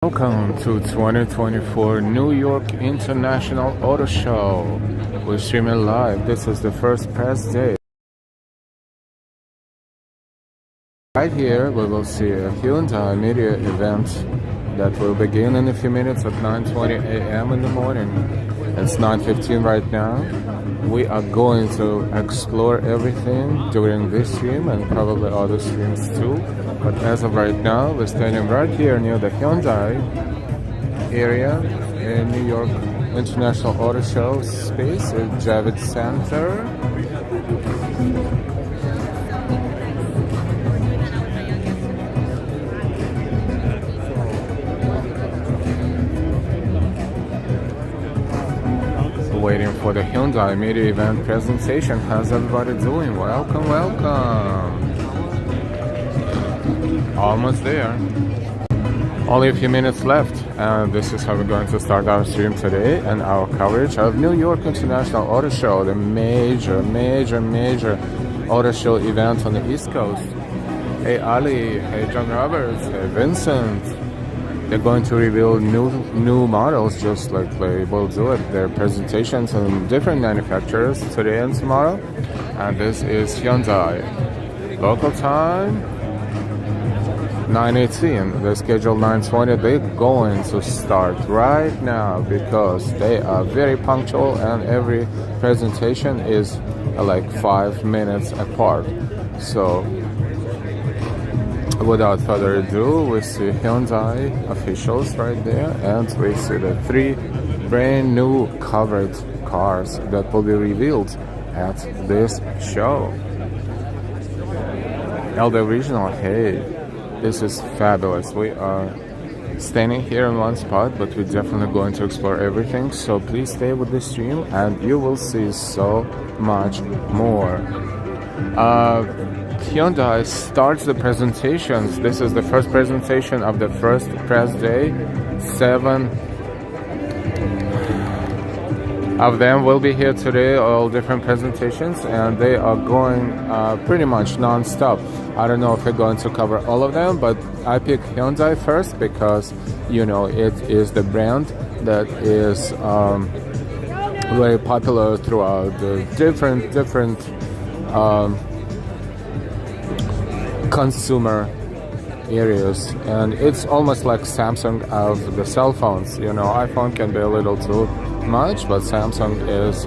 Welcome to 2024 New York International Auto Show. We're streaming live. This is the first press day. Right here, we will see a Hyundai media event that will begin in a few minutes at 9:20 a.m. in the morning. It's 9:15 right now. We are going to explore everything during this stream and probably other streams too. But as of right now, we're standing right here near the Hyundai area in New York International Auto Show space at Javits Center. Waiting for the Hyundai media event presentation. How's everybody doing? Welcome, welcome. Almost there. Only a few minutes left, and this is how we're going to start our stream today and our coverage of New York International Auto Show, the major auto show event on the East Coast. Hey Ali, hey John Roberts, hey Vincent. They're going to reveal new models just like they will do at their presentations on different manufacturers today and tomorrow. And this is Hyundai. Local time 9:18. They're scheduled 9:20. They're going to start right now because they are very punctual and every presentation is like 5 minutes apart. So without further ado, we see Hyundai officials right there, and we see the 3 brand new covered cars that will be revealed at this show. The original, hey, this is fabulous. We are standing here in one spot, but we're definitely going to explore everything. So please stay with the stream and you will see so much more. Hyundai starts the presentations. This is the first presentation of the first press day. 7 of them will be here today, all different presentations, and they are going pretty much non-stop. I don't know if we're going to cover all of them, but I picked Hyundai first because, you know, it is the brand that is very popular throughout the different consumer areas, and it's almost like Samsung of the cell phones. You know, iPhone can be a little too much, but Samsung is,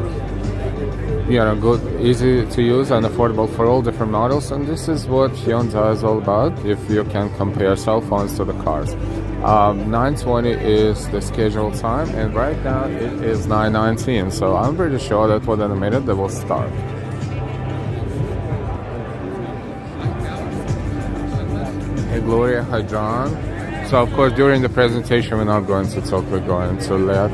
you know, good, easy to use and affordable for all different models, and this is what Hyundai is all about if you can compare cell phones to the cars. 9:20 is the scheduled time, and right now it is 9:19, so I'm pretty sure that within a minute they will start. Hey Gloria, hi John. So of course during the presentation we're not going to talk, we're going to let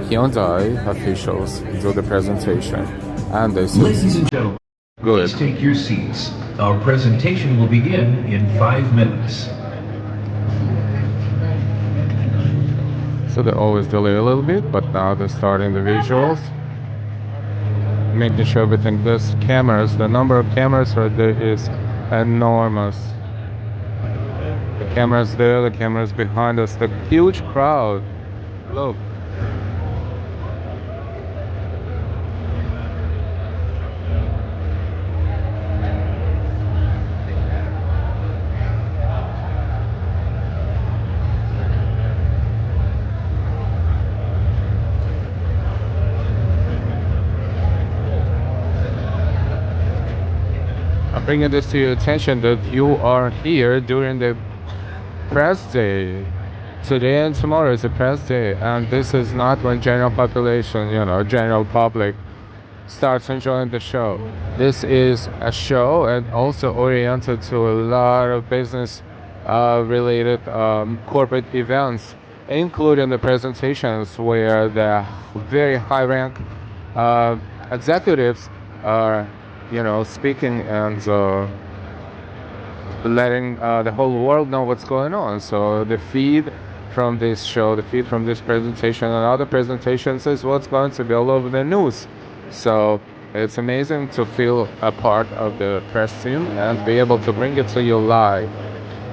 Hyundai officials do the presentation. And this Ladies is and gentlemen, good. please take your seats. Our presentation will begin in 5 minutes. So they always delay a little bit, but now they're starting the visuals. Making sure everything, this cameras, the number of cameras right there is enormous. The cameras there, the cameras behind us, the huge crowd. Look. I'm bringing this to your attention that you are here during the press day. Today and tomorrow is a press day, and this is not when general population, you know, general public starts enjoying the show. This is a show and also oriented to a lot of business related corporate events, including the presentations where the very high rank executives are, you know, speaking and letting the whole world know what's going on. So the feed from this show, the feed from this presentation and other presentations is what's going to be all over the news. So it's amazing to feel a part of the press team and be able to bring it to you live.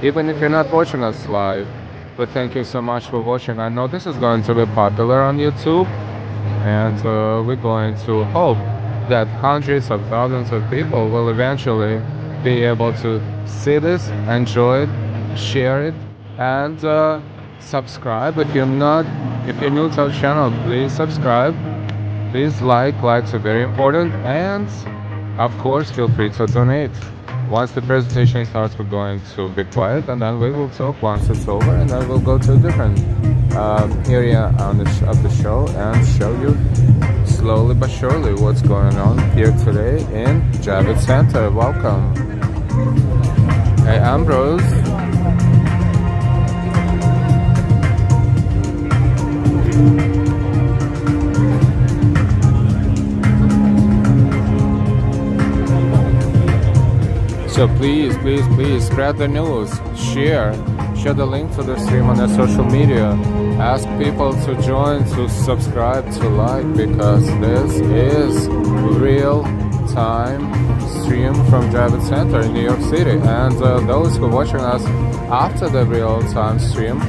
Even if you're not watching us live, But thank you so much for watching. I know this is going to be popular on YouTube, and we're going to hope that hundreds of thousands of people will eventually be able to see this, enjoy it, share it, and subscribe. If you're new to our channel, please subscribe. Please likes are very important, and of course feel free to donate. Once the presentation starts, we're going to be quiet, and then we will talk once it's over, and then we'll go to a different area of the show and show you slowly but surely what's going on here today in Javits Center. Welcome. Hey, Ambrose. So please spread the news, share the link to the stream on their social media, ask people to join, to subscribe, to like, because this is real-time stream from Javits Center in New York City, and those who are watching us after the real-time stream,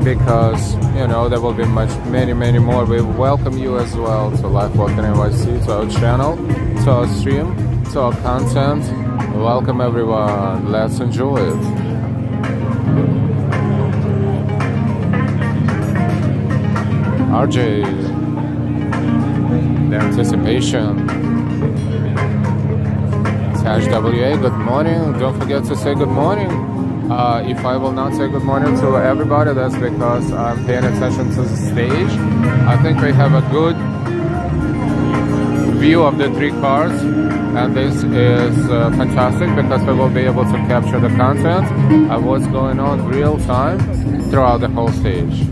because you know there will be many more, we welcome you as well to lwnyc, to our channel, to our stream, to our content. Welcome everyone, let's enjoy it. RJ, the anticipation. Tash WA, good morning. Don't forget to say good morning. If I will not say good morning to everybody, that's because I'm paying attention to the stage. I think we have a good view of the three cars, and this is fantastic because we will be able to capture the content of what's going on real time throughout the whole stage.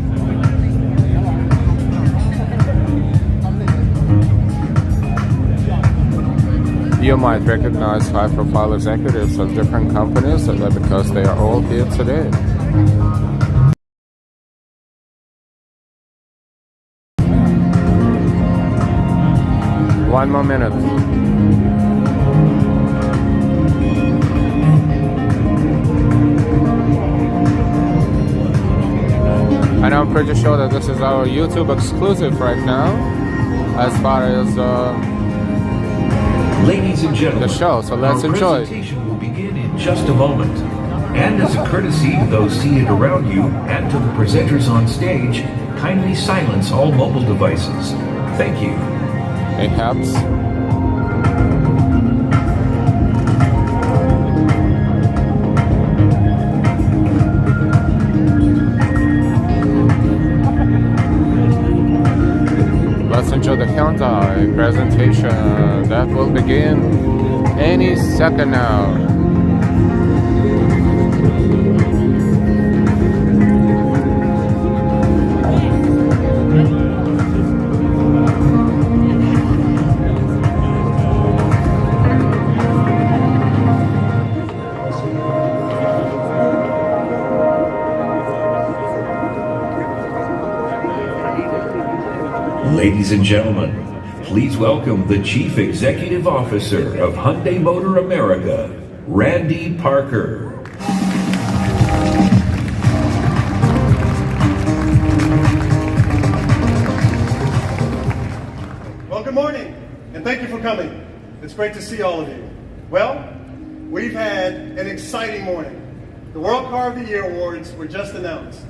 You might recognize high-profile executives of different companies because they are all here today. One more minute. And I'm pretty sure that this is our YouTube exclusive right now, as far as Ladies and gentlemen, the show. So let's enjoy. Our presentation will begin in just a moment. And as a courtesy to those seated around you and to the presenters on stage, kindly silence all mobile devices. Thank you. Perhaps. Let's enjoy the Hyundai presentation that will begin any second now. Ladies and gentlemen, please welcome the Chief Executive Officer of Hyundai Motor America, Randy Parker. Well, good morning, and thank you for coming. It's great to see all of you. Well, we've had an exciting morning. The World Car of the Year Awards were just announced,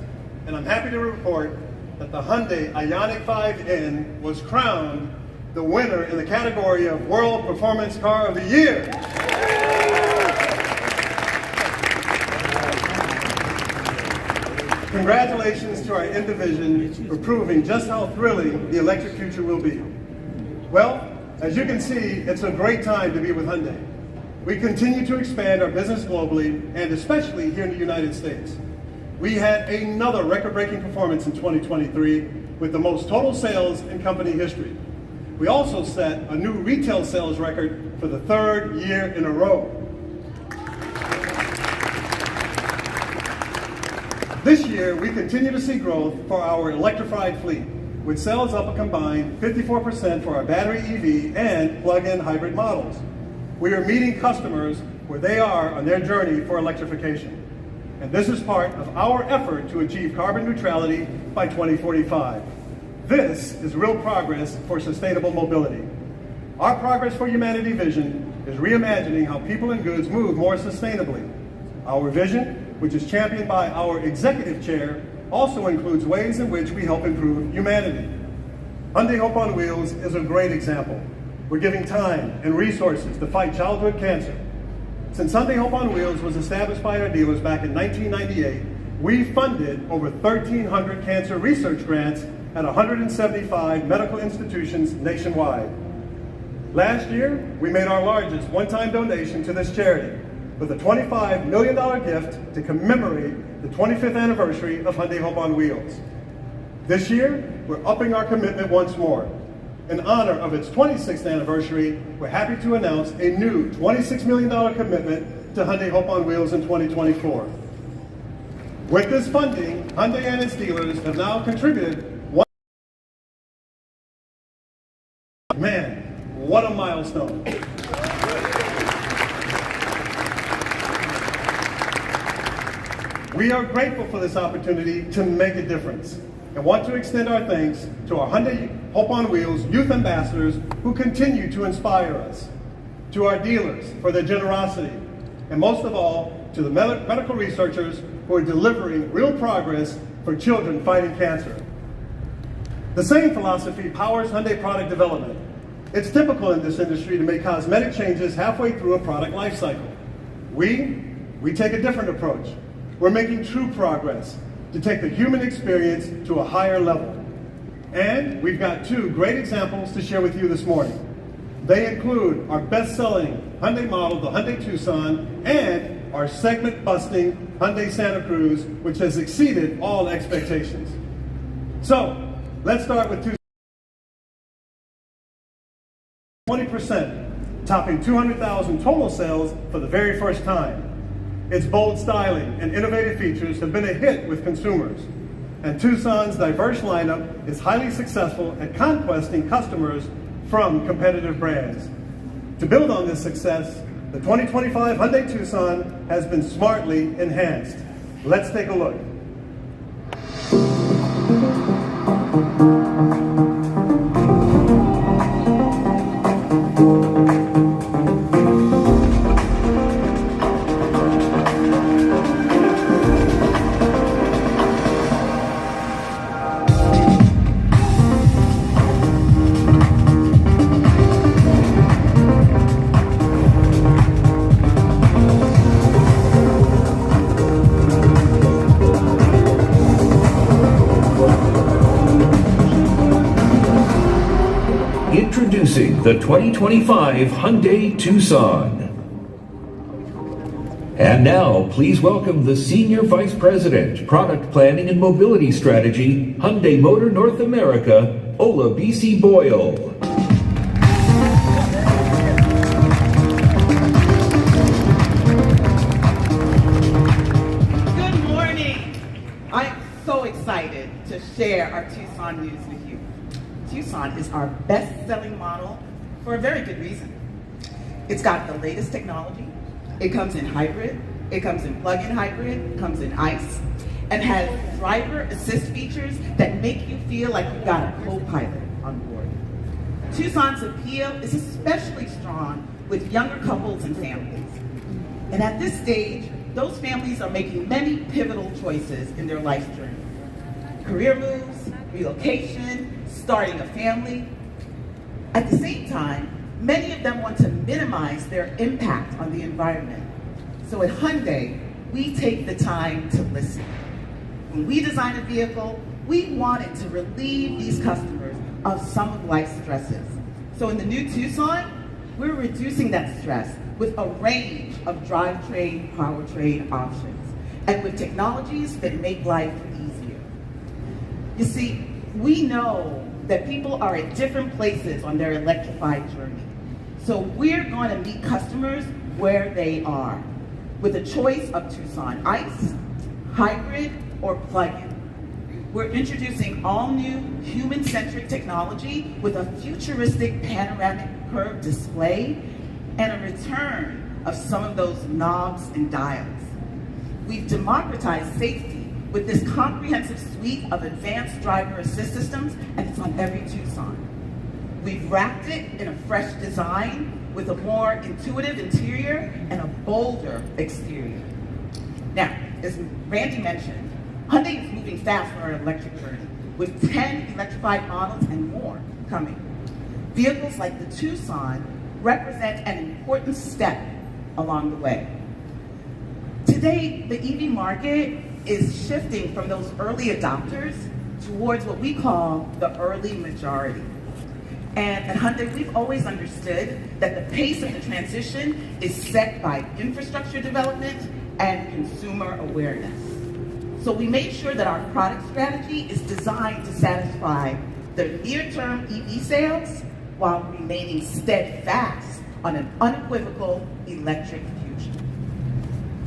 and I'm happy to report that the Hyundai Ioniq 5N was crowned the winner in the category of World Performance Car of the Year. Congratulations to our N division for proving just how thrilling the electric future will be. Well, as you can see, it's a great time to be with Hyundai. We continue to expand our business globally, and especially here in the United States. We had another record-breaking performance in 2023 with the most total sales in company history. We also set a new retail sales record for the third year in a row. This year, we continue to see growth for our electrified fleet, with sales up a combined 54% for our battery EV and plug-in hybrid models. We are meeting customers where they are on their journey for electrification. and this is part of our effort to achieve carbon neutrality by 2045. This is real progress for sustainable mobility. Our Progress for Humanity vision is reimagining how people and goods move more sustainably. Our vision, which is championed by our executive chair, also includes ways in which we help improve humanity. Hyundai Hope on Wheels is a great example. We're giving time and resources to fight childhood cancer. Since Hyundai Hope on Wheels was established by our dealers back in 1998, we funded over 1,300 cancer research grants at 175 medical institutions nationwide. Last year, we made our largest one-time donation to this charity with a $25 million gift to commemorate the 25th anniversary of Hyundai Hope on Wheels. This year, we're upping our commitment once more. In honor of its 26th anniversary, we're happy to announce a new $26 million commitment to Hyundai Hope on Wheels in 2024. With this funding, Hyundai and its dealers have now contributed Man, what a milestone. We are grateful for this opportunity to make a difference and want to extend our thanks to our Hyundai Hope on Wheels youth ambassadors who continue to inspire us, to our dealers for their generosity, and most of all, to the medical researchers who are delivering real progress for children fighting cancer. The same philosophy powers Hyundai product development. It's typical in this industry to make cosmetic changes halfway through a product life cycle. We take a different approach. We're making true progress to take the human experience to a higher level. And we've got two great examples to share with you this morning. They include our best-selling Hyundai model, the Hyundai Tucson, and our segment-busting Hyundai Santa Cruz, which has exceeded all expectations. So, let's start with Tucson. 20%, topping 200,000 total sales for the very first time. Its bold styling and innovative features have been a hit with consumers, and Tucson's diverse lineup is highly successful at conquesting customers from competitive brands. To build on this success, the 2025 Hyundai Tucson has been smartly enhanced. Let's take a look. Introducing the 2025 Hyundai Tucson. And now, please welcome the Senior Vice President, Product Planning and Mobility Strategy, Hyundai Motor North America, Ola B.C. Boyle. Good morning. I'm so excited to share our Tucson news with you. Tucson is our best-selling model for a very good reason. It's got the latest technology. It comes in hybrid. It comes in plug-in hybrid. It comes in ICE. And has driver assist features that make you feel like you've got a co-pilot on board. Tucson's appeal is especially strong with younger couples and families. And at this stage, those families are making many pivotal choices in their life journey. Career moves, relocation, starting a family. At the same time, many of them want to minimize their impact on the environment. So at Hyundai, we take the time to listen. When we design a vehicle, we wanted to relieve these customers of some of life's stresses. So in the new Tucson, we're reducing that stress with a range of drivetrain, powertrain options, and with technologies that make life easier. You see, we know that people are at different places on their electrified journey. So we're going to meet customers where they are with a choice of Tucson ICE, hybrid, or plug-in. We're introducing all-new human-centric technology with a futuristic panoramic curved display and a return of some of those knobs and dials. We've democratized safety with this comprehensive suite of advanced driver assist systems, and it's on every Tucson. We've wrapped it in a fresh design with a more intuitive interior and a bolder exterior. Now, as Randy mentioned, Hyundai is moving fast on our electric journey, with 10 electrified models and more coming. Vehicles like the Tucson represent an important step along the way. Today, the EV market is shifting from those early adopters towards what we call the early majority. And at Hyundai, we've always understood that the pace of the transition is set by infrastructure development and consumer awareness. So we made sure that our product strategy is designed to satisfy the near-term EV sales while remaining steadfast on an unequivocal electric future.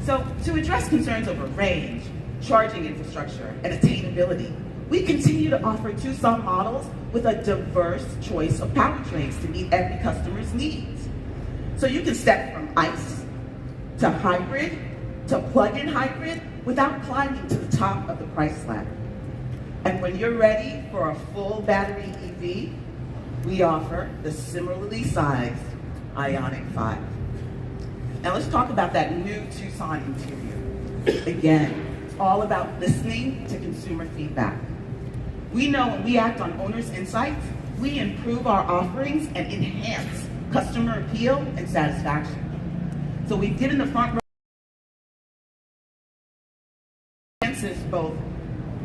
So to address concerns over range, charging infrastructure, and attainability, we continue to offer Tucson models with a diverse choice of powertrains to meet every customer's needs. So you can step from ICE to hybrid to plug-in hybrid without climbing to the top of the price ladder. And when you're ready for a full battery EV, we offer the similarly sized Ioniq 5. Now let's talk about that new Tucson interior. Again, it's all about listening to consumer feedback. We know when we act on owners' insights, we improve our offerings and enhance customer appeal and satisfaction. So we've given the front row both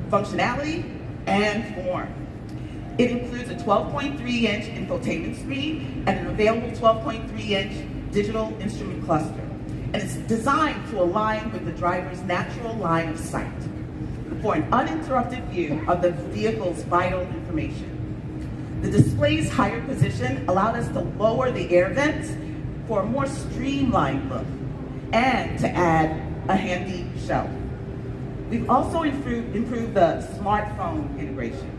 functionality and form. It includes a 12.3-inch infotainment screen and an available 12.3-inch digital instrument cluster. And it's designed to align with the driver's natural line of sight for an uninterrupted view of the vehicle's vital information. The display's higher position allowed us to lower the air vents for a more streamlined look and to add a handy shelf. We've also improved the smartphone integration.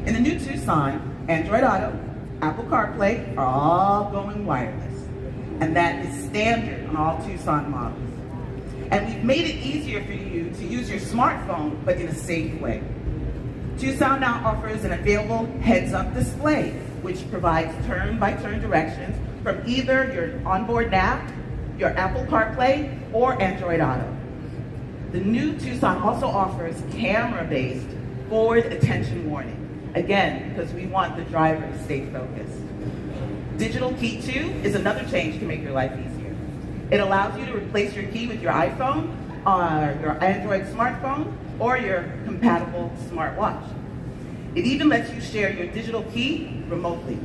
In the new Tucson, Android Auto, Apple CarPlay are all going wireless, and that is standard on all Tucson models. And we've made it easier for you to use your smartphone, but in a safe way. Tucson now offers an available heads-up display, which provides turn-by-turn directions from either your onboard nav, your Apple CarPlay, or Android Auto. The new Tucson also offers camera-based forward attention warning. Again, because we want the driver to stay focused. Digital Key 2 is another change to make your life easier. It allows you to replace your key with your iPhone, your Android smartphone, or your compatible smartwatch. It even lets you share your digital key remotely.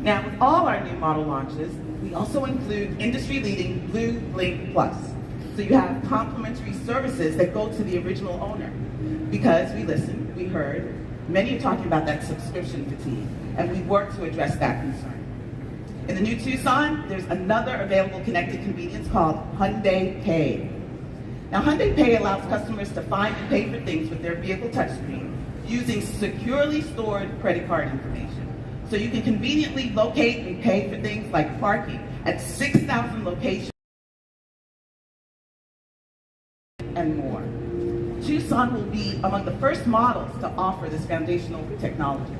Now, with all our new model launches, we also include industry-leading Blue Blink Plus. So you have complimentary services that go to the original owner. Because we listened, we heard, many are talking about that subscription fatigue, and we work to address that concern. In the new Tucson, there's another available connected convenience called Hyundai Pay. Now, Hyundai Pay allows customers to find and pay for things with their vehicle touchscreen using securely stored credit card information. So you can conveniently locate and pay for things like parking at 6,000 locations and more. Tucson will be among the first models to offer this foundational technology.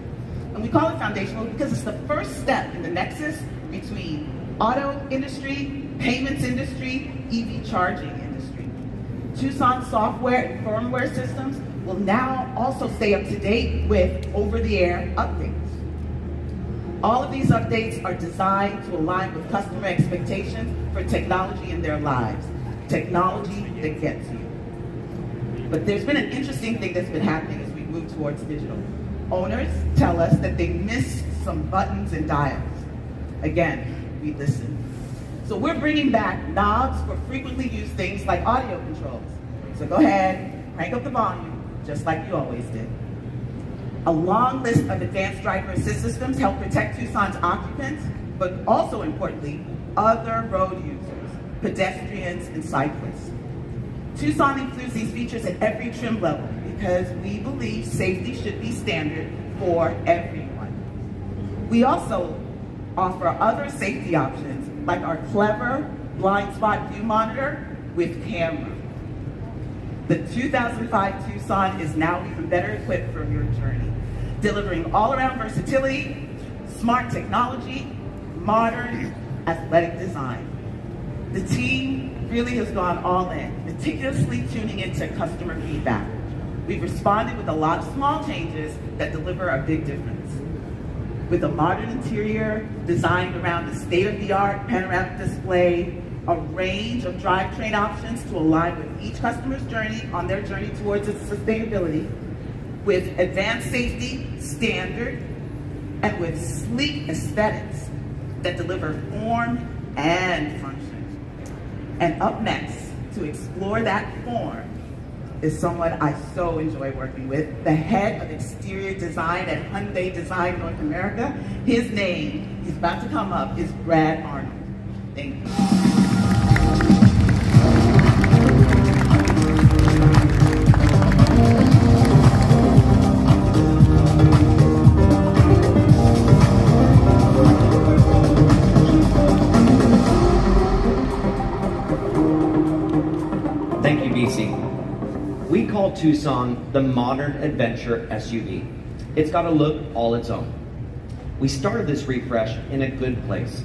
And we call it foundational because it's the first step in the nexus between auto industry, payments industry, EV charging industry. Tucson software and firmware systems will now also stay up to date with over-the-air updates. All of these updates are designed to align with customer expectations for technology in their lives. Technology that gets you. But there's been an interesting thing that's been happening as we move towards digital. Owners tell us that they missed some buttons and dials. Again, we listen. So we're bringing back knobs for frequently used things like audio controls. So go ahead, crank up the volume, just like you always did. A long list of advanced driver assist systems help protect Tucson's occupants, but also importantly, other road users, pedestrians, and cyclists. Tucson includes these features at every trim level because we believe safety should be standard for everyone. We also offer other safety options like our clever blind spot view monitor with camera. The 2005 Tucson is now even better equipped for your journey, delivering all-around versatility, smart technology, modern, athletic design. The team really has gone all in, meticulously tuning into customer feedback. We've responded with a lot of small changes that deliver a big difference. With a modern interior designed around the state-of-the-art panoramic display, a range of drivetrain options to align with each customer's journey on their journey towards its sustainability, with advanced safety standard, and with sleek aesthetics that deliver form and function. And up next, to explore that form, is someone I so enjoy working with, the head of exterior design at Hyundai Design North America. His name, he's about to come up, is Brad Arnold. Thank you. Thank you, BC. We call Tucson the modern adventure SUV. It's got a look all its own. We started this refresh in a good place.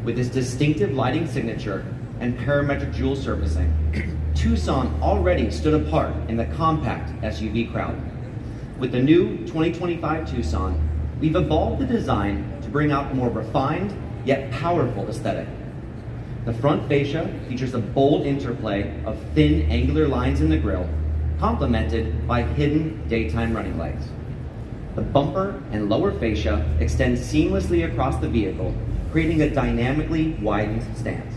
With its distinctive lighting signature and parametric jewel surfacing, Tucson already stood apart in the compact SUV crowd. With the new 2025 Tucson, we've evolved the design to bring out a more refined yet powerful aesthetic. The front fascia features a bold interplay of thin angular lines in the grille, complemented by hidden daytime running lights. The bumper and lower fascia extend seamlessly across the vehicle, creating a dynamically widened stance.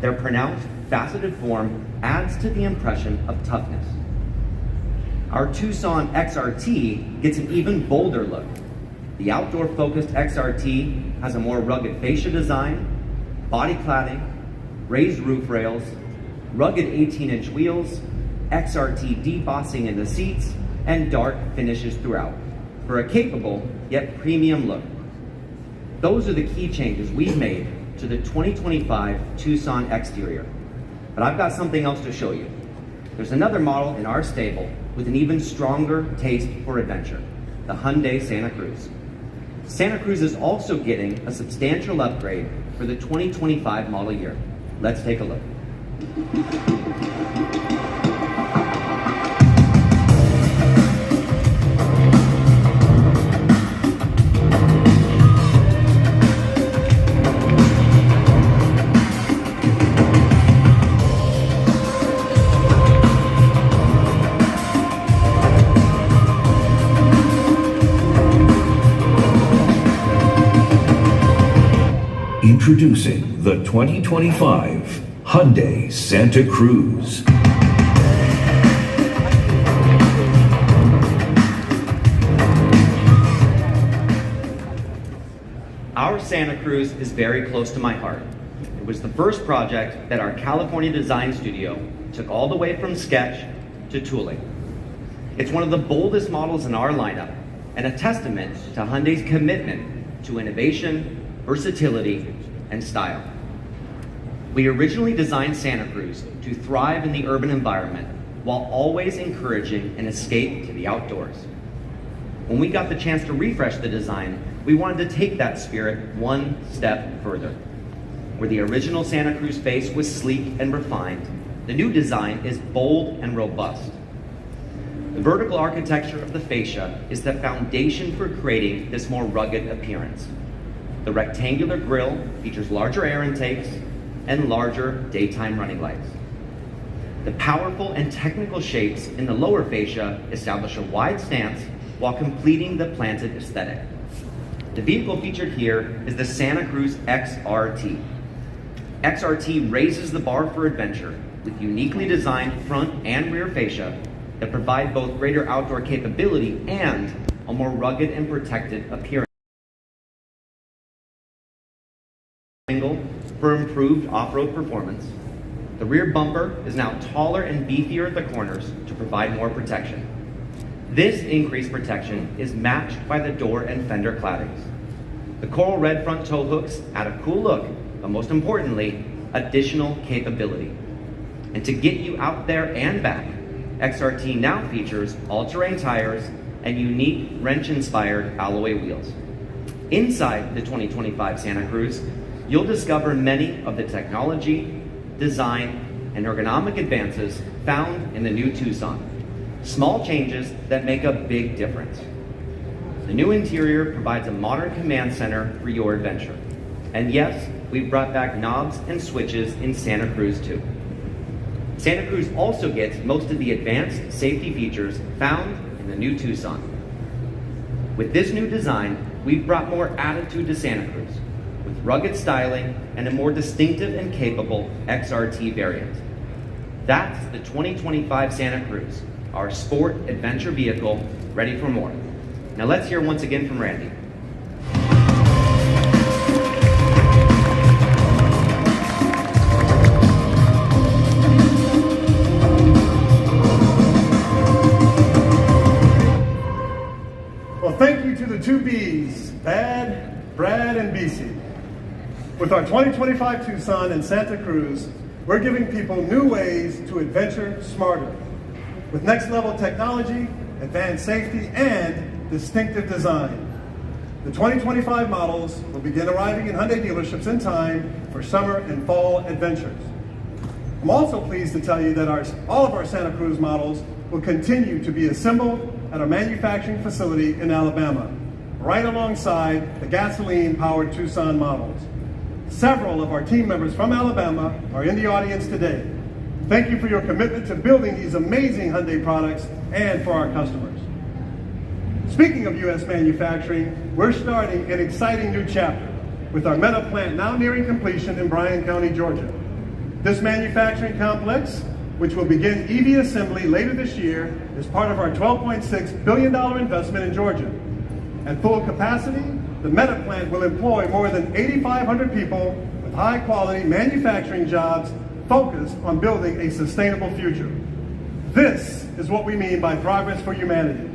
Their pronounced, faceted form adds to the impression of toughness. Our Tucson XRT gets an even bolder look. The outdoor-focused XRT has a more rugged fascia design, body cladding, raised roof rails, rugged 18-inch wheels, XRT debossing in the seats, and dark finishes throughout, for a capable yet premium look. Those are the key changes we've made to the 2025 Tucson exterior. But I've got something else to show you. There's another model in our stable with an even stronger taste for adventure, the Hyundai Santa Cruz. Santa Cruz is also getting a substantial upgrade for the 2025 model year. Let's take a look. Introducing the 2025 Hyundai Santa Cruz. Our Santa Cruz is very close to my heart. It was the first project that our California design studio took all the way from sketch to tooling. It's one of the boldest models in our lineup and a testament to Hyundai's commitment to innovation, versatility, and style. We originally designed Santa Cruz to thrive in the urban environment while always encouraging an escape to the outdoors. When we got the chance to refresh the design, we wanted to take that spirit one step further. Where the original Santa Cruz face was sleek and refined, the new design is bold and robust. The vertical architecture of the fascia is the foundation for creating this more rugged appearance. The rectangular grille features larger air intakes and larger daytime running lights. The powerful and technical shapes in the lower fascia establish a wide stance while completing the planted aesthetic. The vehicle featured here is the Santa Cruz XRT. XRT raises the bar for adventure with uniquely designed front and rear fascia that provide both greater outdoor capability and a more rugged and protected appearance. For improved off-road performance. The rear bumper is now taller and beefier at the corners to provide more protection. This increased protection is matched by the door and fender claddings. The coral red front tow hooks add a cool look, but most importantly, additional capability. And to get you out there and back, XRT now features all-terrain tires and unique wrench-inspired alloy wheels. Inside the 2025 Santa Cruz, you'll discover many of the technology, design, and ergonomic advances found in the new Tucson. Small changes that make a big difference. The new interior provides a modern command center for your adventure. And yes, we've brought back knobs and switches in Santa Cruz too. Santa Cruz also gets most of the advanced safety features found in the new Tucson. With this new design, we've brought more attitude to Santa Cruz, with rugged styling and a more distinctive and capable XRT variant. That's the 2025 Santa Cruz, our sport adventure vehicle, ready for more. Now let's hear once again from Randy. Well, thank you to the two Bs, Bad, Brad, and BC. With our 2025 Tucson and Santa Cruz, we're giving people new ways to adventure smarter. With next-level technology, advanced safety, and distinctive design. The 2025 models will begin arriving in Hyundai dealerships in time for summer and fall adventures. I'm also pleased to tell you that all of our Santa Cruz models will continue to be assembled at our manufacturing facility in Alabama, right alongside the gasoline-powered Tucson models. Several of our team members from Alabama are in the audience today. Thank you for your commitment to building these amazing Hyundai products and for our customers. Speaking of U.S. manufacturing, we're starting an exciting new chapter with our Meta plant now nearing completion in Bryan County, Georgia. This manufacturing complex, which will begin EV assembly later this year, is part of our $12.6 billion investment in Georgia. At full capacity, the Meta plant will employ more than 8,500 people with high-quality manufacturing jobs focused on building a sustainable future. This is what we mean by progress for humanity.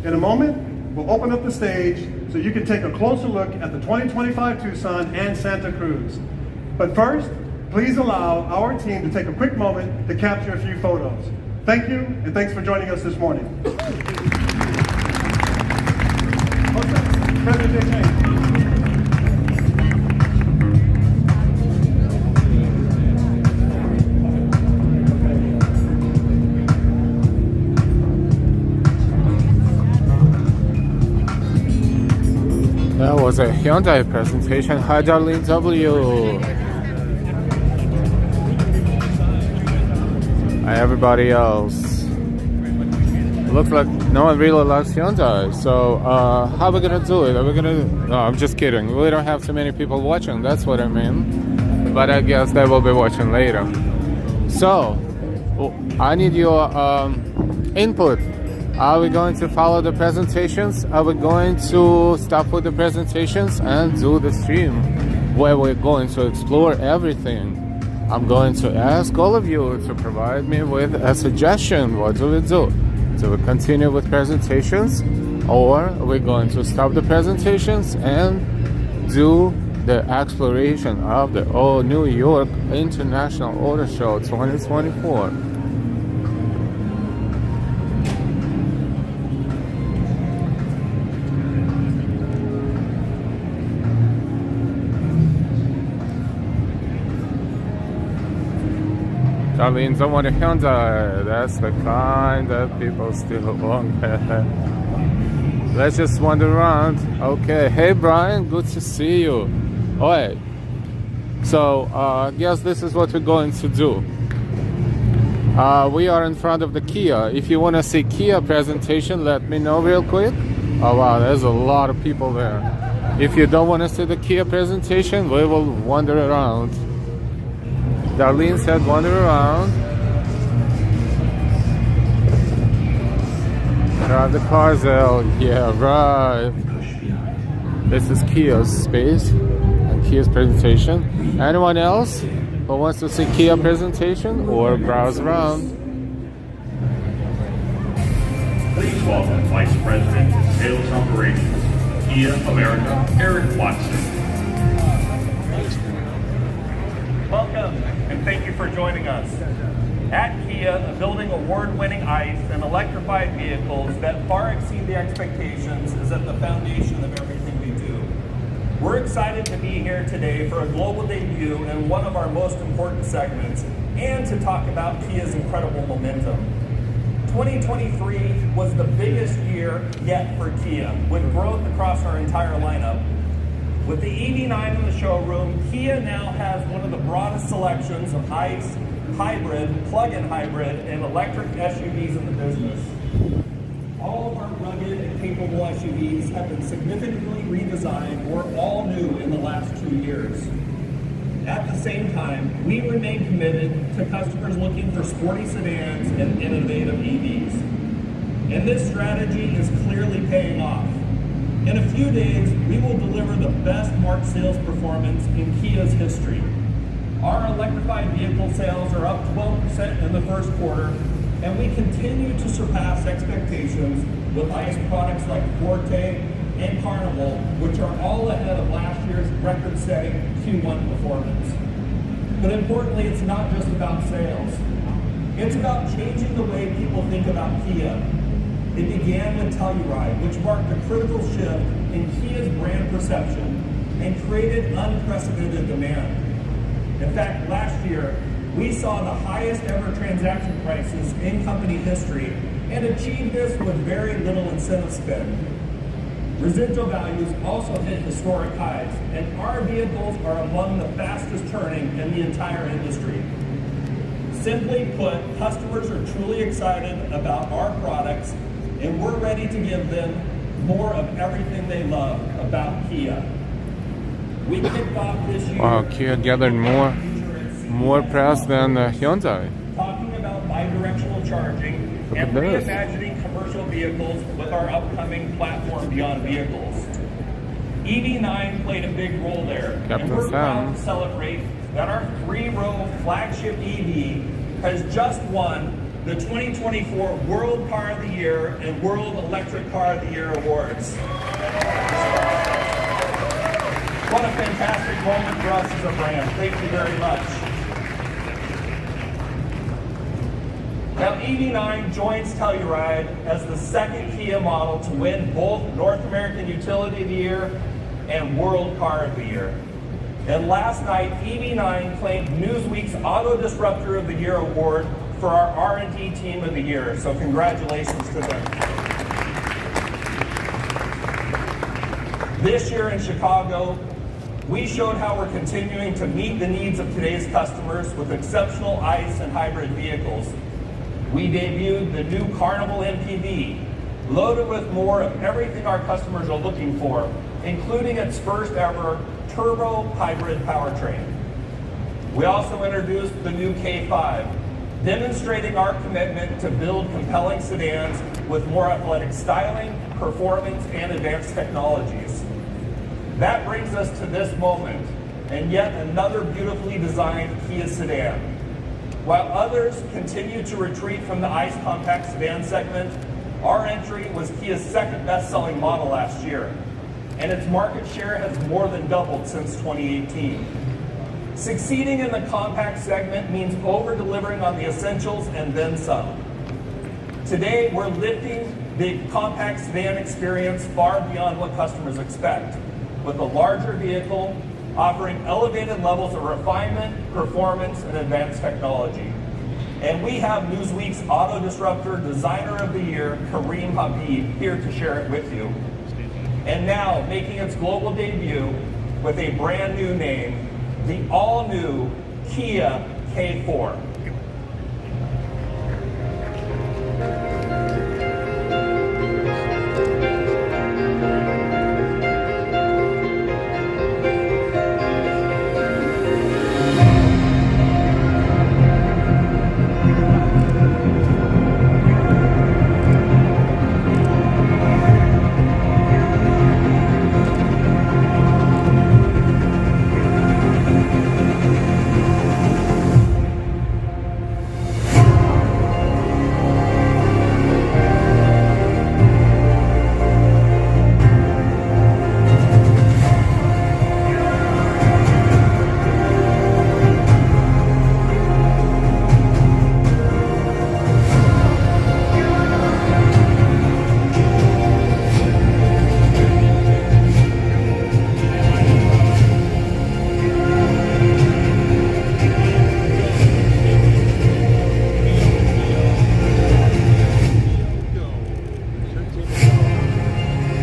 In a moment, we'll open up the stage so you can take a closer look at the 2025 Tucson and Santa Cruz. But first, please allow our team to take a quick moment to capture a few photos. Thank you, and thanks for joining us this morning. That was a Hyundai presentation. Hi, Darlene W. Hi, everybody else. Looks like no one really likes Hyundai. So, how are we gonna do it? Are we gonna? No, I'm just kidding. We don't have too many people watching. That's what I mean. But I guess they will be watching later. So, I need your input. Are we going to follow the presentations? Are we going to stop with the presentations and do the stream where we're going to explore everything? I'm going to ask all of you to provide me with a suggestion. What do we do? Do we continue with presentations, or are we going to stop the presentations and do the exploration of the New York International Auto Show 2024? Darlene, don't want a Hyundai. That's the kind that people still want. Let's just wander around. Okay, hey Brian, good to see you. Alright, so I guess this is what we're going to do. We are in front of the Kia. If you want to see Kia presentation, let me know real quick. Oh wow, there's a lot of people there. If you don't want to see the Kia presentation, we will wander around. Darlene said wander around. Drive the cars out. Yeah, right. This is Kia's space and Kia's presentation. Anyone else who wants to see Kia presentation or browse around? Please welcome Vice President of Sales Operations, Kia America, Eric Watson. Welcome, and thank you for joining us. At Kia, building award-winning ICE and electrified vehicles that far exceed the expectations is at the foundation of everything we do. We're excited to be here today for a global debut in one of our most important segments and to talk about Kia's incredible momentum. 2023 was the biggest year yet for Kia, with growth across our entire lineup. With the EV9 in the showroom, Kia now has one of the broadest selections of ICE, hybrid, plug-in hybrid, and electric SUVs in the business. All of our rugged and capable SUVs have been significantly redesigned or all new in the last 2 years. At the same time, we remain committed to customers looking for sporty sedans and innovative EVs. And this strategy is clearly paying off. In a few days, we will deliver the best March sales performance in Kia's history. Our electrified vehicle sales are up 12% in the first quarter, and we continue to surpass expectations with ICE products like Forte and Carnival, which are all ahead of last year's record-setting Q1 performance. But importantly, it's not just about sales. It's about changing the way people think about Kia. It began with Telluride, which marked a critical shift in Kia's brand perception and created unprecedented demand. In fact, last year, we saw the highest ever transaction prices in company history and achieved this with very little incentive spend. Residual values also hit historic highs, and our vehicles are among the fastest turning in the entire industry. Simply put, customers are truly excited about our products, and we're ready to give them more of everything they love about Kia. We kicked off this year. Wow, Kia gathered more press than Hyundai. Talking about bidirectional charging and reimagining commercial vehicles with our upcoming platform beyond vehicles. EV9 played a big role there, and we're proud to celebrate that our 3-row flagship EV has just won the 2024 World Car of the Year and World Electric Car of the Year awards. What a fantastic moment for us as a brand. Thank you very much. Now, EV9 joins Telluride as the second Kia model to win both North American Utility of the Year and World Car of the Year. And last night, EV9 claimed Newsweek's Auto Disruptor of the Year award for our R&D Team of the Year. So congratulations to them. This year in Chicago, we showed how we're continuing to meet the needs of today's customers with exceptional ICE and hybrid vehicles. We debuted the new Carnival MPV, loaded with more of everything our customers are looking for, including its first ever turbo hybrid powertrain. We also introduced the new K5, demonstrating our commitment to build compelling sedans with more athletic styling, performance, and advanced technologies. That brings us to this moment, and yet another beautifully designed Kia sedan. While others continue to retreat from the ICE compact sedan segment, our entry was Kia's second best-selling model last year, and its market share has more than doubled since 2018. Succeeding in the compact segment means over-delivering on the essentials and then some. Today, we're lifting the compact sedan experience far beyond what customers expect, with a larger vehicle offering elevated levels of refinement, performance, and advanced technology. And we have Newsweek's Auto Disruptor Designer of the Year, Kareem Habib, here to share it with you. And now, making its global debut with a brand new name, the all-new Kia K4.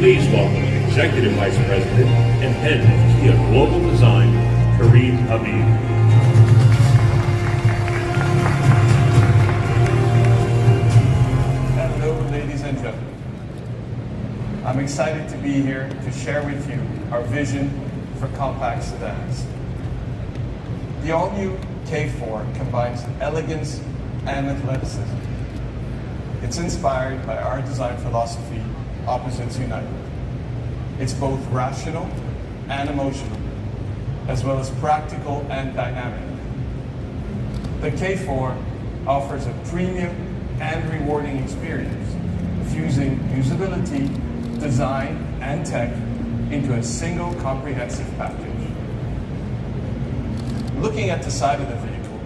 Please welcome Executive Vice President and Head of Kia Global Design, Kareem Habib. Hello, ladies and gentlemen. I'm excited to be here to share with you our vision for compact sedans. The all-new K4 combines elegance and athleticism. It's inspired by our design philosophy, Opposites Unite. It's both rational and emotional, as well as practical and dynamic. The K4 offers a premium and rewarding experience, fusing usability, design, and tech into a single comprehensive package. Looking at the side of the vehicle,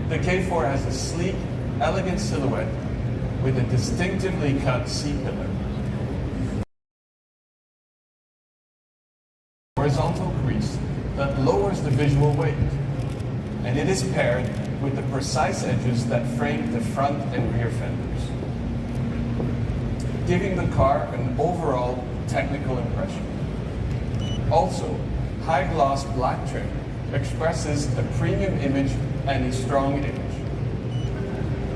the K4 has a sleek, elegant silhouette with a distinctively cut C-pillar, horizontal crease that lowers the visual weight, and it is paired with the precise edges that frame the front and rear fenders, giving the car an overall technical impression. Also, high-gloss black trim expresses a premium image and a strong image,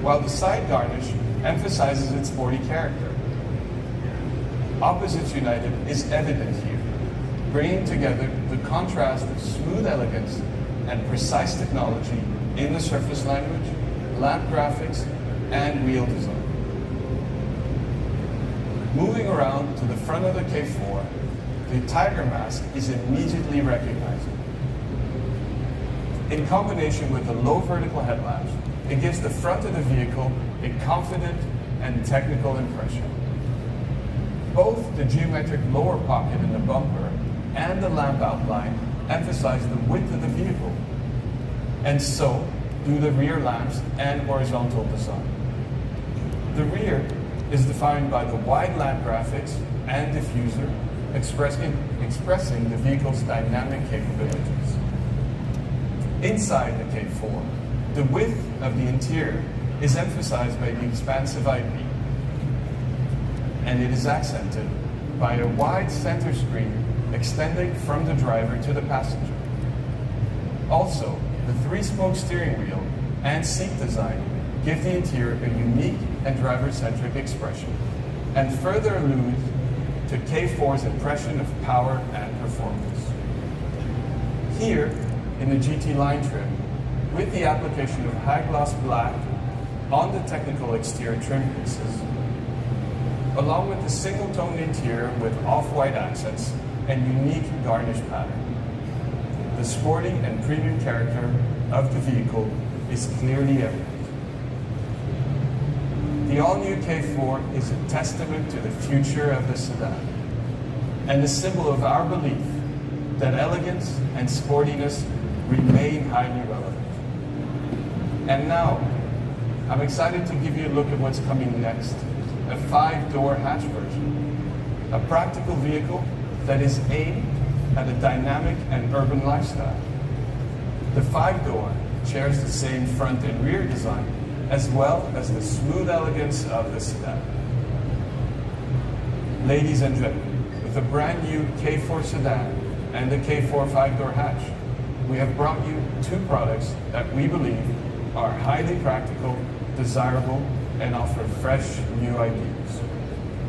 while the side garnish emphasizes its sporty character. Opposites United is evident here, bringing together the contrast of smooth elegance and precise technology in the surface language, lamp graphics, and wheel design. Moving around to the front of the K4, the Tiger mask is immediately recognizable. In combination with the low vertical headlamps, it gives the front of the vehicle a confident and technical impression. Both the geometric lower pocket in the bumper and the lamp outline emphasize the width of the vehicle, and so do the rear lamps and horizontal design. The rear is defined by the wide lamp graphics and diffuser, expressing the vehicle's dynamic capabilities. Inside the K4, the width of the interior is emphasized by the expansive I-beam, and it is accented by a wide center screen extending from the driver to the passenger. Also, the three-spoke steering wheel and seat design give the interior a unique and driver-centric expression, and further allude to K4's impression of power and performance. Here, in the GT line trim, with the application of high-gloss black on the technical exterior trim pieces, along with the single-toned interior with off-white accents and unique garnish pattern, the sporty and premium character of the vehicle is clearly evident. The all-new K4 is a testament to the future of the sedan, and a symbol of our belief that elegance and sportiness remain highly relevant. And now, I'm excited to give you a look at what's coming next, a 5-door hatch version, a practical vehicle that is aimed at a dynamic and urban lifestyle. The 5-door shares the same front and rear design, as well as the smooth elegance of the sedan. Ladies and gentlemen, with the brand new K4 sedan and the K4 5-door hatch, we have brought you two products that we believe are highly practical, desirable, and offer fresh new ideas.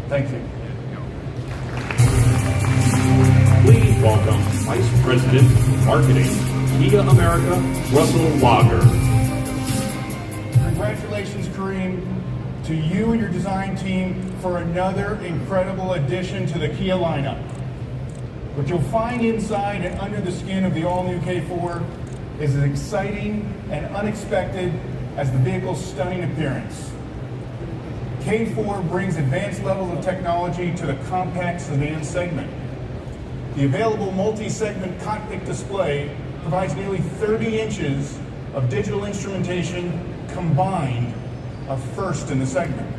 Thank you. Please welcome Vice President of Marketing, Kia America, Russell Lager. Congratulations, Kareem, to you and your design team for another incredible addition to the Kia lineup. What you'll find inside and under the skin of the all-new K4 is as exciting and unexpected as the vehicle's stunning appearance. K4 brings advanced levels of technology to the compact sedan segment. The available multi-segment cockpit display provides nearly 30 inches of digital instrumentation combined, a first in the segment.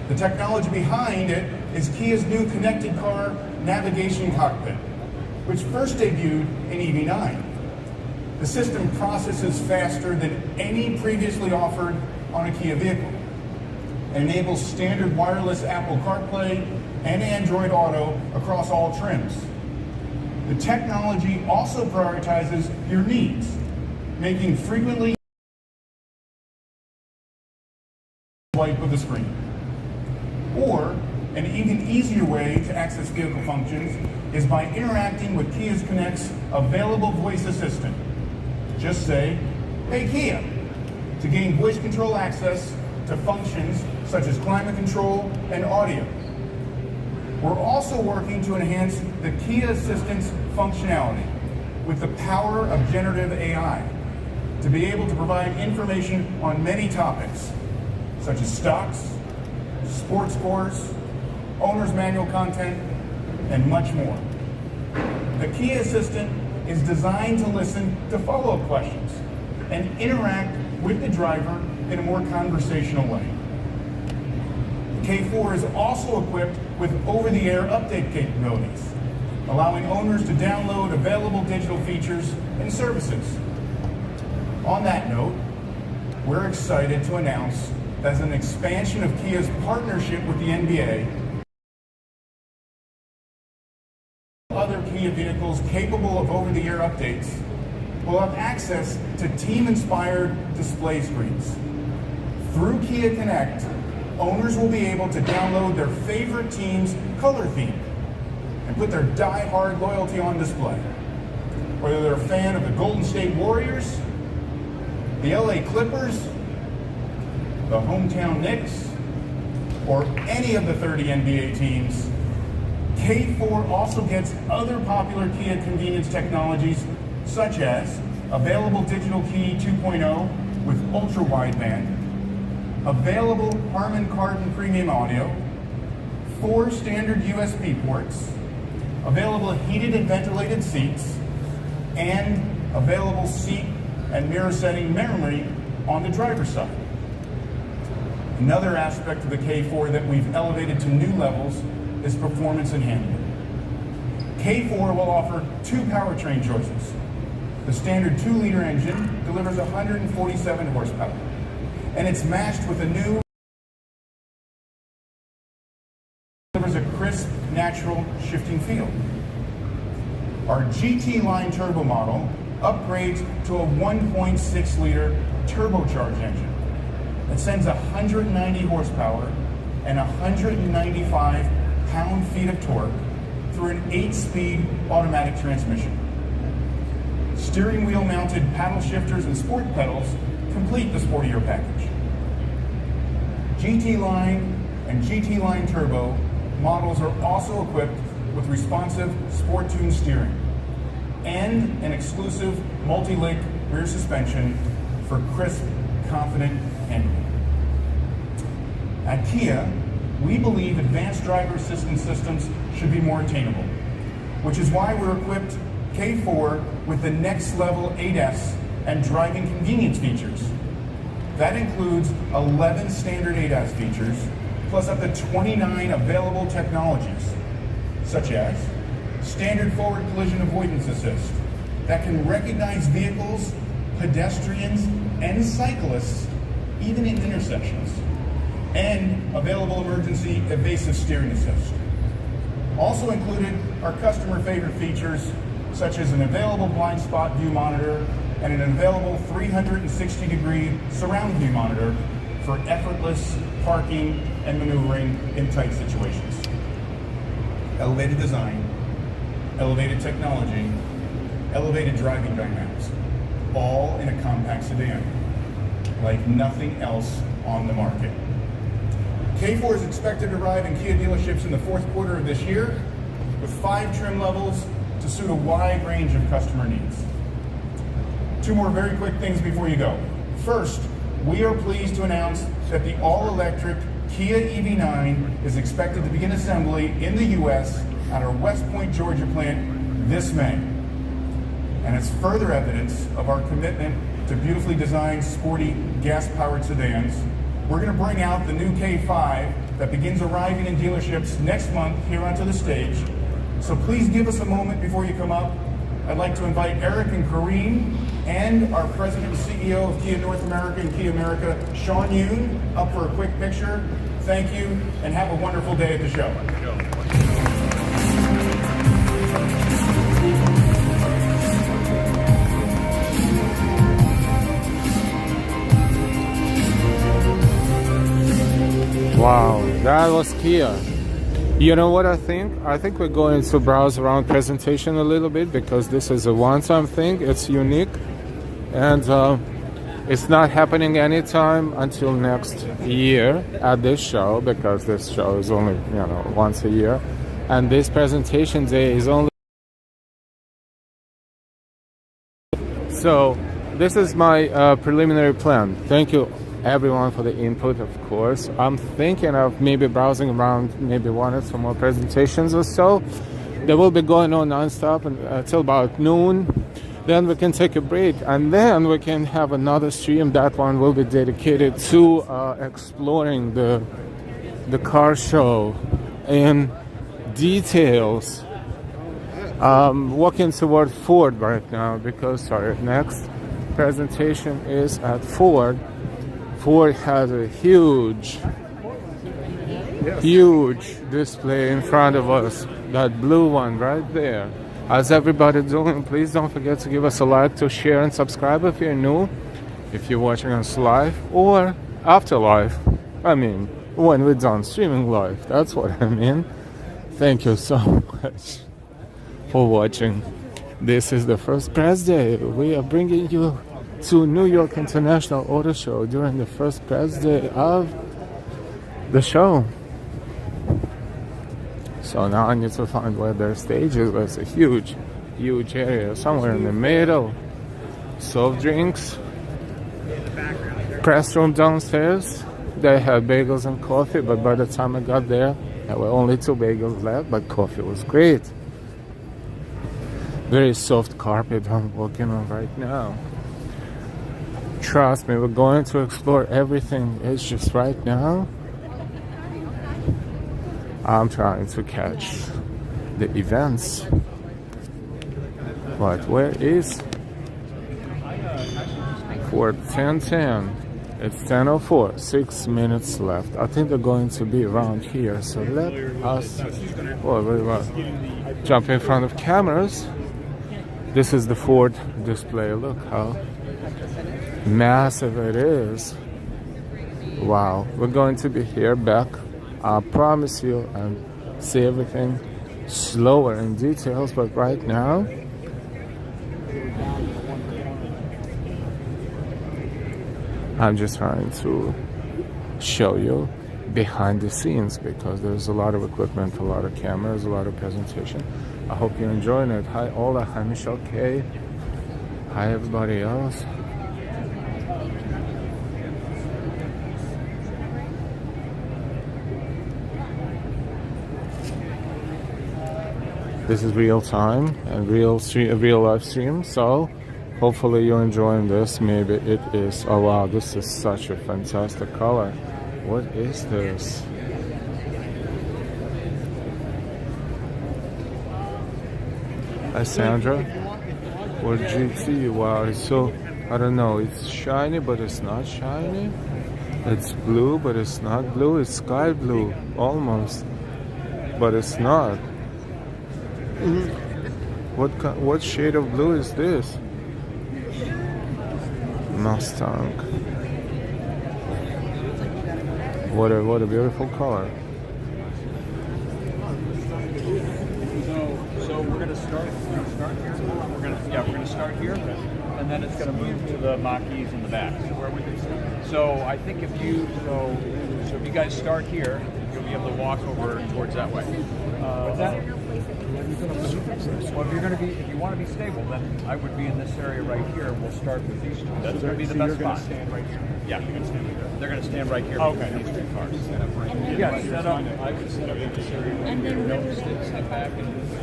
The technology behind it is Kia's new connected car navigation cockpit, which first debuted in EV9. The system processes faster than any previously offered on a Kia vehicle. and enables standard wireless Apple CarPlay and Android Auto across all trims. The technology also prioritizes your needs, making frequently swipe of the screen. Or, an even easier way to access vehicle functions is by interacting with Kia Connect's available voice assistant. Just say, "Hey Kia," to gain voice control access to functions such as climate control and audio. We're also working to enhance the Kia Assistant's functionality with the power of generative AI to be able to provide information on many topics, such as stocks, sports scores, owner's manual content, and much more. The Kia Assistant is designed to listen to follow-up questions and interact with the driver in a more conversational way. The K4 is also equipped with over-the-air update capabilities, allowing owners to download available digital features and services. On that note, we're excited to announce that as an expansion of Kia's partnership with the NBA, other Kia vehicles capable of over-the-air updates will have access to team-inspired display screens. Through Kia Connect, owners will be able to download their favorite team's color theme and put their die-hard loyalty on display. Whether they're a fan of the Golden State Warriors, the LA Clippers, the hometown Knicks, or any of the 30 NBA teams, K4 also gets other popular Kia convenience technologies such as available digital key 2.0 with ultra-wideband, available Harman Kardon premium audio, 4 standard USB ports, available heated and ventilated seats, and available seat and mirror setting memory on the driver's side. Another aspect of the K4 that we've elevated to new levels is performance and handling. K4 will offer 2 powertrain choices. The standard 2-liter engine delivers 147 horsepower, and it's matched with a new delivers a crisp, natural shifting feel. Our GT line turbo model upgrades to a 1.6-liter turbocharged engine that sends 190 horsepower and 195 pound-feet of torque through an 8-speed automatic transmission. Steering wheel mounted paddle shifters and sport pedals complete the sportier package. GT Line and GT Line Turbo models are also equipped with responsive sport tune steering and an exclusive multi-link rear suspension for crisp, confident handling. At Kia, we believe advanced driver assistance systems should be more attainable, which is why we're equipped K4 with the next level ADAS and driving convenience features. That includes 11 standard ADAS features, plus up to 29 available technologies, such as standard forward collision avoidance assist that can recognize vehicles, pedestrians, and cyclists even in intersections, and available emergency evasive steering assist. Also included are customer favorite features such as an available blind spot view monitor and an available 360-degree surround view monitor for effortless parking and maneuvering in tight situations. Elevated design, elevated technology, elevated driving dynamics, all in a compact sedan, like nothing else on the market. K4 is expected to arrive in Kia dealerships in the 4th quarter of this year with 5 trim levels to suit a wide range of customer needs. 2 more very quick things before you go. First, we are pleased to announce that the all-electric Kia EV9 is expected to begin assembly in the U.S. at our West Point, Georgia plant this May. And it's further evidence of our commitment to beautifully designed, sporty, gas-powered sedans. We're going to bring out the new K5 that begins arriving in dealerships next month here onto the stage. So please give us a moment before you come up I'd like to invite Eric and Kareem and our President and CEO of Kia North America and Kia America, Sean Yoon, up for a quick picture. Thank you, and have a wonderful day at the show. Wow, that was Kia. You know what I think? I think we're going to browse around presentation a little bit because this is a one-time thing. It's unique, and it's not happening anytime until next year at this show, because this show is only, once a year, and this presentation day is only. So this is my preliminary plan. Thank you everyone for the input, of course. I'm thinking of maybe browsing around, maybe one or two more presentations or so. They will be going on non-stop until about noon. Then we can take a break, and then we can have another stream. That one will be dedicated to exploring the car show in details. Walking toward Ford right now because next presentation is at Ford. Ford has a huge display in front of us. That blue one right there. How's everybody doing? Please don't forget to give us a like, to share, and subscribe if you're new. If you're watching us live or after live. I mean, when we're done streaming live. That's what I mean. Thank you so much for watching. This is the first press day. We are bringing you to New York International Auto Show during the first press day of the show. So now I need to find where their stage is. There's a huge area somewhere in the middle. Soft drinks, press room downstairs. They had bagels and coffee, but by the time I got there were only 2 bagels left, but coffee was great. Very soft carpet I'm walking on right now. Trust me, we're going to explore everything. It's just right now I'm trying to catch the events. But where is Ford? 10:10. It's 10:04. 6 minutes left. I think they're going to be around here. So let us jump in front of cameras. This is the Ford display. Look how massive it is. Wow, we're going to be here back, I promise you, and see everything slower in details. But right now I'm just trying to show you behind the scenes because there's a lot of equipment, a lot of cameras, a lot of presentation. I hope you're enjoying it. Hi Ola, hi Michelle K, hi everybody else. This is real time and real live stream, so hopefully you're enjoying this. Maybe it is. Oh wow, this is such a fantastic color. What is this? Hi Sandra. Or GT. Wow, it's so, I don't know, it's shiny but it's not shiny. It's blue but it's not blue. It's sky blue almost, but it's not. What shade of blue is this? Mustang. What a beautiful color. So we're gonna start here. We're gonna start here, and then it's gonna move to the Mach-E's in the back. So where would they start? So I think if you guys start here, you'll be able to walk over towards that way. What's that? Well, if you want to be stable, then I would be in this area right here. We'll start with these two. That's going to be the best spot. Stand right here. Yeah, you're going to stand right here. They're going to stand right here. Okay. These two cars. Yeah, set up. I would set up in this area right here. Don't step back.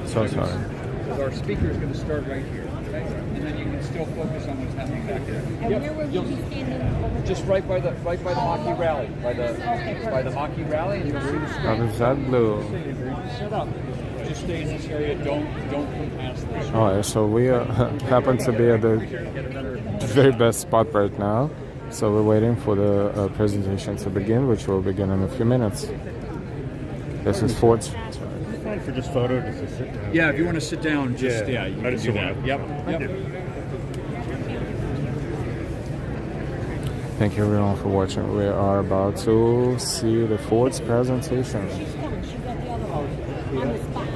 So sorry. Because our speaker is going to start right here. Okay? And then you can still focus on what's happening back there. And where will you be standing? Just right by the Mach-E rally. By the Mach-E rally, and you'll see the screen. How is that blue? Set up. just stay in this area. Don't come past this. Alright, so we happen to be at the very best spot right now. So we're waiting for the presentation to begin, which will begin in a few minutes. This is Ford's. Fine for just photo, just sit down. Yeah, if you want to sit down, just Yeah, you I can just do want that. to. Yep. Thank Yep. you. Thank you everyone for watching. We are about to see the Ford's presentation. She's coming. She got the other one. On the spot.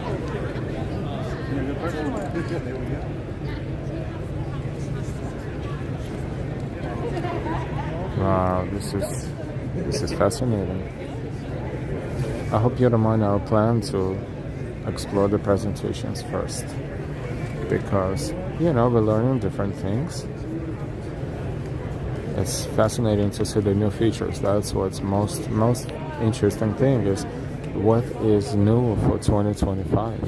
Wow, this is fascinating. I hope you don't mind our plan to explore the presentations first, because you know we're learning different things. It's fascinating to see the new features. That's what's most interesting thing is what is new for 2025.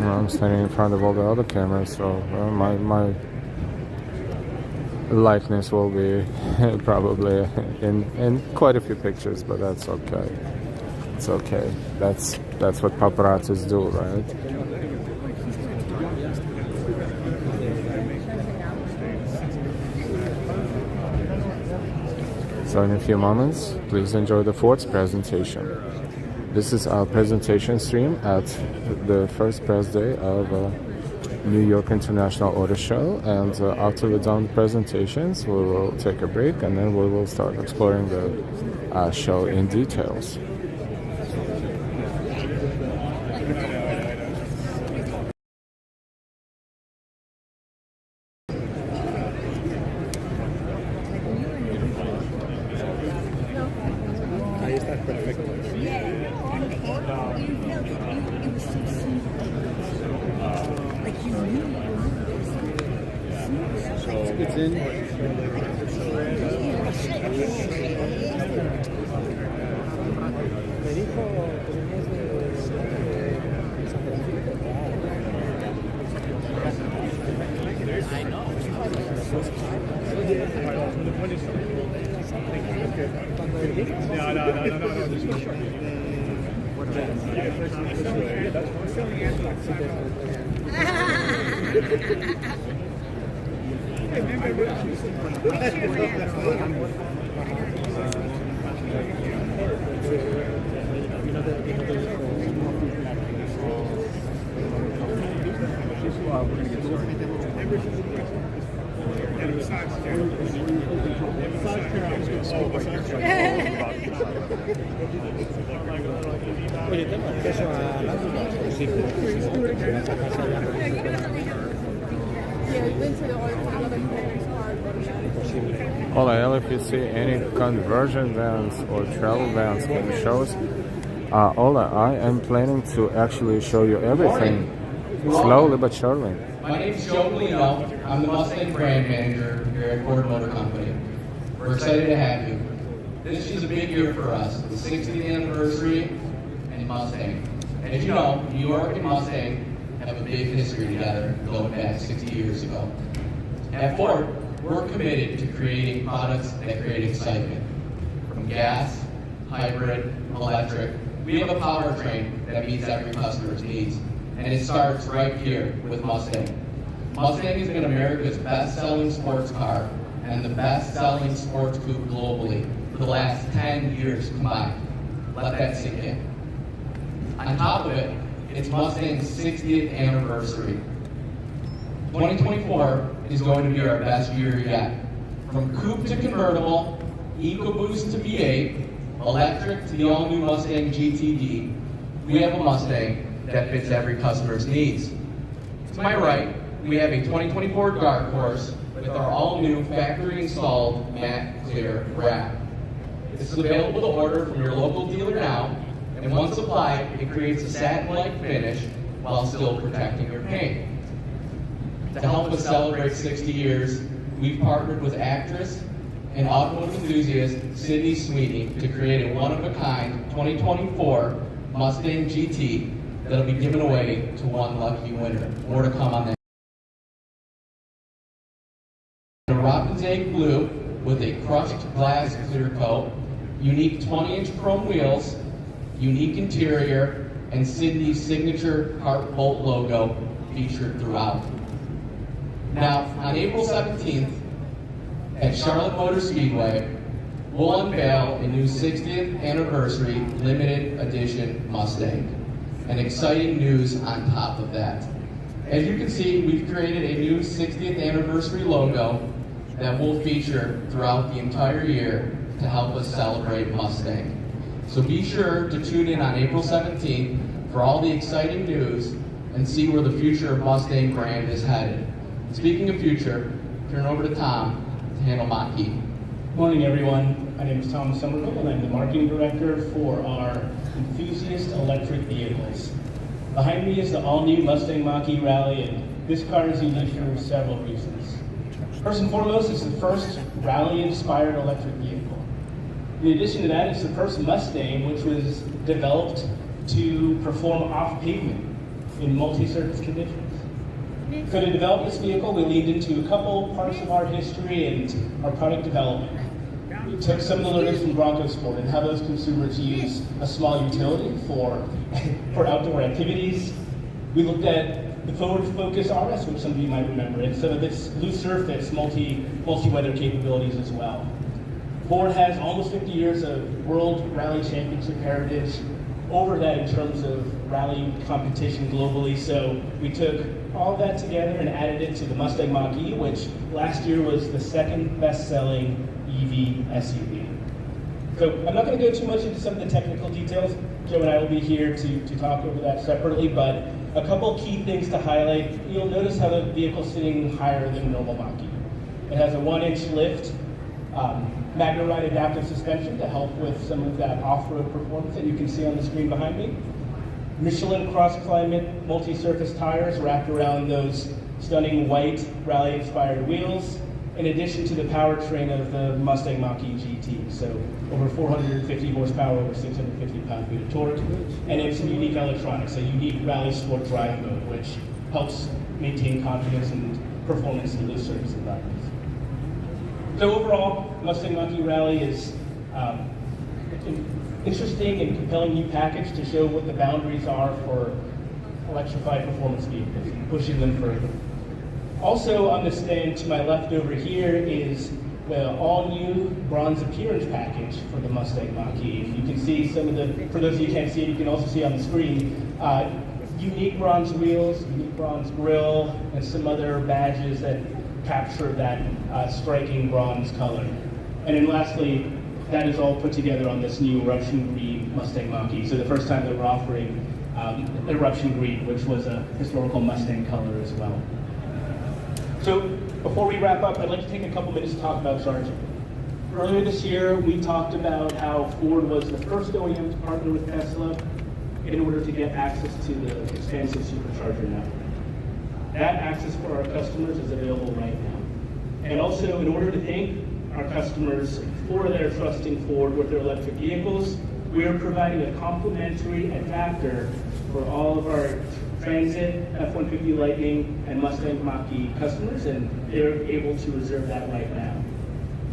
I'm standing in front of all the other cameras, so my likeness will be probably in quite a few pictures, but that's okay. It's okay. That's what paparazzis do, right? So in a few moments, please enjoy the Ford's presentation. This is our presentation stream at the first press day of New York International Auto Show, and after we're done with presentations, we will take a break and then we will start exploring the show in details. Ola, if you see any conversion vans or travel vans, can you show us? Ola, I am planning to actually show you everything, slowly but surely. My name is Joe Polino. I'm the Mustang brand manager here at Ford Motor Company. We're excited to have you. This is a big year for us, the 60th anniversary and Mustang. And as you know, New York and Mustang have a big history together going back 60 years ago. At Ford, we're committed to creating products that create excitement. From gas, hybrid, electric, we have a powertrain that meets every customer's needs. And it starts right here with Mustang. Mustang has been America's best-selling sports car and the best-selling sports coupe globally for the last 10 years combined. Let that sink in. On top of it, it's Mustang's 60th anniversary. 2024 is going to be our best year yet. From coupe to convertible, EcoBoost to V8, electric to the all-new Mustang GTD, we have a Mustang that fits every customer's needs. To my right, we have a 2024 Dark Horse with our all-new factory-installed matte clear wrap. This is available to order from your local dealer now, and once applied, it creates a satin-like finish while still protecting your paint. To help us celebrate 60 years, we've partnered with actress and automotive enthusiast Sydney Sweeney to create a one-of-a-kind 2024 Mustang GT that'll be given away to one lucky winner. More to come on that. A Robin's Egg Blue with a crushed glass clear coat, unique 20-inch chrome wheels, unique interior, and Sydney's signature heart bolt logo featured throughout. Now, on April 17th, at Charlotte Motor Speedway, we'll unveil a new 60th anniversary limited edition Mustang. And exciting news on top of that. As you can see, we've created a new 60th anniversary logo that will feature throughout the entire year to help us celebrate Mustang. So be sure to tune in on April 17th for all the exciting news and see where the future of Mustang brand is headed. Speaking of future, turn over to Tom to handle Mach-E. Morning, everyone. My name is Tom Somerville, and I'm the marketing director for our enthusiast electric vehicles. Behind me is the all-new Mustang Mach-E Rally, and this car is unique for several reasons. First and foremost, it's the first rally-inspired electric vehicle. In addition to that, it's the first Mustang which was developed to perform off-pavement in multi-surface conditions. So to develop this vehicle, we leaned into a couple parts of our history and our product development. We took some of the learnings from Bronco Sport and how those consumers use a small utility for outdoor activities. We looked at the Forward Focus RS, which some of you might remember, and some of its loose surface multi-weather capabilities as well. Ford has almost 50 years of World Rally Championship heritage, over that in terms of rally competition globally, so we took all of that together and added it to the Mustang Mach-E, which last year was the second best-selling EV SUV. So I'm not going to go too much into some of the technical details. Joe and I will be here to talk over that separately, but a couple key things to highlight. You'll notice how the vehicle's sitting higher than normal Mach-E. It has a 1-inch lift, Magna Ride adaptive suspension to help with some of that off-road performance that you can see on the screen behind me. Michelin cross-climate multi-surface tires wrapped around those stunning white rally-inspired wheels, in addition to the powertrain of the Mustang Mach-E GT. So over 450 horsepower, over 650 pound-feet of torque, and it's some unique electronics, a unique rally sport drive mode, which helps maintain confidence and performance in loose surface environments. So overall, Mustang Mach-E Rally is an interesting and compelling new package to show what the boundaries are for electrified performance vehicles, pushing them further. Also on the stand to my left over here is the all-new bronze appearance package for the Mustang Mach-E. You can see some of the, for those of you who can't see it, you can also see on the screen, unique bronze wheels, unique bronze grille, and some other badges that capture that striking bronze color. And then lastly, that is all put together on this new eruption green Mustang Mach-E. So the first time that we're offering eruption green, which was a historical Mustang color as well. So before we wrap up, I'd like to take a couple minutes to talk about charging. Earlier this year, we talked about how Ford was the first OEM to partner with Tesla in order to get access to the expansive supercharger network. That access for our customers is available right now. And also, in order to thank our customers for their trust in Ford with their electric vehicles, we are providing a complimentary adapter for all of our Transit, F-150 Lightning, and Mustang Mach-E customers, and they're able to reserve that right now.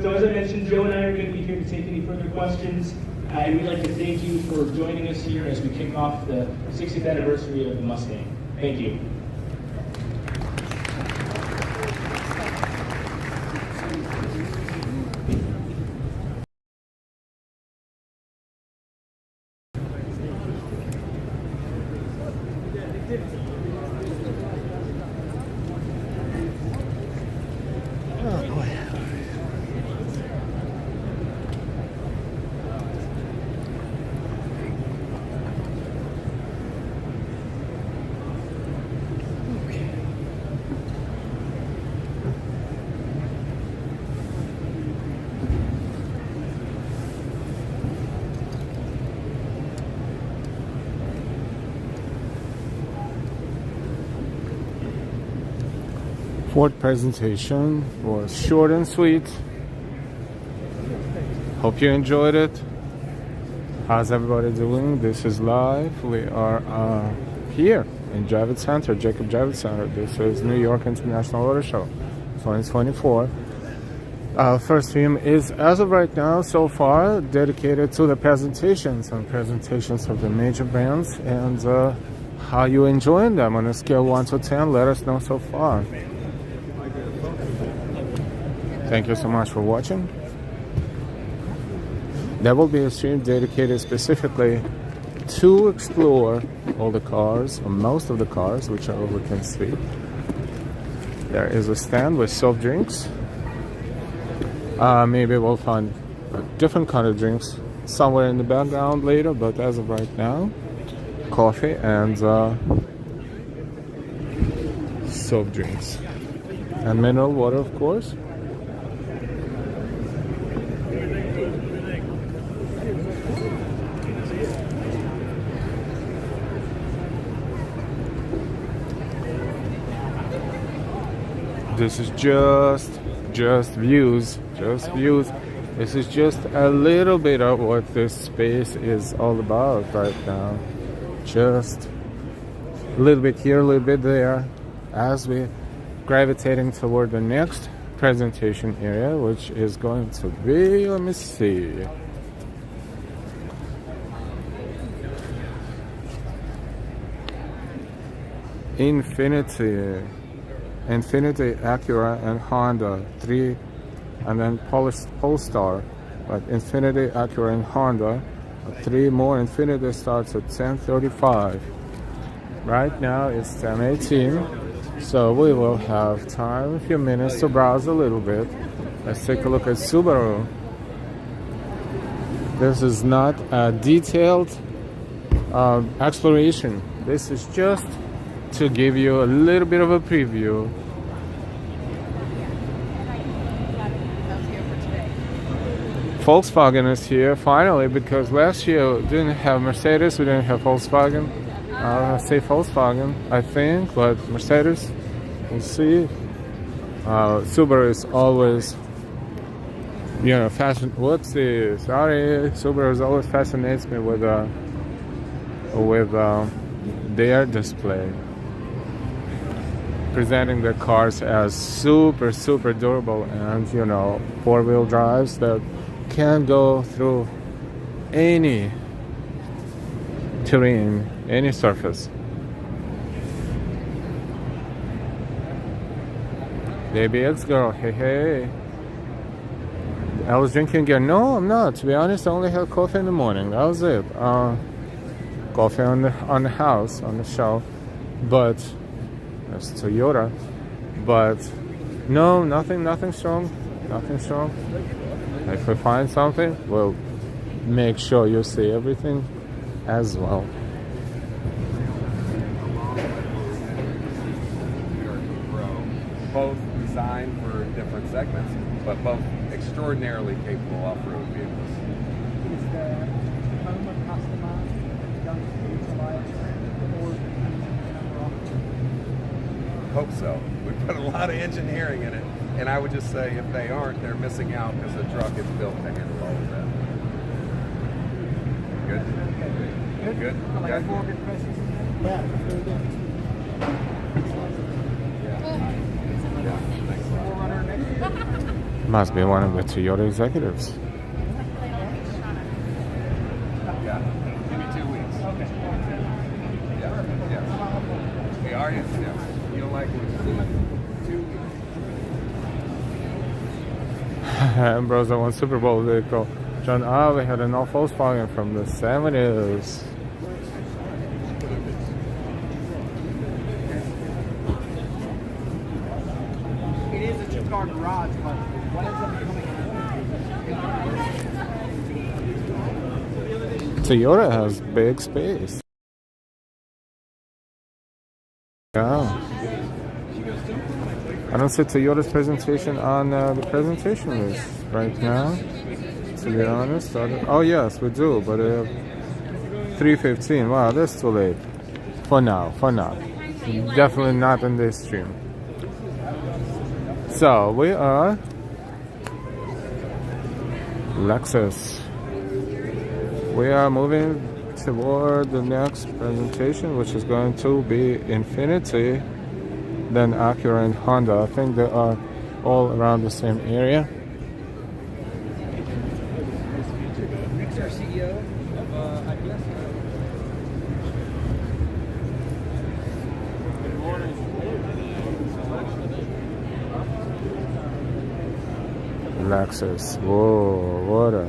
So as I mentioned, Joe and I are going to be here to take any further questions, and we'd like to thank you for joining us here as we kick off the 60th anniversary of the Mustang. Thank you. Ford presentation was short and sweet. Hope you enjoyed it. How's everybody doing? This is live. We are here in Javits Center, Javits Center. This is New York International Auto Show 2024. Our first stream is, as of right now, so far, dedicated to the presentations and presentations of the major brands and how you enjoying them on a scale 1 to 10. Let us know so far. Thank you so much for watching. There will be a stream dedicated specifically to explore all the cars, or most of the cars, whichever we can see. There is a stand with soft drinks. Maybe we'll find a different kind of drinks somewhere in the background later, but as of right now, coffee and soft drinks. And mineral water, of course. This is just views, This is just a little bit of what this space is all about right now. Just a little bit here, a little bit there, as we're gravitating toward the next presentation area, which is going to be, let me see. Infiniti Acura and Honda 3, and then Polestar, but Infiniti Acura and Honda 3 more. Infiniti starts at 10:35. Right now it's 10:18, so we will have time, a few minutes to browse a little bit. Let's take a look at Subaru. This is not a detailed exploration. This is just to give you a little bit of a preview. Volkswagen is here finally, because last year we didn't have Mercedes, we didn't have Volkswagen. I say Volkswagen, I think, but Mercedes, we'll see. Subaru is always, fashion. Whoopsie, sorry. Subaru always fascinates me with their display, presenting their cars as super durable and four-wheel drives that can go through any terrain, any surface. Baby X girl, hey. I was drinking again. No, I'm not. To be honest, I only had coffee in the morning. That was it. Coffee on the house, on the shelf. But that's Toyota. But no, nothing strong. Nothing strong. If we find something, we'll make sure you see everything as well. Both designed for different segments, but both extraordinarily capable off-road vehicles. Is the Tacoma customized young Hope so. We put a lot of engineering in it, and I would just say if they aren't, they're missing out because the truck is built to handle all of that. Good? Good? Okay. Yeah, very good. Must be one of the Toyota executives. Yeah, give me 2 weeks. Okay. Yeah. We are, yeah. You don't like it? 2 weeks. Ambrose won Super Bowl vehicle. John we had an old Volkswagen from the 70s. It is a two-car garage, but what ends up becoming Toyota has big space. Yeah. I don't see Toyota's presentation on the presentation list right now, to be honest. Oh yes, we do, but 3:15. Wow, that's too late. For now. Definitely not in this stream. So we are Lexus. We are moving toward the next presentation, which is going to be Infiniti, then Acura and Honda. I think they are all around the same area. Lexus. Whoa, what a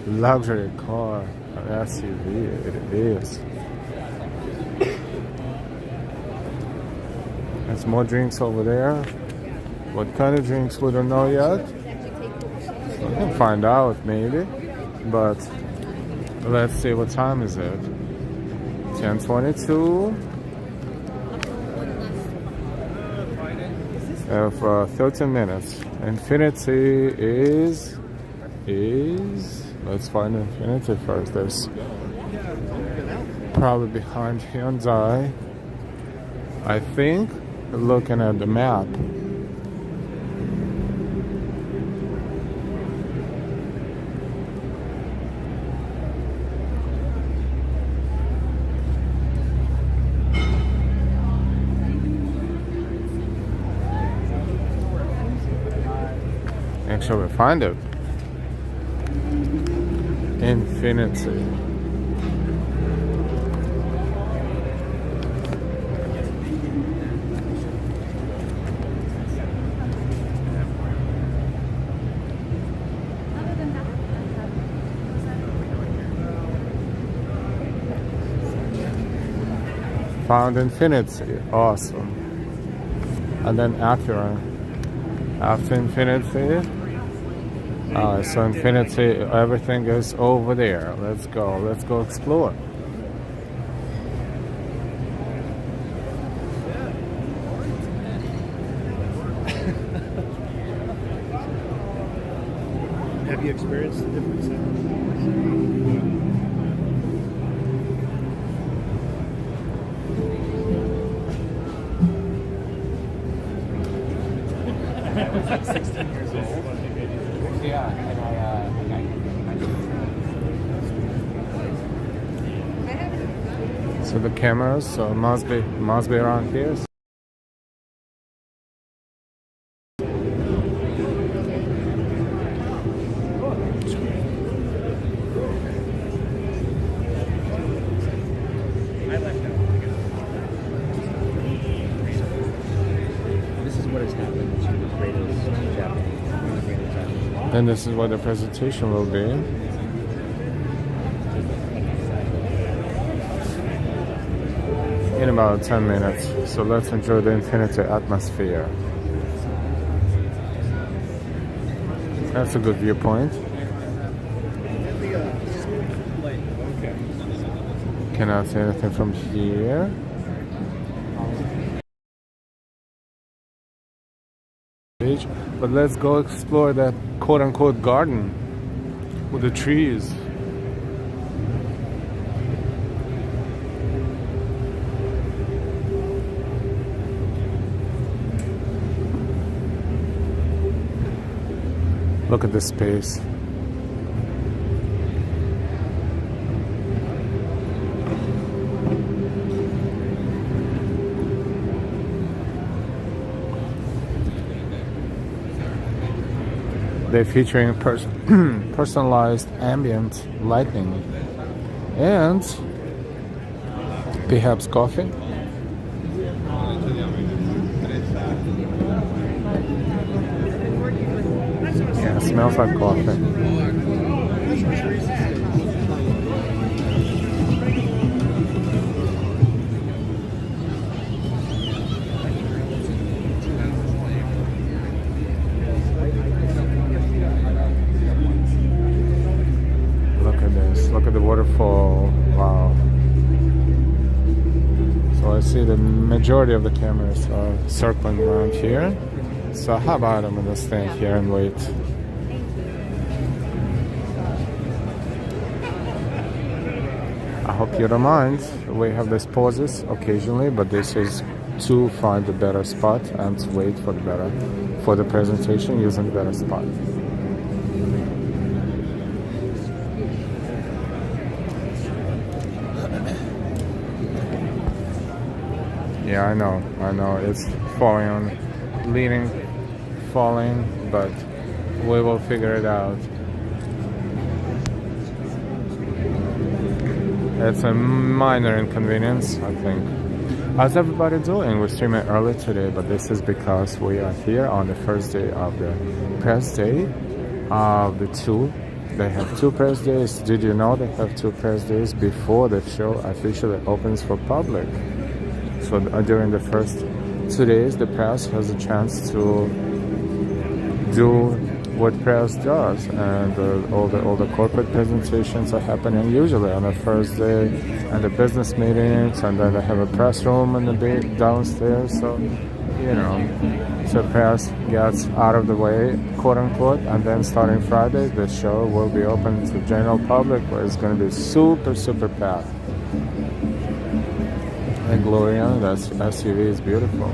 luxury car. An SUV it is. There's more drinks over there. What kind of drinks we don't know yet. So we can find out maybe. But let's see, what time is it? 10:22. For 13 minutes. Infiniti is let's find Infiniti first. There's probably behind Hyundai, I think, looking at the map. Make sure we find it. Infiniti. Found Infiniti. Awesome. And then Acura. After Infiniti. So Infiniti, everything is over there. Let's go explore. Have you experienced the difference? I was like 16 years old. Yeah, and So the cameras, so must be around here. This is what has happened to the greatest Japanese. And this is what the presentation will be. In about 10 minutes. So let's enjoy the Infiniti atmosphere. That's a good viewpoint. Cannot see anything from here. But let's go explore that quote-unquote garden with the trees. Look at this space. They're featuring personalized ambient lighting and perhaps coffee. Yeah, it smells like coffee. Look at the waterfall. Wow. So I see the majority of the cameras are circling around here. So how about I'm gonna stand here and wait. I hope you don't mind. We have these pauses occasionally, but this is to find a better spot and to wait for the presentation using the better spot. Yeah, I know, it's falling, but we will figure it out. It's a minor inconvenience, I think. How's everybody doing? We're streaming early today, but this is because we are here on the first day of the press day of the two. They have two press days. Did you know they have two press days before the show officially opens for public? So during the first 2 days, the press has a chance to do what press does, and all the corporate presentations are happening usually on the first day, and the business meetings, and then they have a press room in the downstairs. So so press gets out of the way, quote unquote, and then starting Friday, the show will be open to general public, where it's going to be super packed. And Gloria, that SUV is beautiful.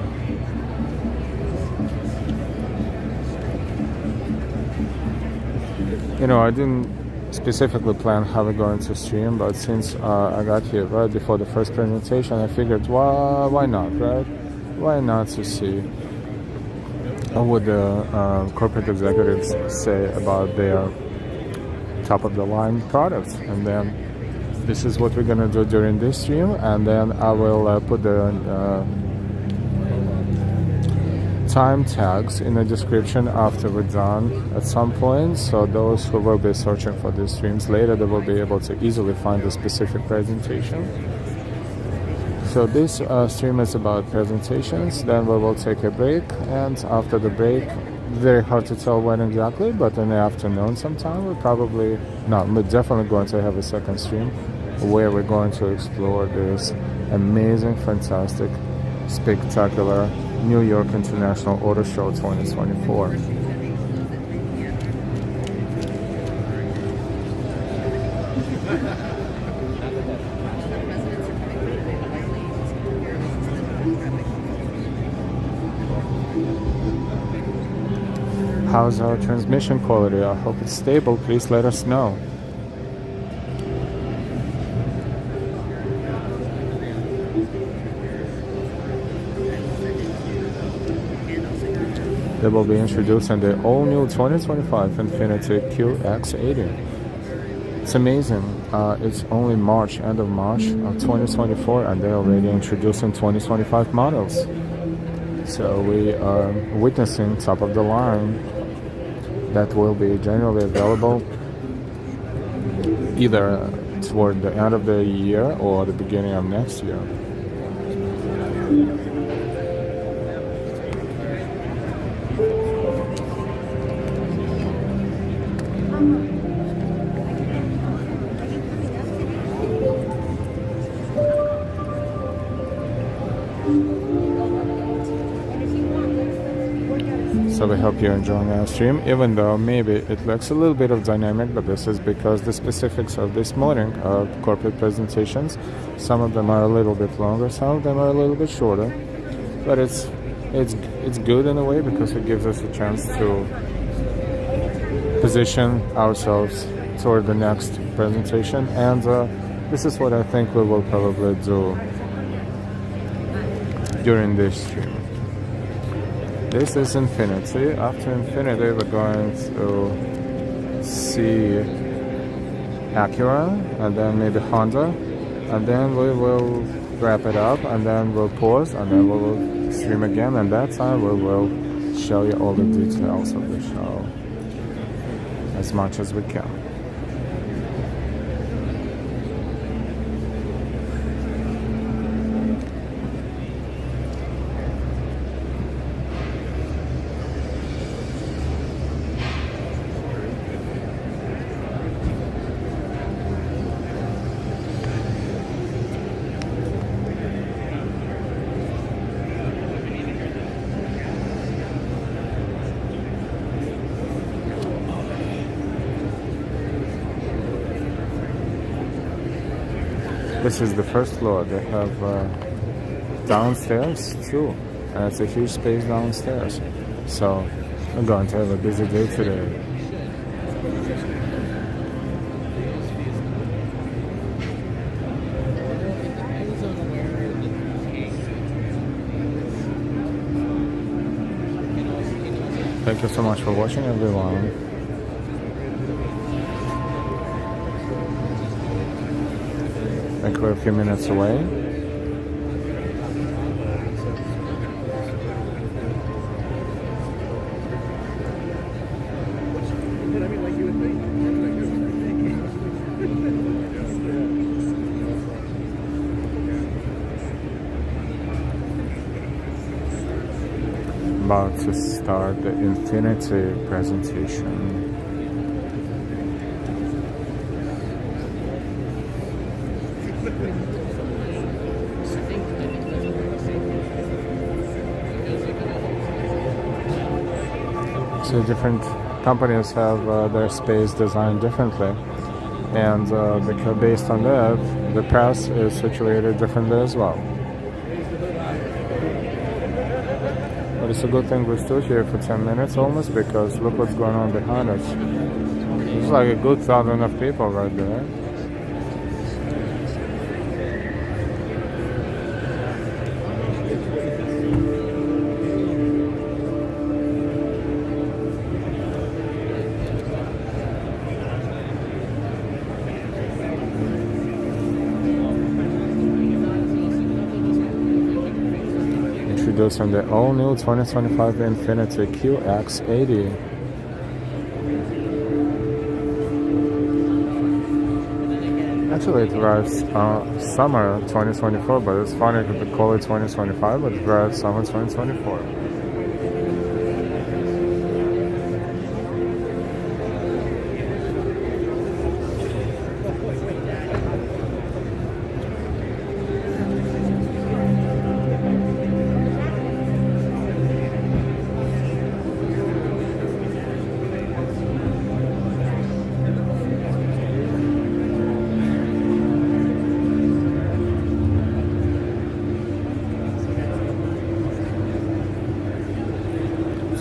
I didn't specifically plan how we're going to stream, but since I got here right before the first presentation, I figured, why not, right? Why not to see what the corporate executives say about their top-of-the-line products. And then this is what we're going to do during this stream, and then I will put the time tags in the description after we're done at some point, so those who will be searching for these streams later, they will be able to easily find the specific presentation. So this stream is about presentations, then we will take a break, and after the break, very hard to tell when exactly, but in the afternoon sometime, we're definitely going to have a second stream where we're going to explore this amazing, fantastic, spectacular New York International Auto Show 2024. How's our transmission quality? I hope it's stable. Please let us know. They will be introducing the all-new 2025 Infiniti QX80. It's amazing. It's only end of March of 2024, and they're already introducing 2025 models. So we are witnessing top of the line that will be generally available either toward the end of the year or the beginning of next year. So we hope you're enjoying our stream, even though maybe it lacks a little bit of dynamic, but this is because the specifics of this morning are corporate presentations. Some of them are a little bit longer, some of them are a little bit shorter, but it's good in a way because it gives us a chance to position ourselves toward the next presentation, and this is what I think we will probably do during this stream. This is Infiniti. After Infiniti, we're going to see Acura, and then maybe Honda, and then we will wrap it up, and then we'll pause, and then we will stream again, and that time we will show you all the details of the show as much as we can. This is the first floor. They have downstairs too, and it's a huge space downstairs. So I'm going to have a busy day today. Thank you so much for watching, everyone. like we're a few minutes away. About to start the Infiniti Presentation. So different companies have their space designed differently, and because based on that, the press is situated differently as well. But it's a good thing we're still here for 10 minutes almost, because look what's going on behind us. There's like a good 1,000 of people right there. Introducing the all-new 2025 Infiniti QX80. Actually, it arrives summer 2024, but it's funny that they call it 2025, but it arrives summer 2024.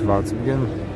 About to begin.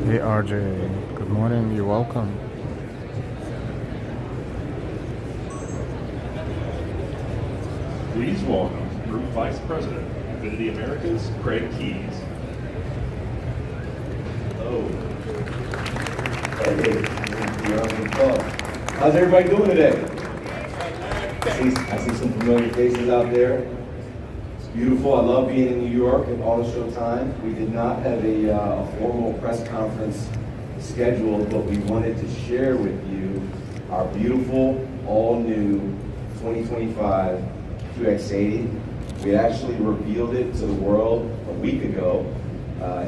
Hey RJ, good morning, you're welcome. Please welcome Group Vice President, Infiniti Americas, Craig Keys. Hello. Hey, how's everybody doing today? I see some familiar faces out there. It's beautiful. I love being in New York at Auto Show time. We did not have a formal press conference scheduled, but we wanted to share with you our beautiful, all-new 2025 QX80. We actually revealed it to the world a week ago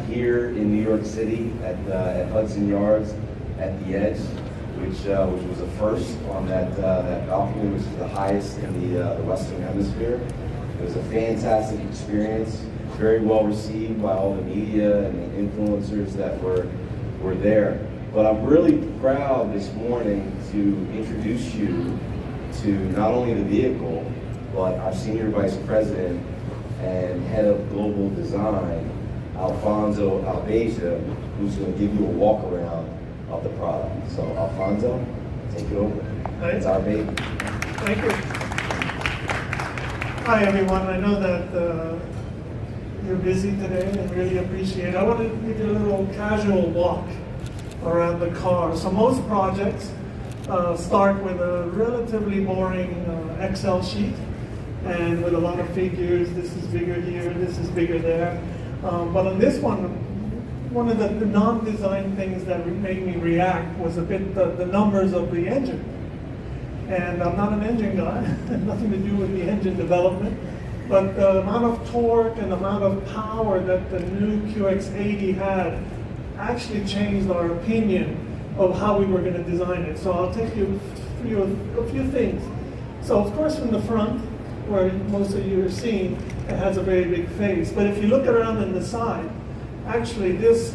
here in New York City at Hudson Yards at the Edge, which was a first on that balcony, which is the highest in the Western Hemisphere. It was a fantastic experience, very well received by all the media and the influencers that were there. But I'm really proud this morning to introduce you to not only the vehicle, but our Senior Vice President and Head of Global Design, Alfonso Albeja, who's going to give you a walk around of the product. So Alfonso, take it over. It's our baby. Thank you. Hi everyone, I know that you're busy today and really appreciate it. I wanted to give you a little casual walk around the car. So most projects start with a relatively boring Excel sheet and with a lot of figures. This is bigger here, this is bigger there. But on this one of the non-design things that made me react was a bit the numbers of the engine. And I'm not an engine guy, nothing to do with the engine development, but the amount of torque and the amount of power that the new QX80 had actually changed our opinion of how we were going to design it. So I'll take you through a few things. So of course from the front, where most of you are seeing, it has a very big face. But if you look around on the side, actually this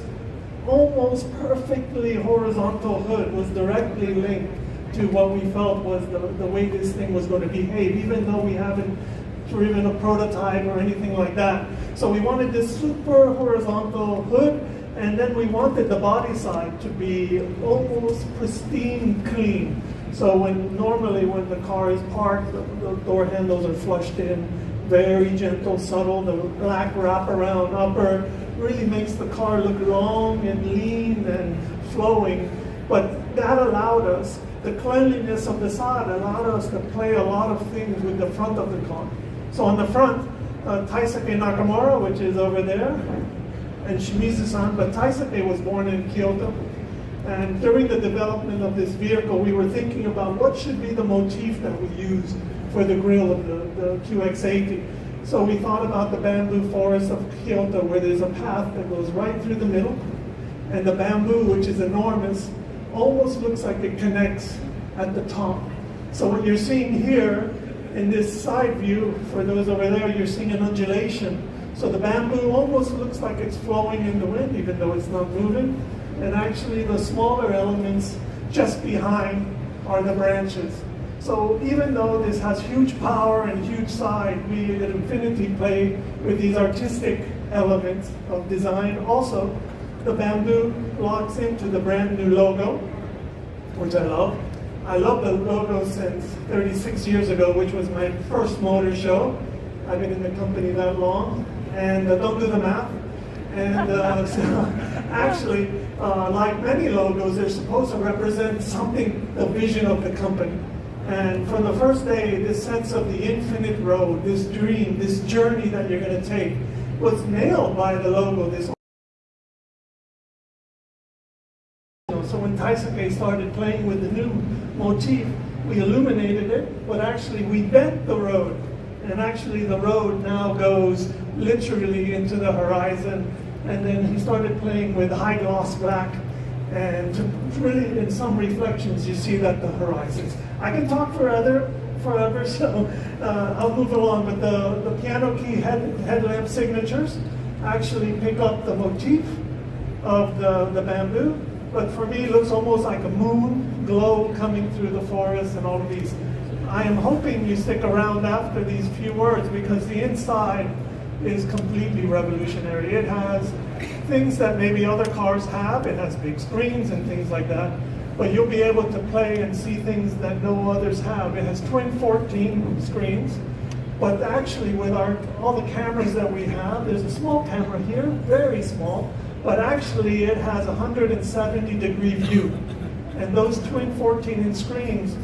almost perfectly horizontal hood was directly linked to what we felt was the way this thing was going to behave, even though we haven't driven a prototype or anything like that. So we wanted this super horizontal hood, and then we wanted the body side to be almost pristine clean. So normally when the car is parked, the door handles are flushed in, very gentle, subtle. The black wraparound upper really makes the car look long and lean and flowing. But that allowed us, the cleanliness of the side allowed us to play a lot of things with the front of the car. So on the front, Taisuke Nakamura, which is over there, and Shimizu-san, but Taisuke was born in Kyoto. And during the development of this vehicle, we were thinking about what should be the motif that we use for the grille of the QX80. So we thought about the bamboo forest of Kyoto, where there's a path that goes right through the middle. And the bamboo, which is enormous, almost looks like it connects at the top. So what you're seeing here in this side view, for those over there, you're seeing an undulation. So the bamboo almost looks like it's flowing in the wind, even though it's not moving. And actually the smaller elements just behind are the branches. So even though this has huge power and huge side, we at Infiniti play with these artistic elements of design. Also, the bamboo locks into the brand new logo, which I love. I love the logo since 36 years ago, which was my first motor show. I've been in the company that long, and don't do the math. And so actually, like many logos, they're supposed to represent something, the vision of the company. And from the first day, this sense of the infinite road, this dream, this journey that you're going to take, was nailed by the logo. So when Taisuke started playing with the new motif, we illuminated it, but actually we bent the road. And actually the road now goes literally into the horizon. And then he started playing with high gloss black. And really in some reflections you see that the horizons. I can talk forever, so I'll move along. But the piano key headlamp signatures actually pick up the motif of the bamboo. But for me, it looks almost like a moon glow coming through the forest and all of these. I am hoping you stick around after these few words, because the inside is completely revolutionary. It has things that maybe other cars have. It has big screens and things like that. But you'll be able to play and see things that no others have. It has twin 14 screens. But actually, with all the cameras that we have, there's a small camera here, very small. But actually it has a 170-degree view. And those twin 14-inch screens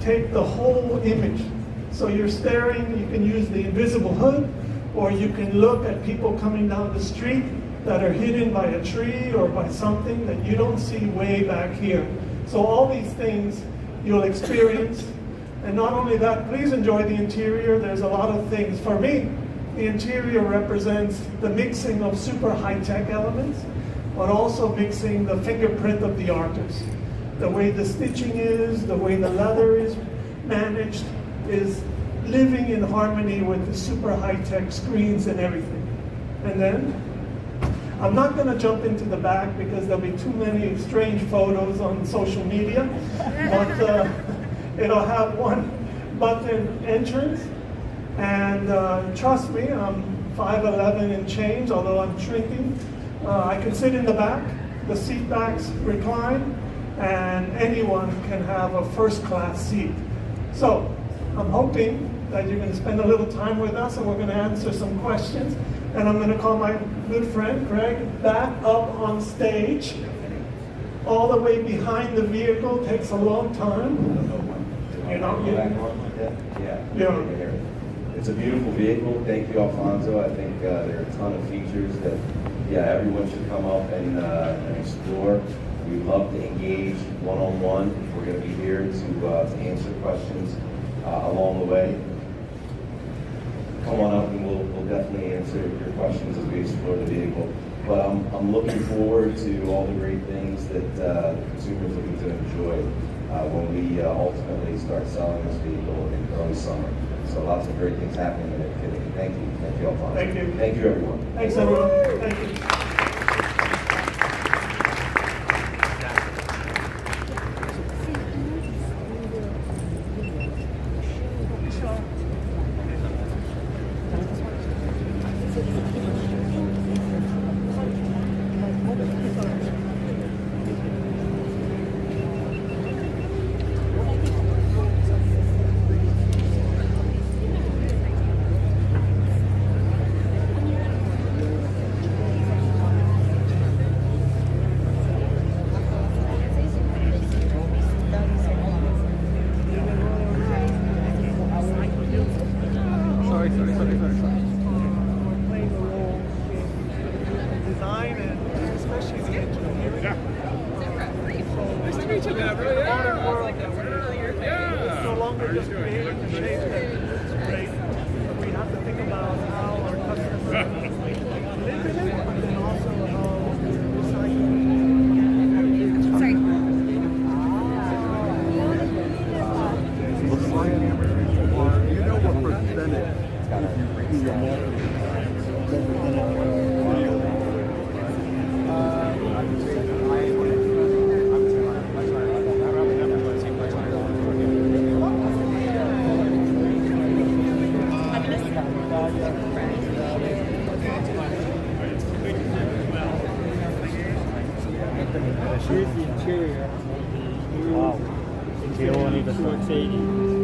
take the whole image. So you're staring, you can use the invisible hood, or you can look at people coming down the street that are hidden by a tree or by something that you don't see way back here. So all these things you'll experience. And not only that, please enjoy the interior. There's a lot of things. For me, the interior represents the mixing of super high-tech elements, but also mixing the fingerprint of the artist. The way the stitching is, the way the leather is managed, is living in harmony with the super high-tech screens and everything. And then, I'm not going to jump into the back because there'll be too many strange photos on social media, but it'll have one button entrance. And trust me, I'm 5'11" and change, although I'm shrinking. I can sit in the back, the seat backs recline, and anyone can have a first-class seat. So I'm hoping that you're going to spend a little time with us, and we're going to answer some questions. And I'm going to call my good friend Greg back up on stage. All the way behind the vehicle takes a long time. You know, Yeah. It's a beautiful vehicle. Thank you, Alfonso. I think there are a ton of features that, everyone should come up and explore. We love to engage one-on-one. We're going to be here to answer questions along the way. Come on up and we'll definitely answer your questions as we explore the vehicle. But I'm looking forward to all the great things that the consumers are going to enjoy when we ultimately start selling this vehicle in early summer. So lots of great things happening in Infiniti. Thank you. Thank you, Alfonso. Thank you. Thank you, everyone. Thanks, everyone. Thank you. Here's the interior. Wow. Interior is 680.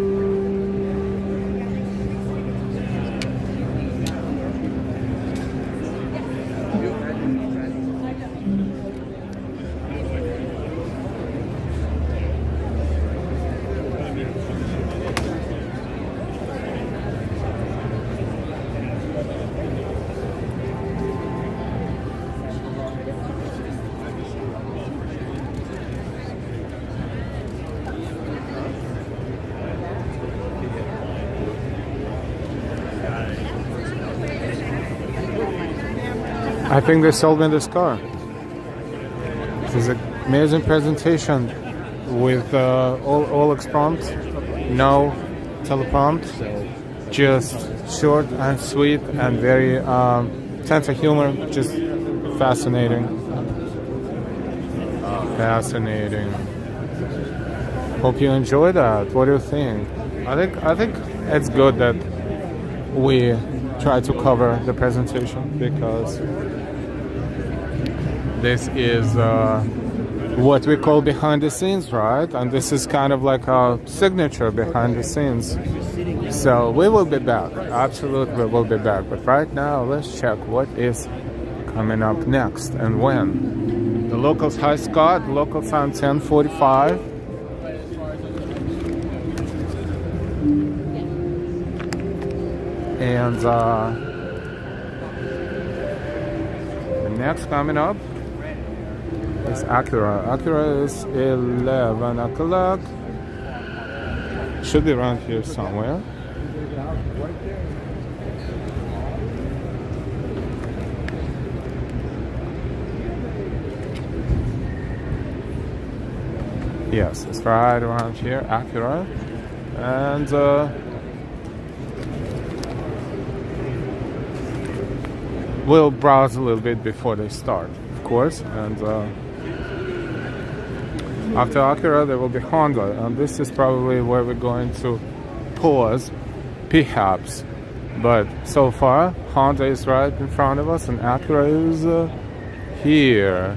I think they sold me this car. This is an amazing presentation with all exprompt, no teleprompt, just short and sweet and very sense of humor, just fascinating. Fascinating. Hope you enjoy that. What do you think? I think it's good that we try to cover the presentation because this is what we call behind the scenes, right? And this is kind of like a signature behind the scenes. So we will be back. Absolutely, we'll be back. But right now, let's check what is coming up next and when. The locals, hi Scott, locals on 10:45. And the next coming up is Acura. Acura is 11 o'clock. Should be around here somewhere. Yes, it's right around here, Acura. And we'll browse a little bit before they start, of course. And after Acura, there will be Honda. And this is probably where we're going to pause, perhaps. But so far, Honda is right in front of us and Acura is here.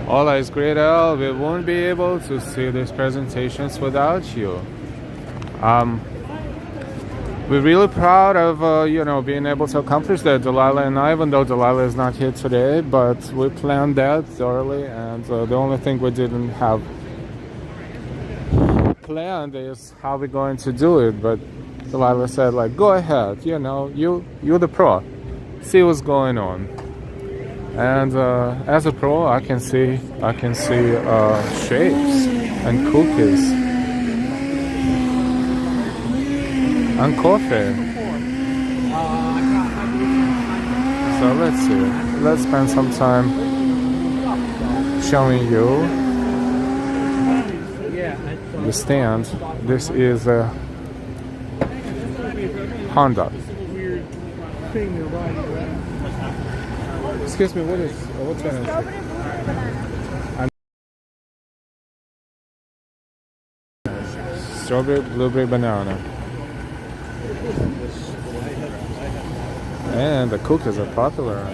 Hola, it's great, Al. We won't be able to see these presentations without you. We're really proud of being able to accomplish that, Delilah and I, even though Delilah is not here today, but we planned that thoroughly, and the only thing we didn't have planned is how we're going to do it. But Delilah said, like, go ahead, you know, you're the pro. See what's going on. And as a pro, I can see shapes and cookies and coffee. So let's see. Let's spend some time showing you the stand. This is a Honda. Excuse me, what's that? Strawberry, blueberry, banana. And the cookies are popular.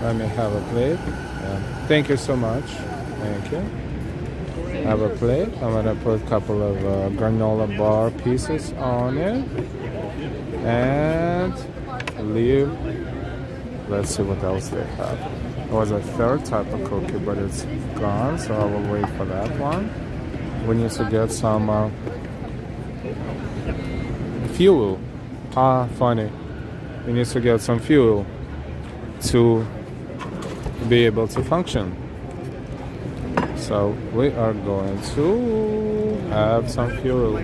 Let me have a plate. Yeah. Thank you so much. Thank you. Have a plate. I'm gonna put a couple of granola bar pieces on it. And leave. Let's see what else they have. There was a third type of cookie, but it's gone, so I will wait for that one. We need to get some fuel. Funny. We need to get some fuel to be able to function. So we are going to have some fuel.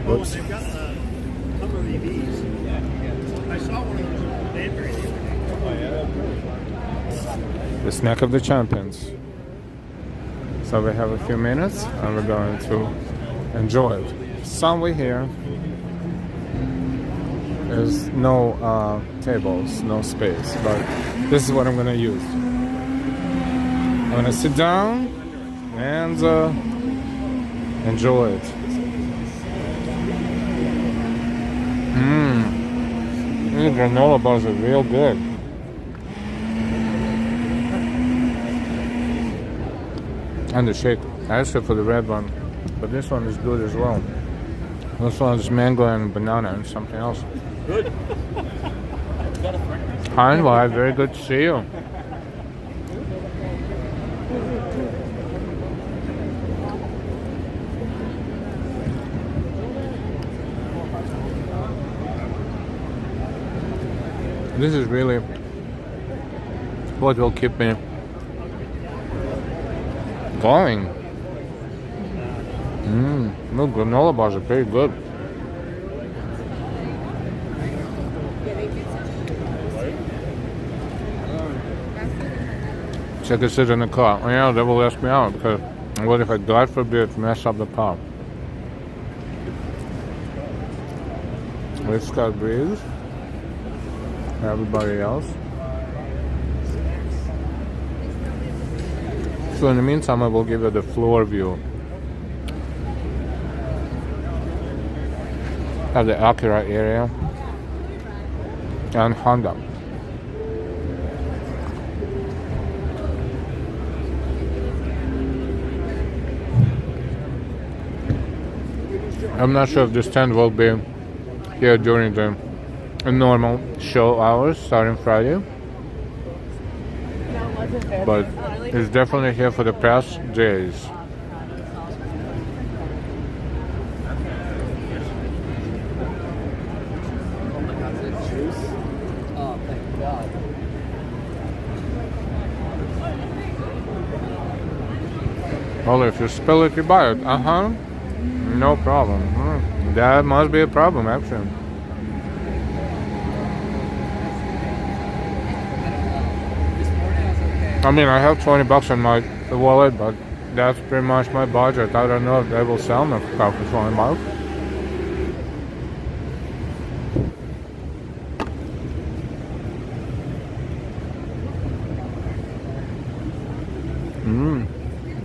Whoops. They've got Hummer EVs. I saw one of those. The snack of the champions. So we have a few minutes and we're going to enjoy it. Somewhere here there's no tables, no space, but this is what I'm gonna use. I'm gonna sit down and enjoy it. These granola bars are real good. And the shake. I asked for the red one, but this one is good as well. This one is mango and banana and something else. Good. Hi, why? Very good to see you. This is really what will keep me going. No, granola bars are pretty good. Check this in the car. Oh, yeah, that will ask me out because what if I, God forbid, mess up the car? We've got breeze. Everybody else. So in the meantime, I will give you the floor view. Of the Acura area and Honda. I'm not sure if this tent will be here during the normal show hours starting Friday, but it's definitely here for the past days. Well, if you spill it, you buy it. No problem. That must be a problem, actually. I mean, I have 20 bucks in my wallet, but that's pretty much my budget. I don't know if they will sell me for 20 bucks.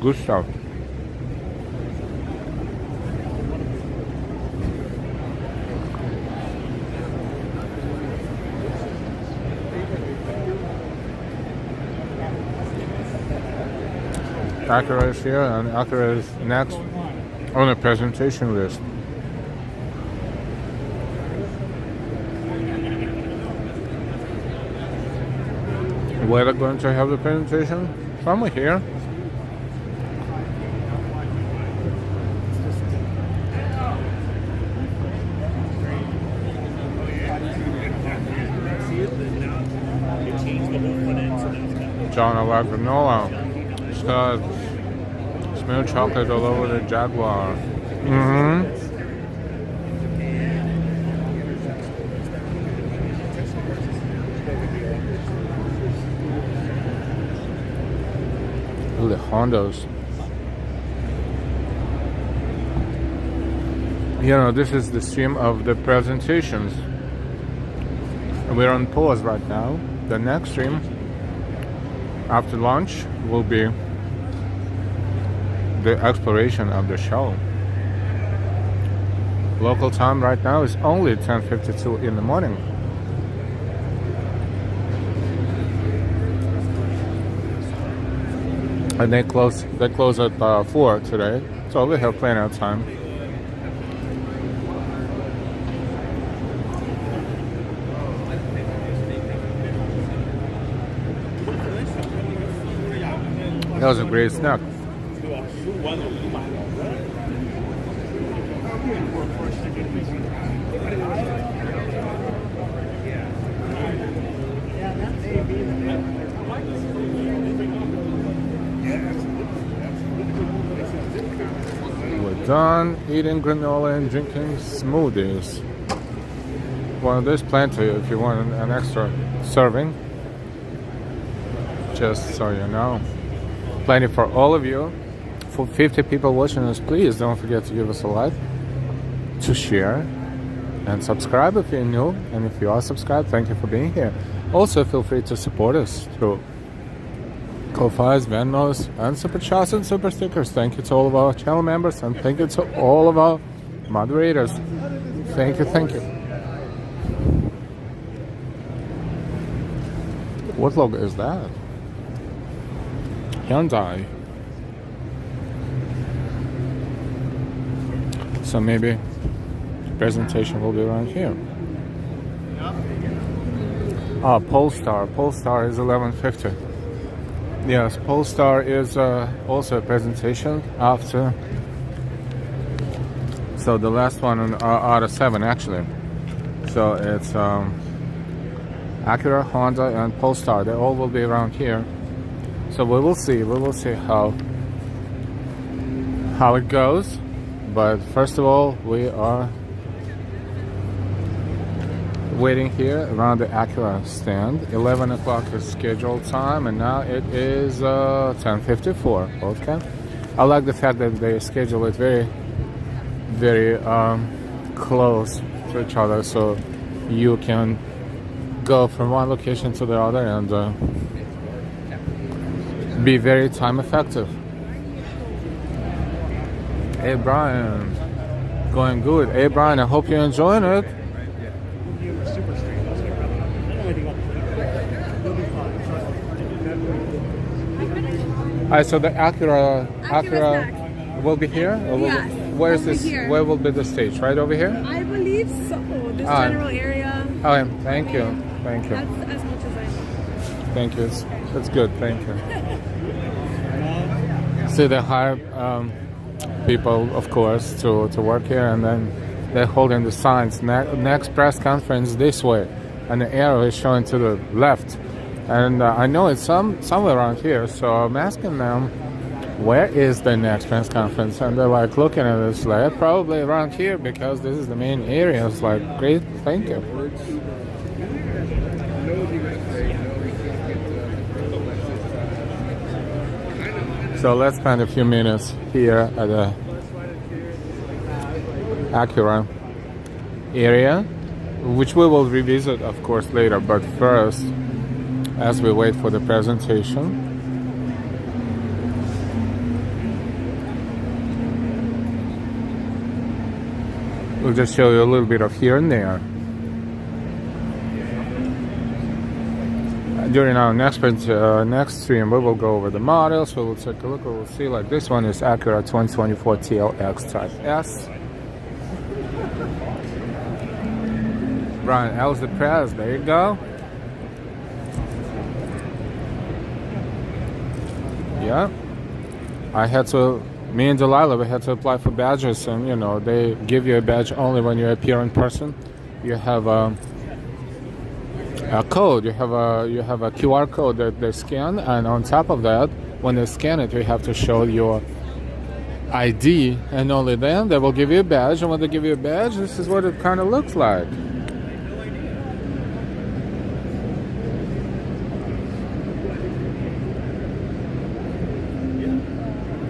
Good stuff. Acura is here, and Acura is next on the presentation list. Where are going to have the presentation? Somewhere here. John, I like granola. It's got smooth chocolate all over the Jaguar. Ooh, the Hondas. You know, this is the stream of the presentations. We're on pause right now. The next stream after lunch will be the exploration of the show. Local time right now is only 10:52 in the morning. And they close at 4 today, so we have plenty of time. That was a great snack. We're done eating granola and drinking smoothies. Well, there's plenty if you want an extra serving. Just so you know. Plenty for all of you. For 50 people watching us, please don't forget to give us a like, to share, and subscribe if you're new. And if you are subscribed, thank you for being here. Also, feel free to support us through Ko-Fi's, Venmos, and Super Chats and Super Stickers. Thank you to all of our channel members, and thank you to all of our moderators. Thank you, thank you. What logo is that? Hyundai. So maybe the presentation will be around here. Ah, Polestar. Polestar is 11:50. Yes, Polestar is also a presentation after. So the last one out of 7 actually. So it's Acura, Honda, and Polestar. They all will be around here. So we will see how it goes. But first of all, we are waiting here around the Acura stand. 11 o'clock is scheduled time, and now it is 10:54. Okay, I like the fact that they schedule it very, very close to each other, so you can go from one location to the other and be very time effective. Hey Brian, going good. Hey Brian, I hope you're enjoying it. Alright, so the Acura will be here? Or yes, where is this? here. Where will be the stage? Right over here? I believe so. This general area. Okay, thank you. Thank you. That's as much as I know. Thank you. That's good. Thank you. See, they hire people, of course, to work here, and then they're holding the signs. Next press conference this way, and the arrow is showing to the left. And I know it's somewhere around here, so I'm asking them, where is the next press conference? And they're like looking at this, like probably around here because this is the main area. It's like, great, thank you. So let's spend a few minutes here at the Acura area, which we will revisit, of course, later. But first, as we wait for the presentation, we'll just show you a little bit of here and there. During our next stream, we will go over the models. We will take a look. We will see, like this one is Acura 2024 TLX Type S. Brian L's the press. There you go. Yeah, me and Delilah, we had to apply for badges, and you know, they give you a badge only when you appear in person. You have a code. You have a QR code that they scan, and on top of that, when they scan it, you have to show your ID, and only then they will give you a badge. And when they give you a badge, this is what it kind of looks like.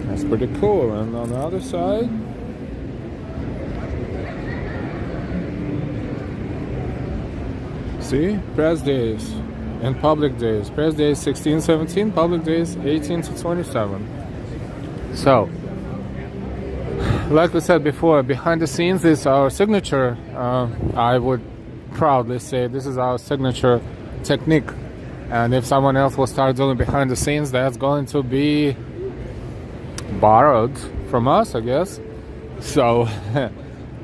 That's pretty cool. And on the other side, see, press days and public days. Press days 16-17, public days 18 to 27. So, like we said before, behind the scenes is our signature. I would proudly say this is our signature technique. And if someone else will start doing behind the scenes, that's going to be borrowed from us, I guess. So,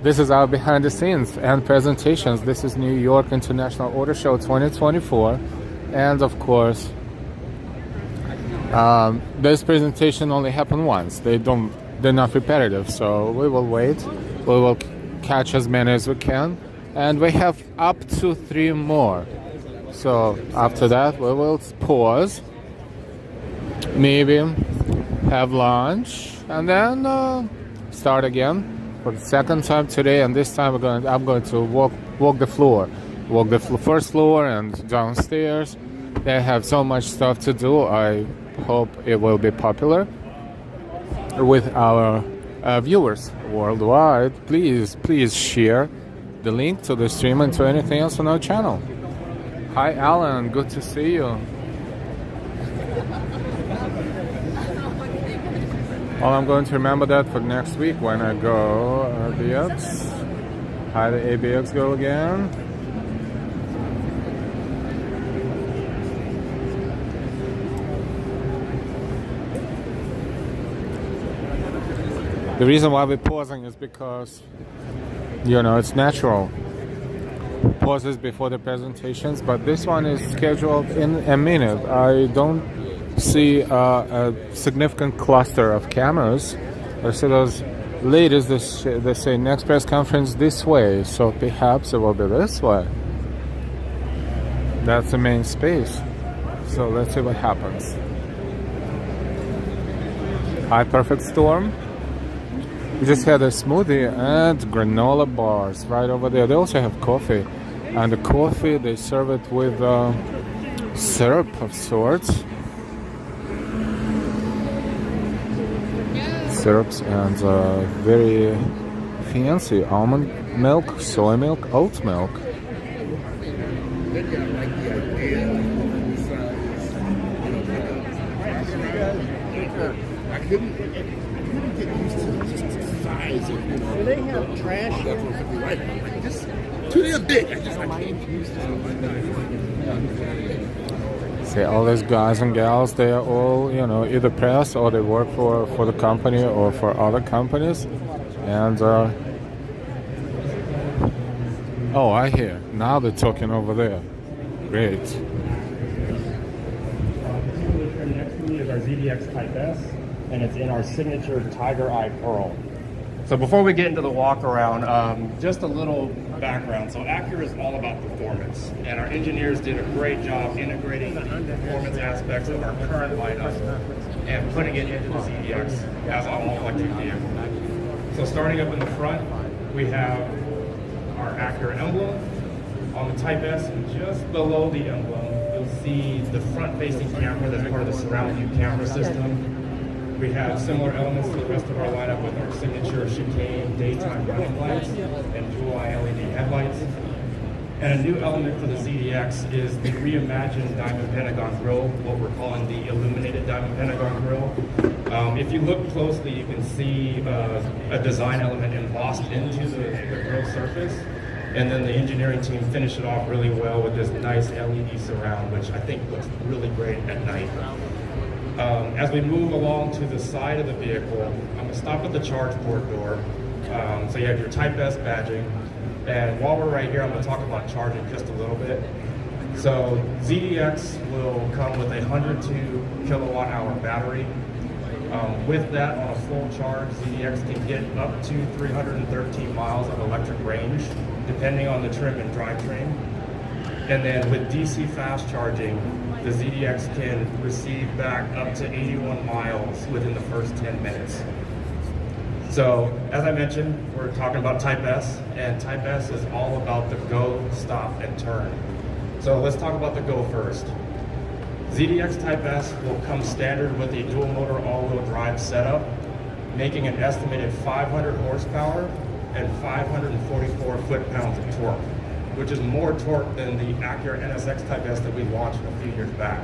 this is our behind the scenes and presentations. This is New York International Auto Show 2024. And of course, this presentation only happened once. They're not repetitive, so we will wait. We will catch as many as we can, and we have up to 3 more. So after that, we will pause, maybe have lunch, and then start again for the second time today. And this time I'm going to walk the floor, first floor and downstairs. They have so much stuff to do. I hope it will be popular with our viewers worldwide. Please share the link to the stream and to anything else on our channel. Hi Alan, good to see you. Well, I'm going to remember that for next week when I go ABX. Hi, the ABX girl again. The reason why we're pausing is because, it's natural. Pauses before the presentations, but this one is scheduled in a minute. I don't see a significant cluster of cameras. I see those ladies, they say next press conference this way, so perhaps it will be this way. That's the main space. So let's see what happens. Hi, Perfect Storm. We just had a smoothie and granola bars right over there. They also have coffee. And the coffee, they serve it with syrup of sorts. Syrups and very fancy almond milk, soy milk, oat milk. I couldn't get used to just the size of, Do they have trash? That's what I'm right. I'm like, just too damn big. I can't use it. See, all these guys and gals, they are all, either press or they work for the company or for other companies. And, oh, I hear. Now they're talking over there. Great. Next to me is our ZDX Type S, and it's in our signature Tiger Eye Pearl. So before we get into the walk around, just a little background. So Acura is all about performance, and our engineers did a great job integrating the performance aspects of our current lineup and putting it into the ZDX as an all-electric vehicle. So starting up in the front, we have our Acura emblem. On the Type S, and just below the emblem, you'll see the front-facing camera that's part of the surround view camera system. We have similar elements to the rest of our lineup with our signature chicane daytime running lights and dual-eye LED headlights. And a new element for the ZDX is the reimagined Diamond Pentagon grille, what we're calling the illuminated Diamond Pentagon grille. If you look closely, you can see a design element embossed into the grille surface. And then the engineering team finished it off really well with this nice LED surround, which I think looks really great at night. As we move along to the side of the vehicle, I'm going to stop at the charge port door. So you have your Type S badging. And while we're right here, I'm going to talk about charging just a little bit. So ZDX will come with a 102 kilowatt hour battery. With that, on a full charge, ZDX can get up to 313 miles of electric range, depending on the trim and drivetrain. And then with DC fast charging, the ZDX can receive back up to 81 miles within the first 10 minutes. So, as I mentioned, we're talking about Type S, and Type S is all about the go, stop, and turn. So let's talk about the go first. ZDX Type S will come standard with a dual motor all-wheel drive setup, making an estimated 500 horsepower and 544 foot-pounds of torque, which is more torque than the Acura NSX Type S that we launched a few years back.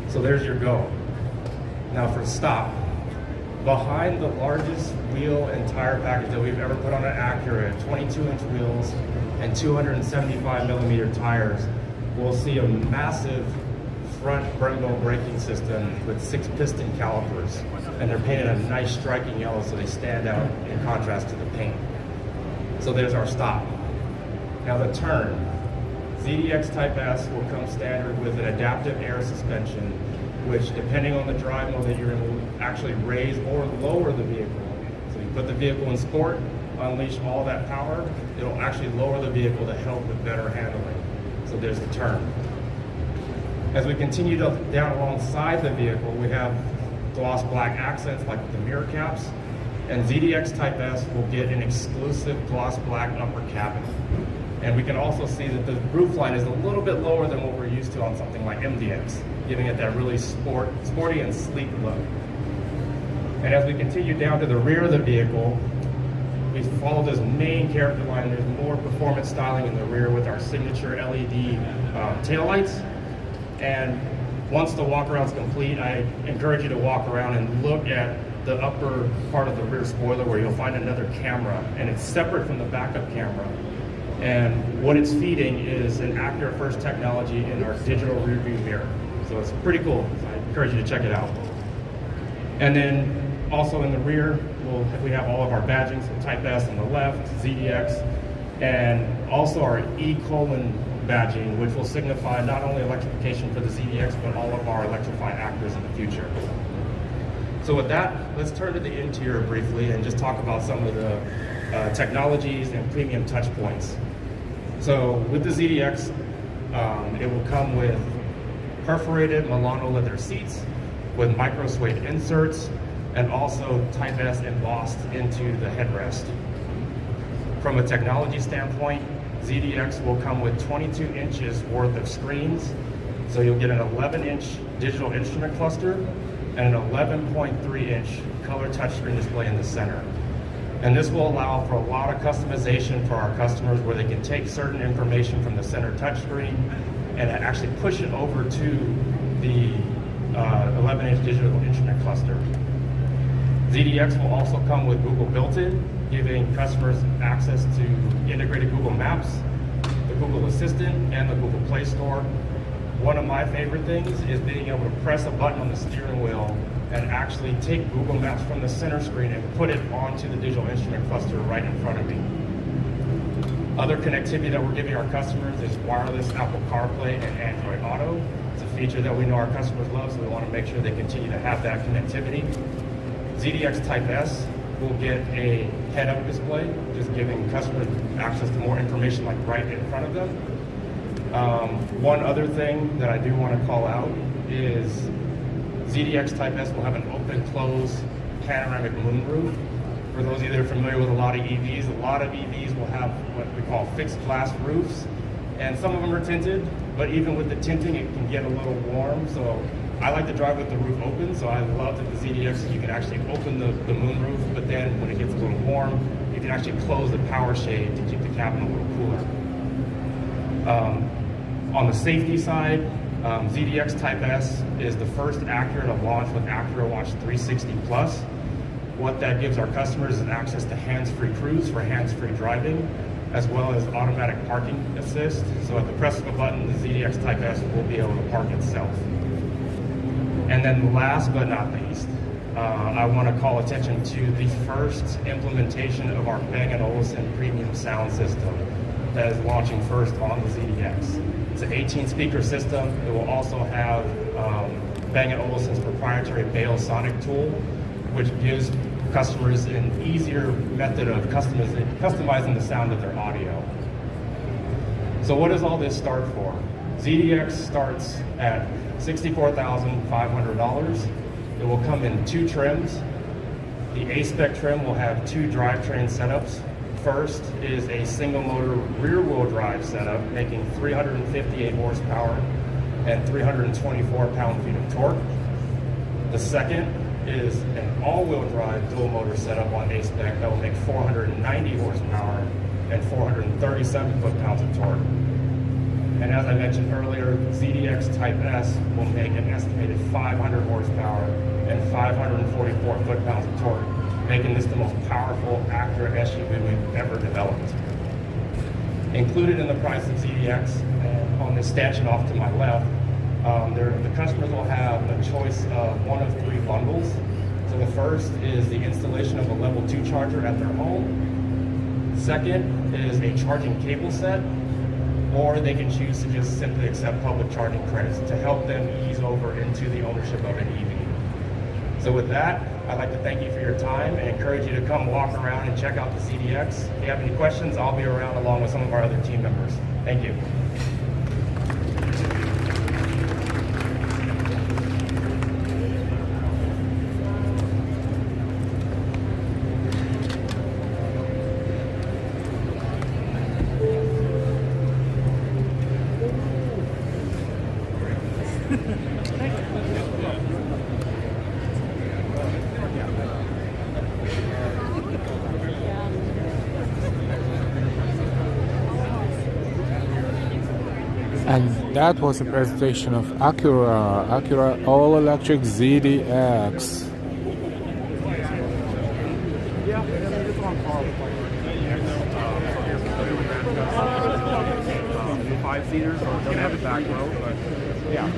So there's your go. Now for stop, behind the largest wheel and tire package that we've ever put on an Acura, 22-inch wheels and 275 millimeter tires, we'll see a massive front Brembo braking system with 6 piston calipers, and they're painted a nice striking yellow so they stand out in contrast to the paint. So there's our stop. Now the turn. ZDX Type S will come standard with an adaptive air suspension, which depending on the drive mode that you're in will actually raise or lower the vehicle. So you put the vehicle in sport, unleash all that power, it'll actually lower the vehicle to help with better handling. So there's the turn. As we continue down alongside the vehicle, we have gloss black accents like the mirror caps, and ZDX Type S will get an exclusive gloss black upper cabin. And we can also see that the roofline is a little bit lower than what we're used to on something like MDX, giving it that really sporty and sleek look. And as we continue down to the rear of the vehicle, we follow this main character line. There's more performance styling in the rear with our signature LED taillights. And once the walk around is complete, I encourage you to walk around and look at the upper part of the rear spoiler where you'll find another camera, and it's separate from the backup camera. And what it's feeding is an Acura First technology in our digital rear view mirror. So it's pretty cool. So I encourage you to check it out. And then also in the rear, we have all of our badging, so Type S on the left, ZDX, and also our E: badging, which will signify not only electrification for the ZDX, but all of our electrified Acuras in the future. So with that, let's turn to the interior briefly and just talk about some of the technologies and premium touch points. So with the ZDX, it will come with perforated Milano leather seats with micro suede inserts, and also Type S embossed into the headrest. From a technology standpoint, ZDX will come with 22 inches worth of screens. So you'll get an 11-inch digital instrument cluster and an 11.3-inch color touchscreen display in the center. And this will allow for a lot of customization for our customers where they can take certain information from the center touchscreen and actually push it over to the 11-inch digital instrument cluster. ZDX will also come with Google built-in, giving customers access to integrated Google Maps, the Google Assistant, and the Google Play Store. One of my favorite things is being able to press a button on the steering wheel and actually take Google Maps from the center screen and put it onto the digital instrument cluster right in front of me. Other connectivity that we're giving our customers is wireless Apple CarPlay and Android Auto. It's a feature that we know our customers love, so we want to make sure they continue to have that connectivity. ZDX Type S will get a head-up display, just giving customers access to more information like right in front of them. One other thing that I do want to call out is ZDX Type S will have an open-close panoramic moonroof. For those of you that are familiar with a lot of EVs will have what we call fixed glass roofs, and some of them are tinted, but even with the tinting, it can get a little warm. So I like to drive with the roof open, so I love that the ZDX, you can actually open the moonroof, but then when it gets a little warm, you can actually close the power shade to keep the cabin a little cooler. On the safety side, ZDX Type S is the first Acura to launch with Acura Watch 360 Plus. What that gives our customers is access to hands-free cruise for hands-free driving, as well as automatic parking assist. So at the press of a button, the ZDX Type S will be able to park itself. And then last but not least, I want to call attention to the first implementation of our Bang & Olufsen premium sound system that is launching first on the ZDX. It's an 18-speaker system. It will also have Bang & Olufsen's proprietary Bale Sonic tool, which gives customers an easier method of customizing the sound of their audio. So what does all this start for? ZDX starts at $64,500. It will come in 2 trims. The A-Spec trim will have 2 drivetrain setups. First is a single motor rear wheel drive setup, making 358 horsepower and 324 pound-feet of torque. The second is an all-wheel drive dual motor setup on A-Spec that will make 490 horsepower and 437 foot-pounds of torque. And as I mentioned earlier, ZDX Type S will make an estimated 500 horsepower and 544 foot-pounds of torque, making this the most powerful Acura SUV we've ever developed. Included in the price of ZDX, and on this stanchion off to my left, the customers will have a choice of one of 3 bundles. So the first is the installation of a level 2 charger at their home. Second is a charging cable set, or they can choose to just simply accept public charging credits to help them ease over into the ownership of an EV. So with that, I'd like to thank you for your time and encourage you to come walk around and check out the ZDX. If you have any questions, I'll be around along with some of our other team members. Thank you. And that was a presentation of Acura all-electric ZDX. Five-seaters, so it doesn't have a back row, but yeah.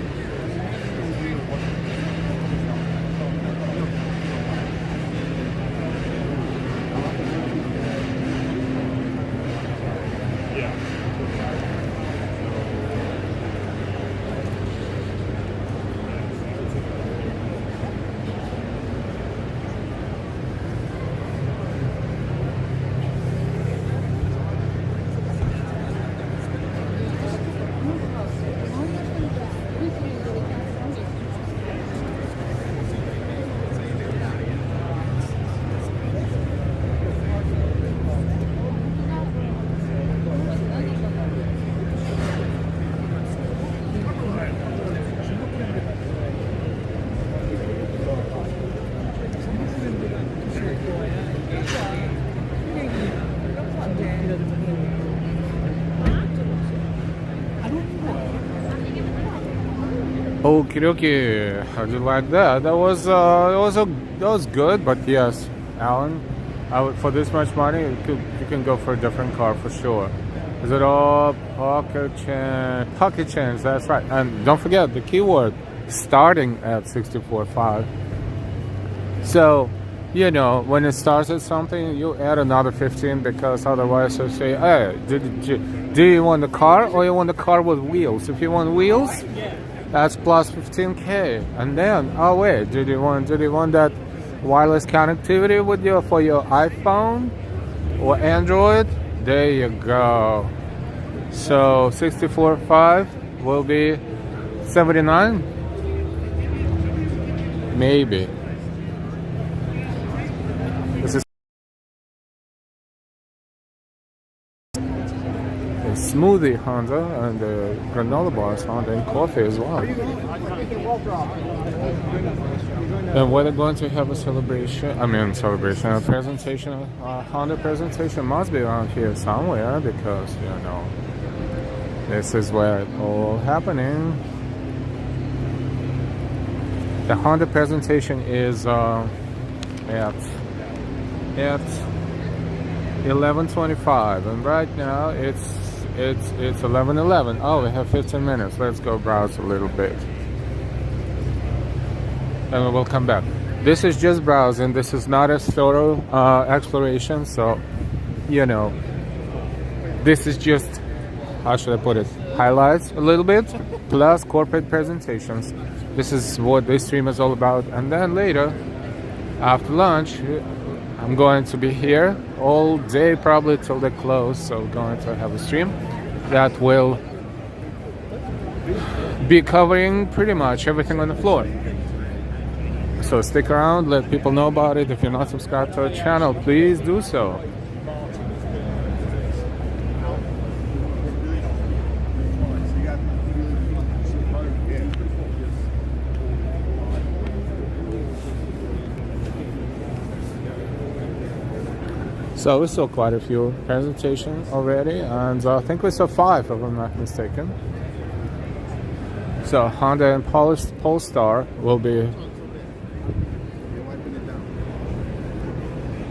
Okie dokie, how do you like that? That was good, but yes, Alan, for this much money, you can go for a different car for sure. Is it all pocket change? Pocket change, that's right. And don't forget the keyword, starting at 64.5. So, you know, when it starts at something, you add another 15 because otherwise they'll say, hey, do you want the car or you want the car with wheels? If you want wheels, that's plus 15K. And then, oh wait, did you want that wireless connectivity with for your iPhone or Android? There you go. So 64.5 will be 79, maybe. This is smoothie Honda and the granola bars Honda and coffee as well. And we're going to have a celebration, a presentation, a Honda presentation must be around here somewhere because, you know, this is where it's all happening. The Honda presentation is at 11:25 and right now it's 11:11. Oh, we have 15 minutes. Let's go browse a little bit. And we will come back. This is just browsing. This is not a thorough exploration. So, you know, this is just, how should I put it? Highlights a little bit, plus corporate presentations. This is what this stream is all about. And then later, after lunch, I'm going to be here all day, probably till they close. So we're going to have a stream. that will be covering pretty much everything on the floor. So stick around, let people know about it. If you're not subscribed to our channel, please do so. So we saw quite a few presentations already, and I think we saw 5 if I'm not mistaken. So Hyundai and Polestar will be,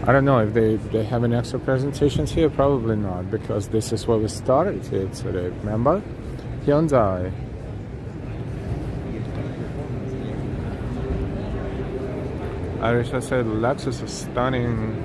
I don't know if they have any extra presentations here, probably not, because this is where we started here today, remember? Hyundai. I wish I said Lexus is stunning.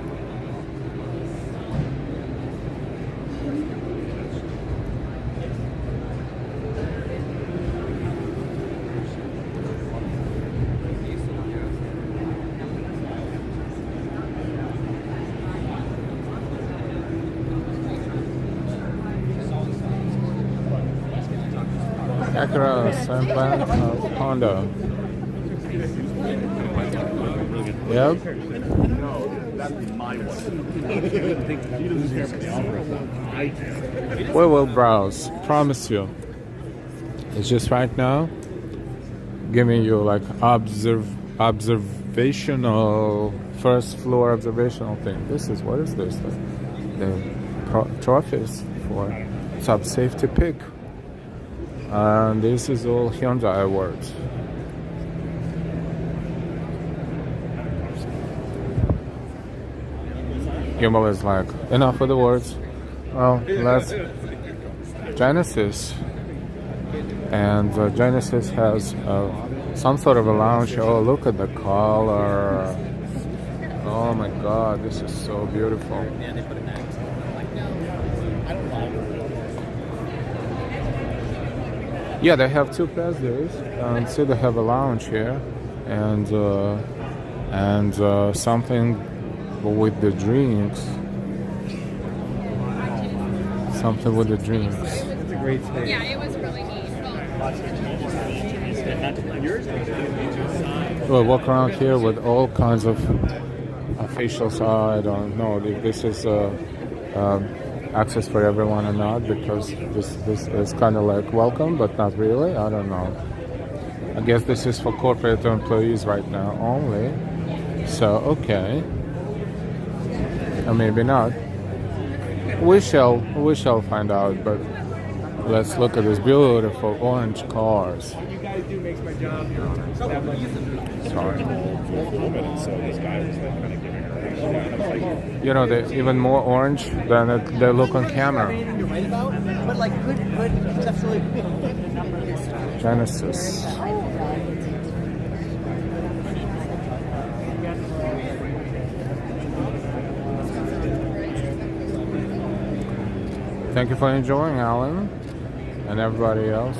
Acura Presentation of Honda. Yep. We will browse, promise you. It's just right now giving you like observational, first floor observational thing. This is, what is this? The trophies for sub safety pick. And this is all Hyundai awards. Gimbal is like, enough with the words. Well, let's Genesis. And Genesis has some sort of a lounge. Oh, look at the color. Oh my god, this is so beautiful. Yeah, they have 2 press days, and so they have a lounge here, and something with the drinks. Something with the drinks. It's a great space. Yeah, it was really neat. We'll walk around here with all kinds of officials. I don't know if this is access for everyone or not, because this is kind of like welcome, but not really. I don't know. I guess this is for corporate employees right now only. So okay, or maybe not. We shall find out. But let's look at these beautiful orange cars. What you guys do makes my job, Your Honor. Sorry. So this guy was like kind of giving her a You know, they're even more orange than they look on camera. But like good, exceptionally. Genesis. Thank you for enjoying, Alan, and everybody else.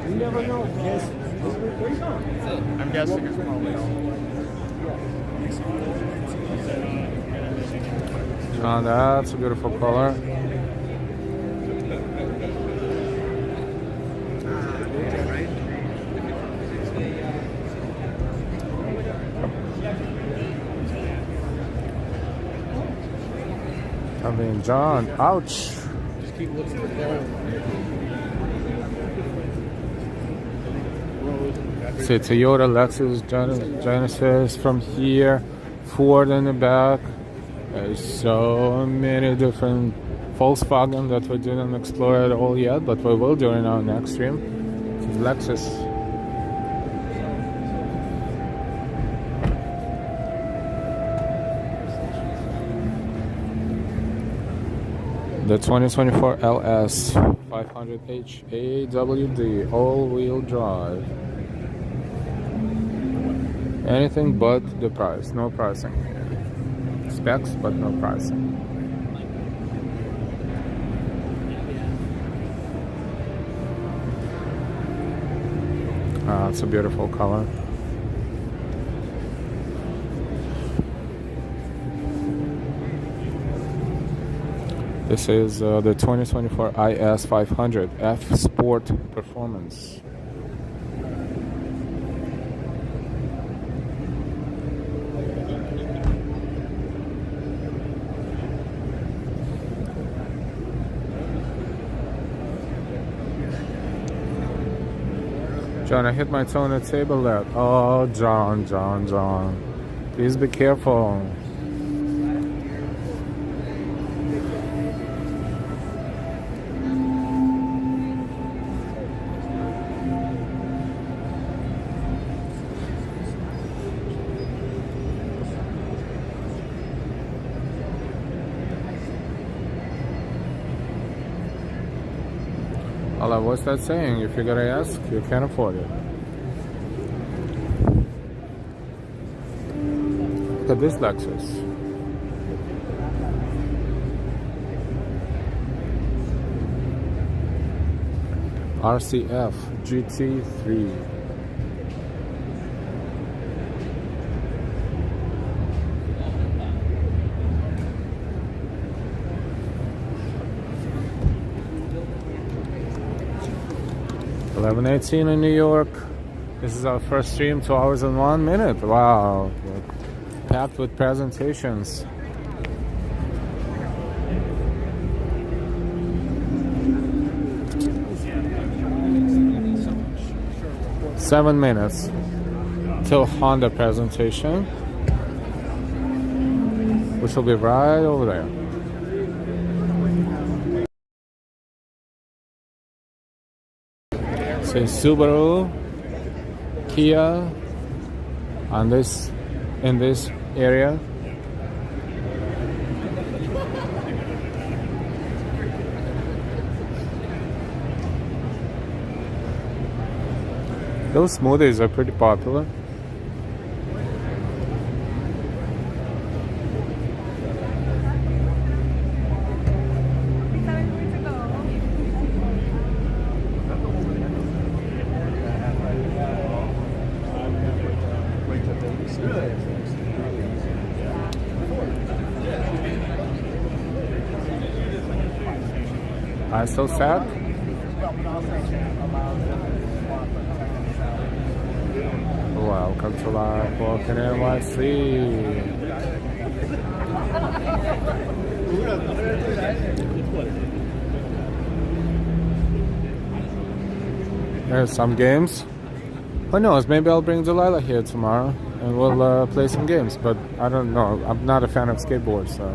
You never know. I'm guessing it's probably Oh, that's a beautiful color. I mean, John, ouch. Just keep looking for See, Toyota, Lexus, Genesis from here, Ford in the back. There's so many different Volkswagen that we didn't explore at all yet, but we will during our next stream. Lexus. The 2024 LS 500h AWD all-wheel drive. Anything but the price, no pricing. Specs, but no pricing. It's a beautiful color. This is the 2024 IS 500 F Sport Performance. John, I hit my toe on the table there. Oh, John. Please be careful. What's that saying? If you gotta ask, you can't afford it. Look at this Lexus. RCF GT3. (11:18) in New York. This is our first stream, 2 hours and 1 minute. Wow, packed with presentations. Seven minutes till Honda presentation, which will be right over there. So Subaru, Kia, on this in this area. Those smoothies are pretty popular. I'm so sad. Welcome to Live Walking NYC. There's some games. Who knows? Maybe I'll bring Delilah here tomorrow and we'll play some games. But I don't know. I'm not a fan of skateboards, so.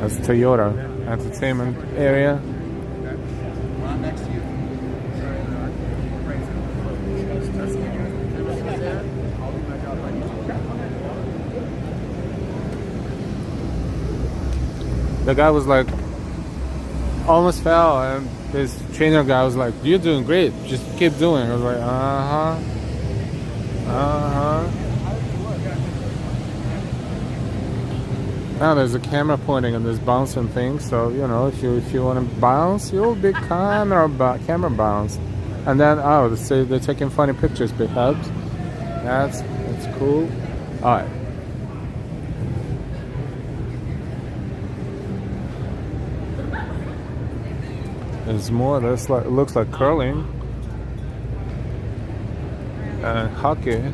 That's Toyota entertainment area. The guy was like, almost fell, and this trainer guy was like, "You're doing great, just keep doing it." I was like, Now there's a camera pointing on this bouncing thing, so you know if you want to bounce, you'll be camera bounce. And then they say they're taking funny pictures. Perhaps that's cool. All right. There's more. There's like, it looks like curling and hockey.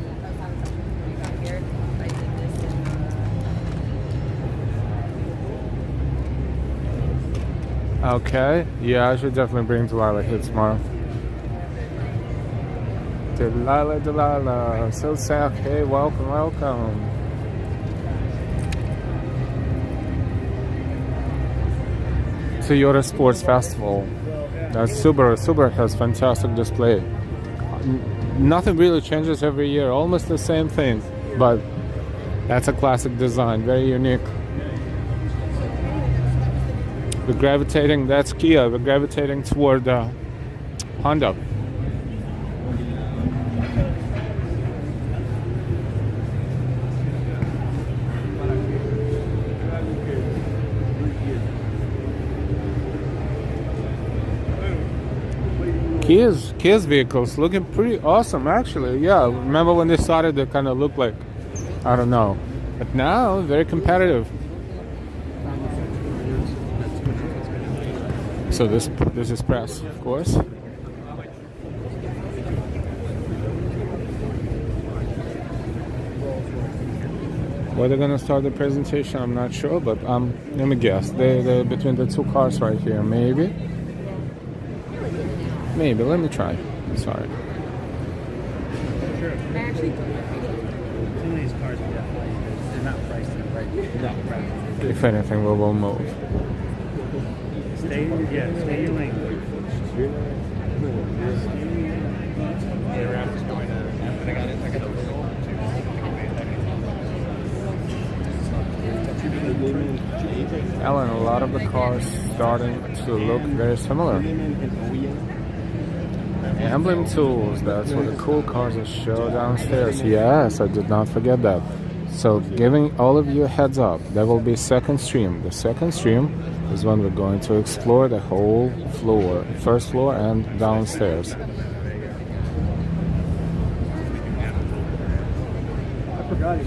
Okay, yeah, I should definitely bring Delilah here tomorrow. Delilah, so sad. Hey, welcome. Toyota Sports Festival. That's Subaru has fantastic display. Nothing really changes every year, almost the same thing, but that's a classic design, very unique. That's Kia, we're gravitating toward Honda. Kia's vehicles looking pretty awesome, actually. Yeah, remember when they started, they kind of looked like, I don't know, but now very competitive. So this is press, of course. Where they're gonna start the presentation, I'm not sure, but let me guess. They're between the two cars right here, maybe. Maybe. Let me try. Sorry. Actually, some of these cars are definitely they're not priced in the right. No. If anything, we will move. Stay your lane. Alan, a lot of the cars starting to look very similar. Emblem tools, that's what the cool cars are show downstairs. Yes, I did not forget that. So giving all of you a heads up, there will be second stream. The second stream is when we're going to explore the whole floor, first floor and downstairs. I forgot it.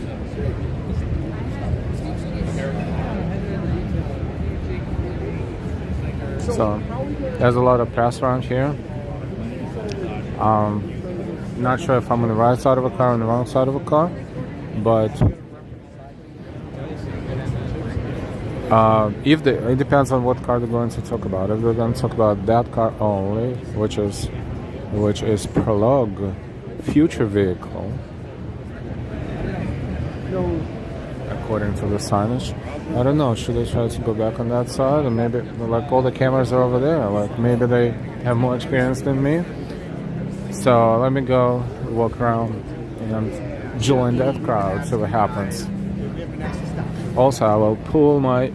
So there's a lot of press around here. Not sure if I'm on the right side of a car or on the wrong side of a car, but it depends on what car they're going to talk about. If they're going to talk about that car only, which is Prologue future vehicle, according to the signage. I don't know, should I try to go back on that side, or maybe like all the cameras are over there, like maybe they have more experience than me. So let me go walk around and join that crowd, see what happens. Also, I will pull my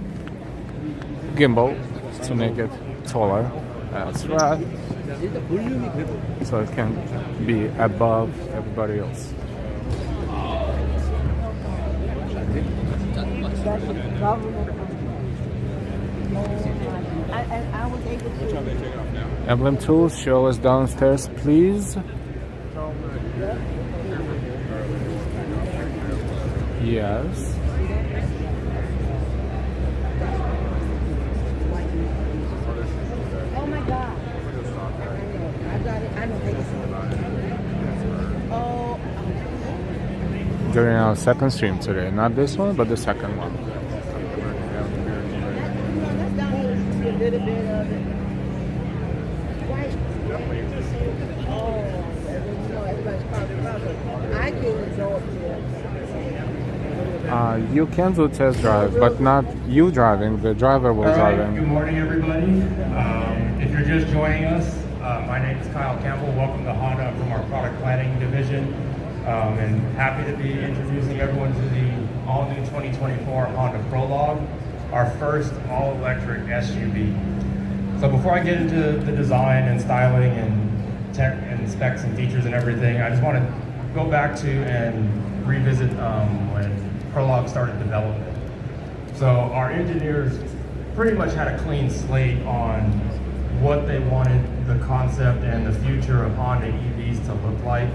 gimbal to make it taller. That's right. So it can be above everybody else. I was able to. Emblem tools, show us downstairs, please. Yes. Oh my God. I got it. I don't think it's. Oh. During our second stream today, not this one, but the second one. A little bit of it. White. Oh, everybody's probably about it. I can enjoy it. You can do test drive, but not you driving. The driver will drive in. Good morning, everybody. If you're just joining us, my name is Kyle Campbell. Welcome to Honda from our product planning division. And happy to be introducing everyone to the all-new 2024 Honda Prologue, our first all-electric SUV. So before I get into the design and styling and tech and specs and features and everything, I just want to go back to and revisit when Prologue started development. So our engineers pretty much had a clean slate on what they wanted the concept and the future of Honda EVs to look like.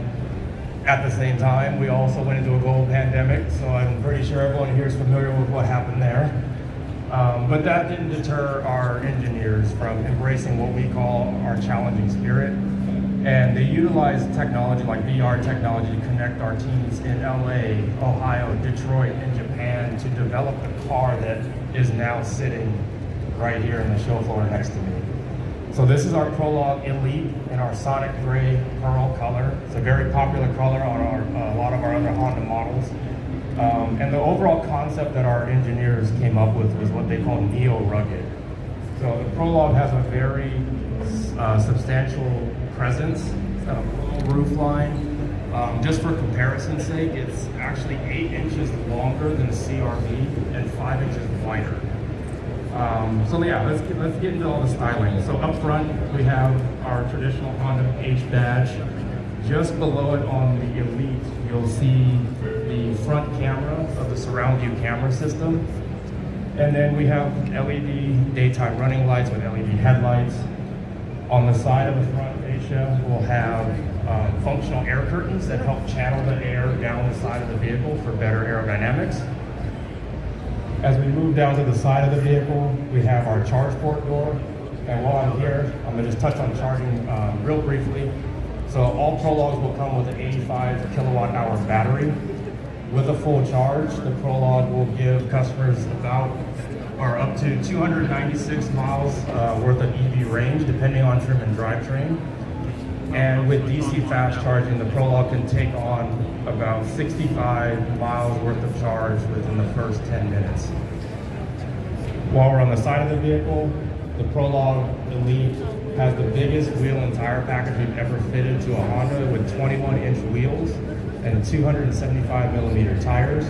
At the same time, we also went into a global pandemic, so I'm pretty sure everyone here is familiar with what happened there. But that didn't deter our engineers from embracing what we call our challenging spirit. And they utilized technology like VR technology to connect our teams in LA, Ohio, Detroit, and Japan to develop the car that is now sitting right here in the show floor next to me. So this is our Prologue Elite in our Sonic Gray Pearl color. It's a very popular color on a lot of our other Honda models. And the overall concept that our engineers came up with was what they call neo-rugged. So the Prologue has a very substantial presence. It's got a full roof line. Just for comparison's sake, it's actually 8 inches longer than a CR-V and 5 inches wider. So yeah, let's get into all the styling. So up front, we have our traditional Honda H badge. Just below it on the Elite, you'll see the front camera of the surround view camera system. And then we have LED daytime running lights with LED headlights. On the side of the front fascia will have functional air curtains that help channel the air down the side of the vehicle for better aerodynamics. As we move down to the side of the vehicle, we have our charge port door. And while I'm here, I'm going to just touch on charging real briefly. So all Prologues will come with an 85 kilowatt hour battery. With a full charge, the Prologue will give customers up to 296 miles worth of EV range, depending on trim and drivetrain. And with DC fast charging, the Prologue can take on about 65 miles worth of charge within the first 10 minutes. While we're on the side of the vehicle, the Prologue Elite has the biggest wheel and tire package we've ever fitted to a Honda, with 21-inch wheels and 275 millimeter tires.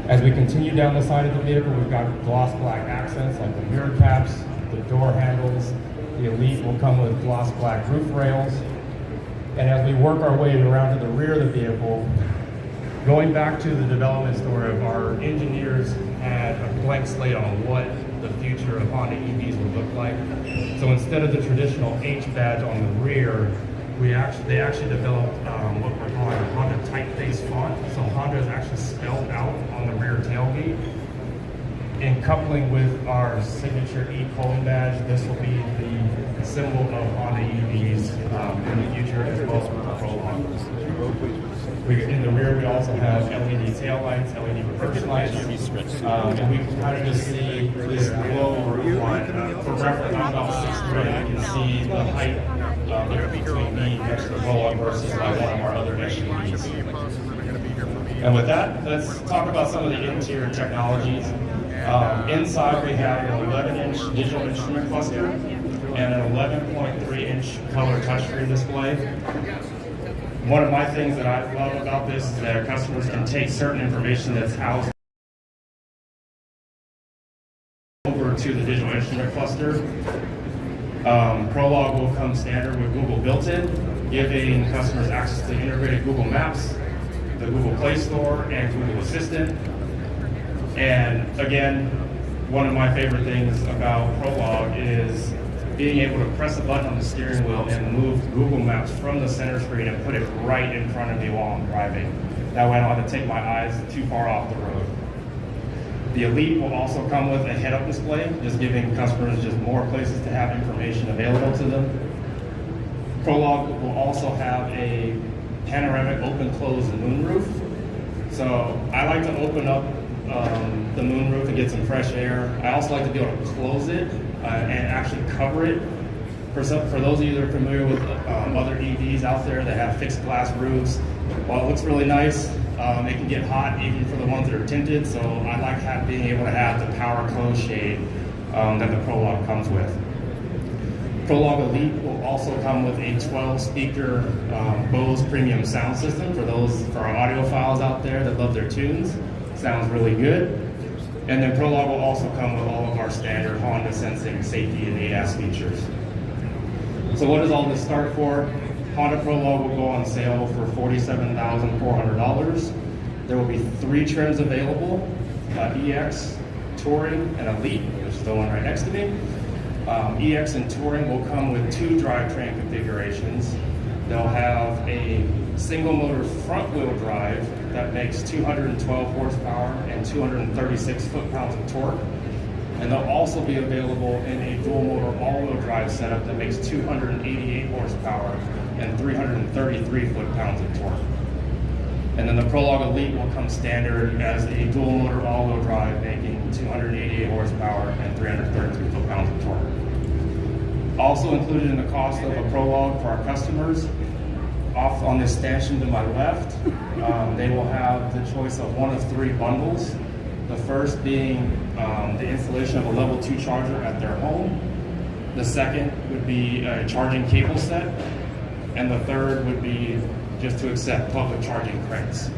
As we continue down the side of the vehicle, we've got gloss black accents like the mirror caps, the door handles. The Elite will come with gloss black roof rails. And as we work our way around to the rear of the vehicle, going back to the development story of our engineers had a blank slate on what the future of Honda EVs would look like. So instead of the traditional H badge on the rear, they actually developed what we're calling a Honda typeface font. So Honda is actually spelled out on the rear tailgate. In coupling with our signature E-Polling badge, this will be the symbol of Honda EVs in the future, as well as with the Prologue. In the rear, we also have LED taillights, LED reverse lights, and we can kind of just see this glow roof line. For reference, I'm about 6'3". You can see the height between me next to the Prologue versus one of our other SUVs. And with that, let's talk about some of the interior technologies. Inside, we have an 11-inch digital instrument cluster and an 11.3-inch color touchscreen display. One of my things that I love about this is that our customers can take certain information that's housed over to the digital instrument cluster. Prologue will come standard with Google built-in, giving customers access to integrated Google Maps, the Google Play Store, and Google Assistant. And again, one of my favorite things about Prologue is being able to press a button on the steering wheel and move Google Maps from the center screen and put it right in front of me while I'm driving. That way I don't have to take my eyes too far off the road. The Elite will also come with a head-up display, just giving customers just more places to have information available to them. Prologue will also have a panoramic open-close moonroof. So I like to open up the moonroof and get some fresh air. I also like to be able to close it and actually cover it. For those of you that are familiar with other EVs out there that have fixed glass roofs, while it looks really nice, it can get hot even for the ones that are tinted, so I like being able to have the power close shade that the Prologue comes with. Prologue Elite will also come with a 12-speaker Bose premium sound system for our audiophiles out there that love their tunes. Sounds really good. And then Prologue will also come with all of our standard Honda sensing, safety, and ADAS features. So what does all this start for? Honda Prologue will go on sale for $47,400. There will be 3 trims available, EX, Touring, and Elite, which is the one right next to me. EX and Touring will come with 2 drivetrain configurations. They'll have a single motor front wheel drive that makes 212 horsepower and 236 foot-pounds of torque. And they'll also be available in a dual motor all-wheel drive setup that makes 288 horsepower and 333 foot-pounds of torque. And then the Prologue Elite will come standard as a dual motor all-wheel drive making 288 horsepower and 333 foot-pounds of torque. Also included in the cost of a Prologue for our customers, off on this stanchion to my left, they will have the choice of one of 3 bundles. The first being the installation of a level 2 charger at their home. The second would be a charging cable set. And the third would be just to accept public charging credits.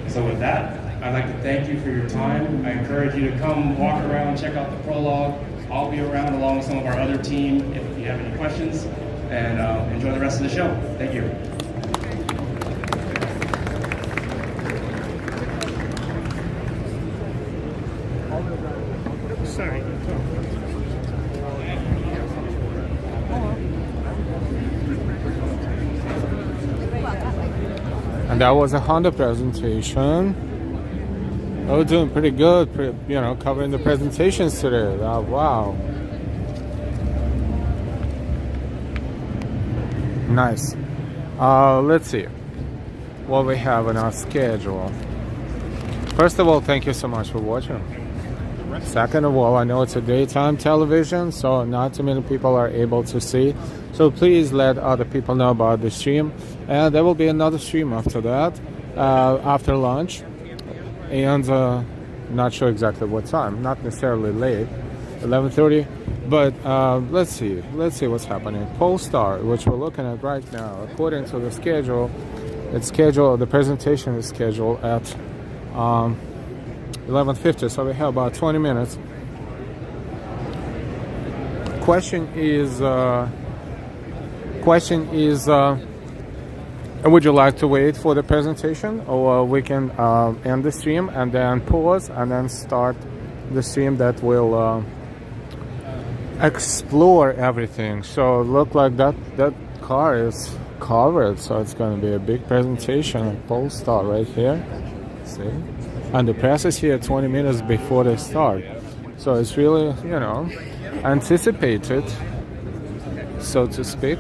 So with that, I'd like to thank you for your time. I encourage you to come walk around, check out the Prologue. I'll be around along with some of our other team if you have any questions. And enjoy the rest of the show. Thank you. Sorry. And that was a Honda presentation. Oh, doing pretty good, covering the presentations today. Oh, wow. Nice. Let's see what we have on our schedule. First of all, thank you so much for watching. Second of all, I know it's a daytime television, so not too many people are able to see. So please let other people know about the stream. And there will be another stream after that, after lunch. And not sure exactly what time, not necessarily late, 11:30. But let's see what's happening. Polestar, which we're looking at right now, according to the schedule, the presentation is scheduled at 11:50, so we have about 20 minutes. Question is, would you like to wait for the presentation, or we can end the stream and then pause and then start the stream that will explore everything? So look like that car is covered, so it's going to be a big presentation of Polestar right here. See? And the press is here 20 minutes before they start. So it's really, anticipated, so to speak.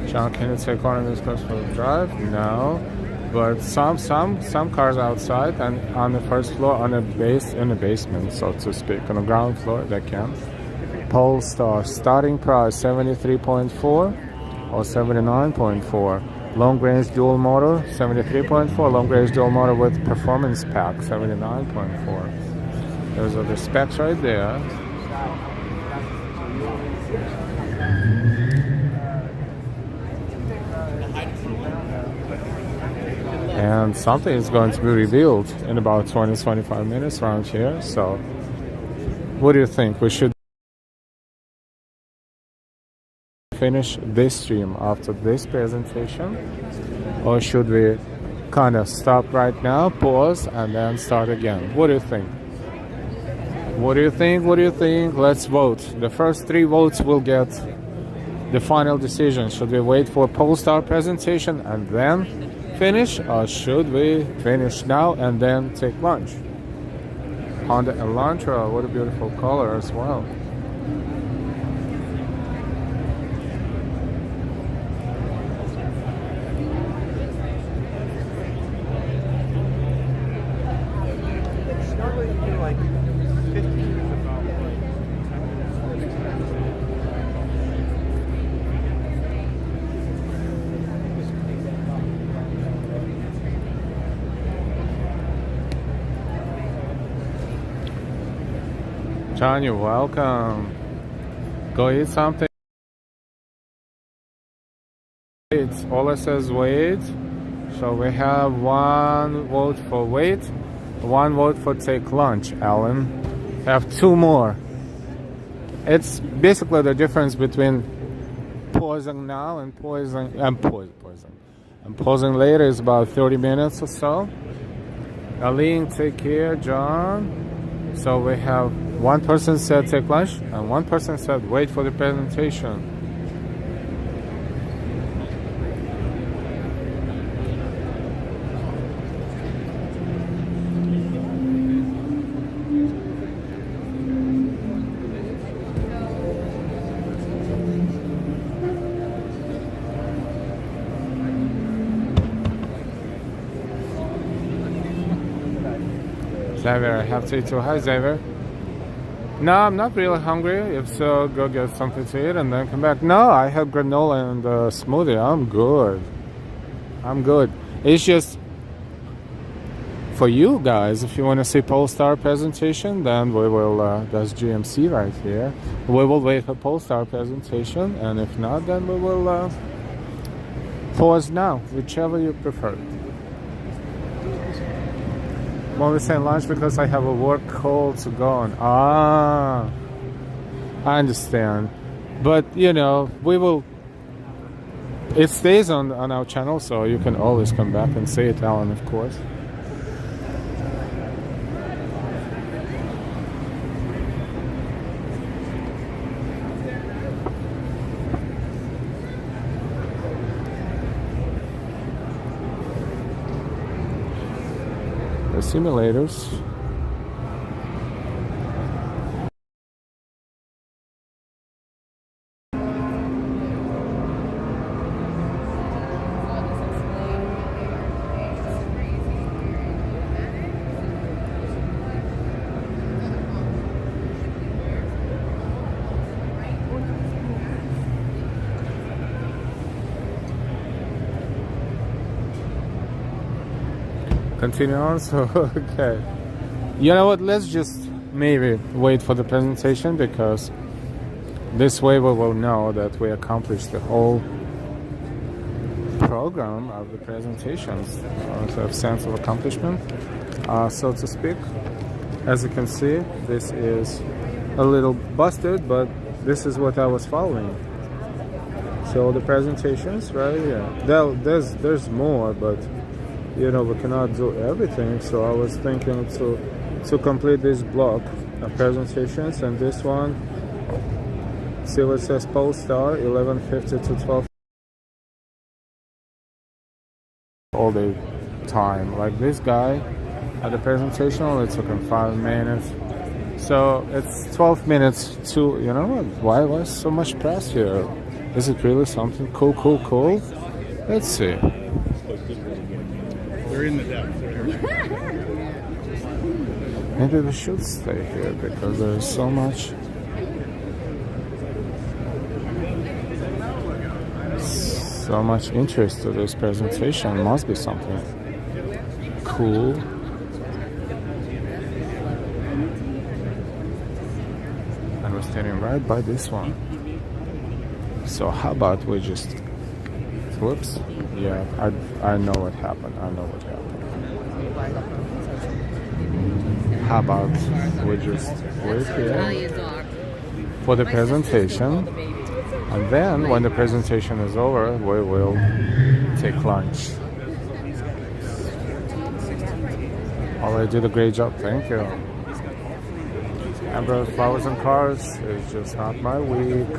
John, can you take one of these cars for a drive? No. But some cars outside and on the first floor, in the basement, so to speak, on the ground floor, they can. Polestar starting price 73.4 or 79.4. Long range dual motor 73.4. Long range dual motor with performance pack 79.4. Those are the specs right there. And something is going to be revealed in about 20-25 minutes around here. So what do you think? We should finish this stream after this presentation, or should we kind of stop right now, pause, and then start again? What do you think? What do you think? Let's vote. The first 3 votes will get the final decision. Should we wait for Polestar presentation and then finish, or should we finish now and then take lunch? Honda Elantra, what a beautiful color as well. John, you're welcome. Go eat something. Ola says wait. So we have 1 vote for wait, 1 vote for take lunch, Alan. We have 2 more. It's basically the difference between pausing now and pausing later is about 30 minutes or so. Aline, take care. John. So we have 1 person said take lunch and 1 person said wait for the presentation. Xavier, I have to eat too. Hi, Xavier. No, I'm not really hungry. If so, go get something to eat and then come back. No, I have granola and smoothie. I'm good. It's just for you guys, if you want to see Polestar presentation, then we will, that's GMC right here. We will wait for Polestar presentation, and if not, then we will pause now, whichever you prefer. I'm only saying lunch because I have a work call to go on. I understand. But, we will... It stays on our channel, so you can always come back and see it, Alan, of course. the simulators. Continue on. So okay, you know what, let's just maybe wait for the presentation, because this way we will know that we accomplished the whole program of the presentations. To have sense of accomplishment, so to speak. As you can see, this is a little busted, but this is what I was following. So the presentations, right? Yeah, there's more, but you know, we cannot do everything, so I was thinking to complete this block of presentations, and this one, see what it says, Polestar 1150 to 12 all the time. Like this guy at the presentation only took him 5 minutes, so it's 12 minutes to, you know what, why so much press here? Is it really something cool? Let's see. They're in the depths. Maybe we should stay here, because there's so much interest to this presentation. It must be something cool. And we're standing right by this one. So how about we just, whoops. Yeah, I know what happened. How about we just wait here for the presentation, and then when the presentation is over, we will take lunch. Already did a great job, thank you. Amber, flowers and cars is just not my week.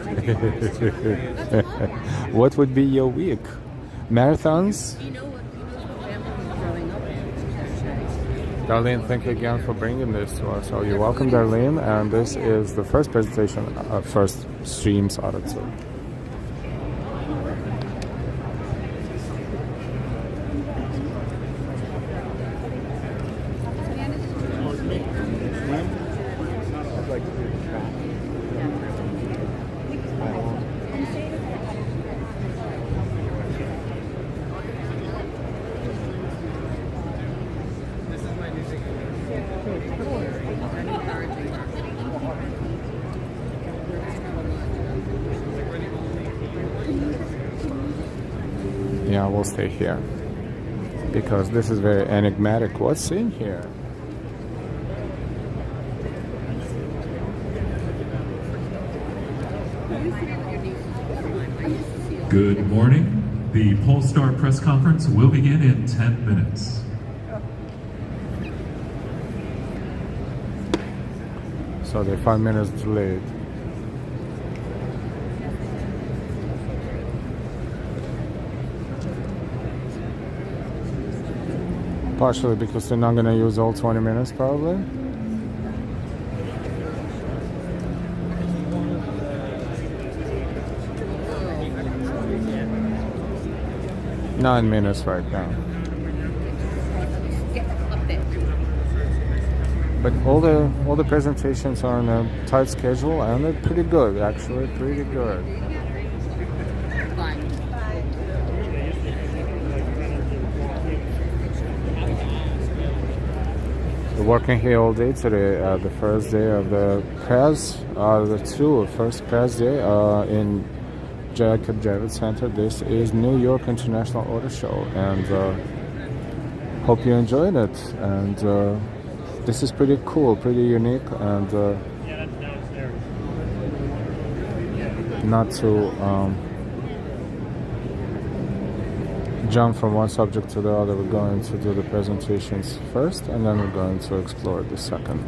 What would be your week? Marathons? Darlene, thank you again for bringing this to us. So you're welcome, Darlene, and this is the first presentation, first streams out of 2. Yeah, we'll stay here, because this is very enigmatic. What's in here? Good morning. The Polestar press conference will begin in 10 minutes. So they're 5 minutes delayed. Partially because they're not going to use all 20 minutes, probably. Nine minutes right now. But all the presentations are on a tight schedule, and they're pretty good, actually, pretty good. Working here all day today, the first day of the press, the first press day in Javits Center. This is New York International Auto Show, and hope you enjoyed it. And this is pretty cool, pretty unique, and not to jump from one subject to the other. We're going to do the presentations first, and then we're going to explore the second.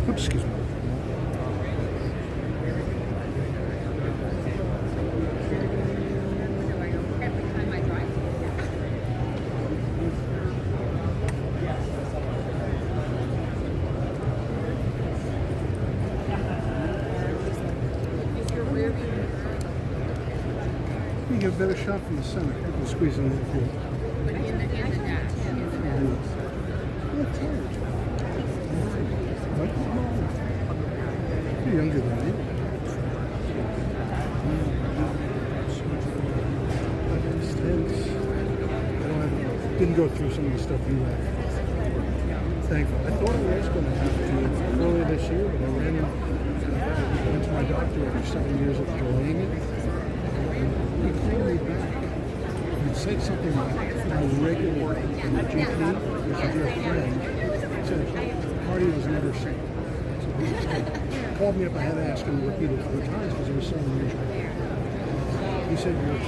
Oops, excuse me. can get a better shot from the center. You can squeeze in there. You're younger than me. Didn't go through some of the stuff you had. Thankful. I thought I was going to have to earlier this year, but I went to my doctor after 7 years of delaying it. He called me back and said something like my regular GP, which is your friend, said Marty was never sick. So he called me up. I had to ask him to repeat it 4 times because it was so unusual. He said your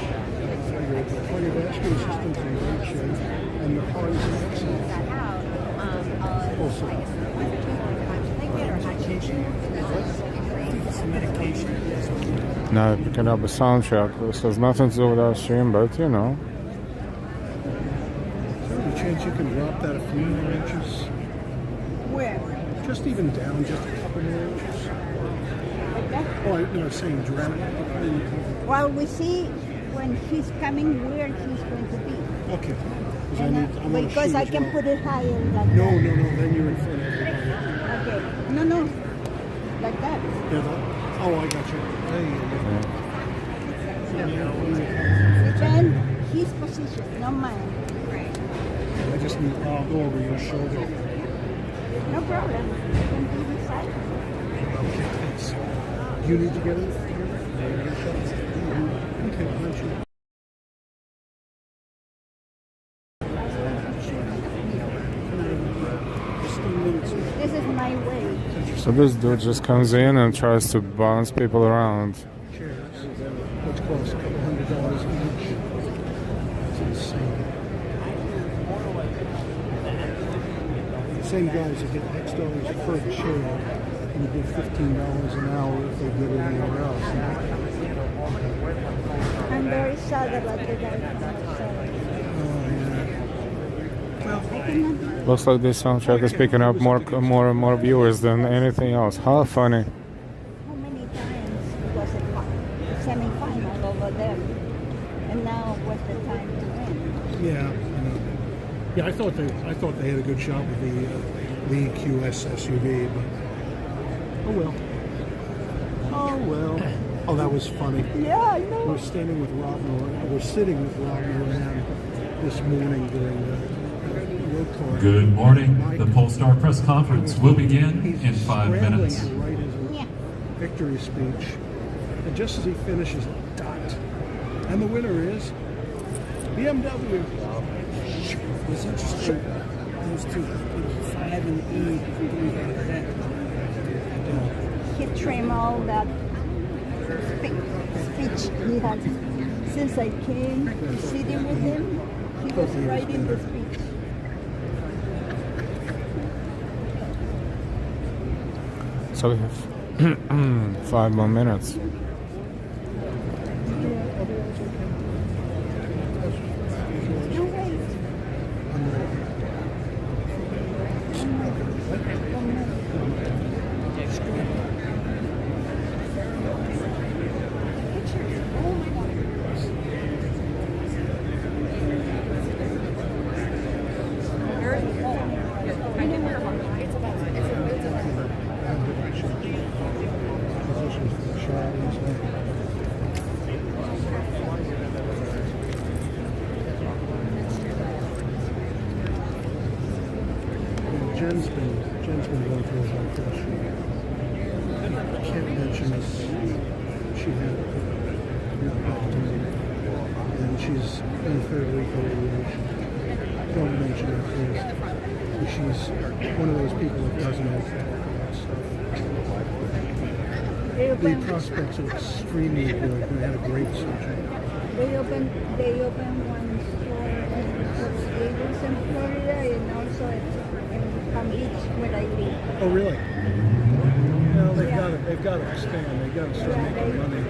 cardiovascular system's in great shape and the heart is in excellent shape. Also, Now picking up a soundtrack. This has nothing to do with our stream, but you know. Is there any chance you can drop that a few more inches? Where? Just even down just a couple more inches. Oh, I was saying drop it. Well, we see when he's coming where he's going to be. Okay. Because I can put it higher like that. No, then you're in front of everybody. Okay. No. Like that. Yeah, oh, I got you. Then his position, not mine. I just need to go over your shoulder. No problem. You can be beside. Okay, thanks. Do you need to get it? Okay, thank you. This is my way. So this dude just comes in and tries to bounce people around. Chairs, which cost a couple $100 each. It's insane. The same guys that get X dollars per chair and get $15 an hour if they did it anywhere else. I'm very sad about the guy from the side. Looks like this soundtrack is picking up more viewers than anything else. How funny. How many times was it semi-final over there? And now was the time to win. Yeah, I know. Yeah, I thought they had a good shot with the EQS SUV, but oh well. Oh, that was funny. Yeah, I know. We're sitting with Rob Moran this morning during the road tour. Good morning. The Polestar press conference will begin in 5 minutes. To write his victory speech, and just as he finishes, dot. And the winner is BMW. It's interesting. Those two, 5 and E, He trimmed all that speech he had. Since I came sitting with him, he was writing the speech. So we have 5 more minutes. Jen's been going through a hard crush. I can't mention this. She had and she's in the 3rd week of ovulation. Don't mention her, please. But she's one of those people that doesn't have that stuff. The prospects are extremely good. They had a great surgery. They opened one store in Fort Davis in Florida, and also in Palm Beach where I live. Oh, really? Well, they've got to expand. They've got to start making money.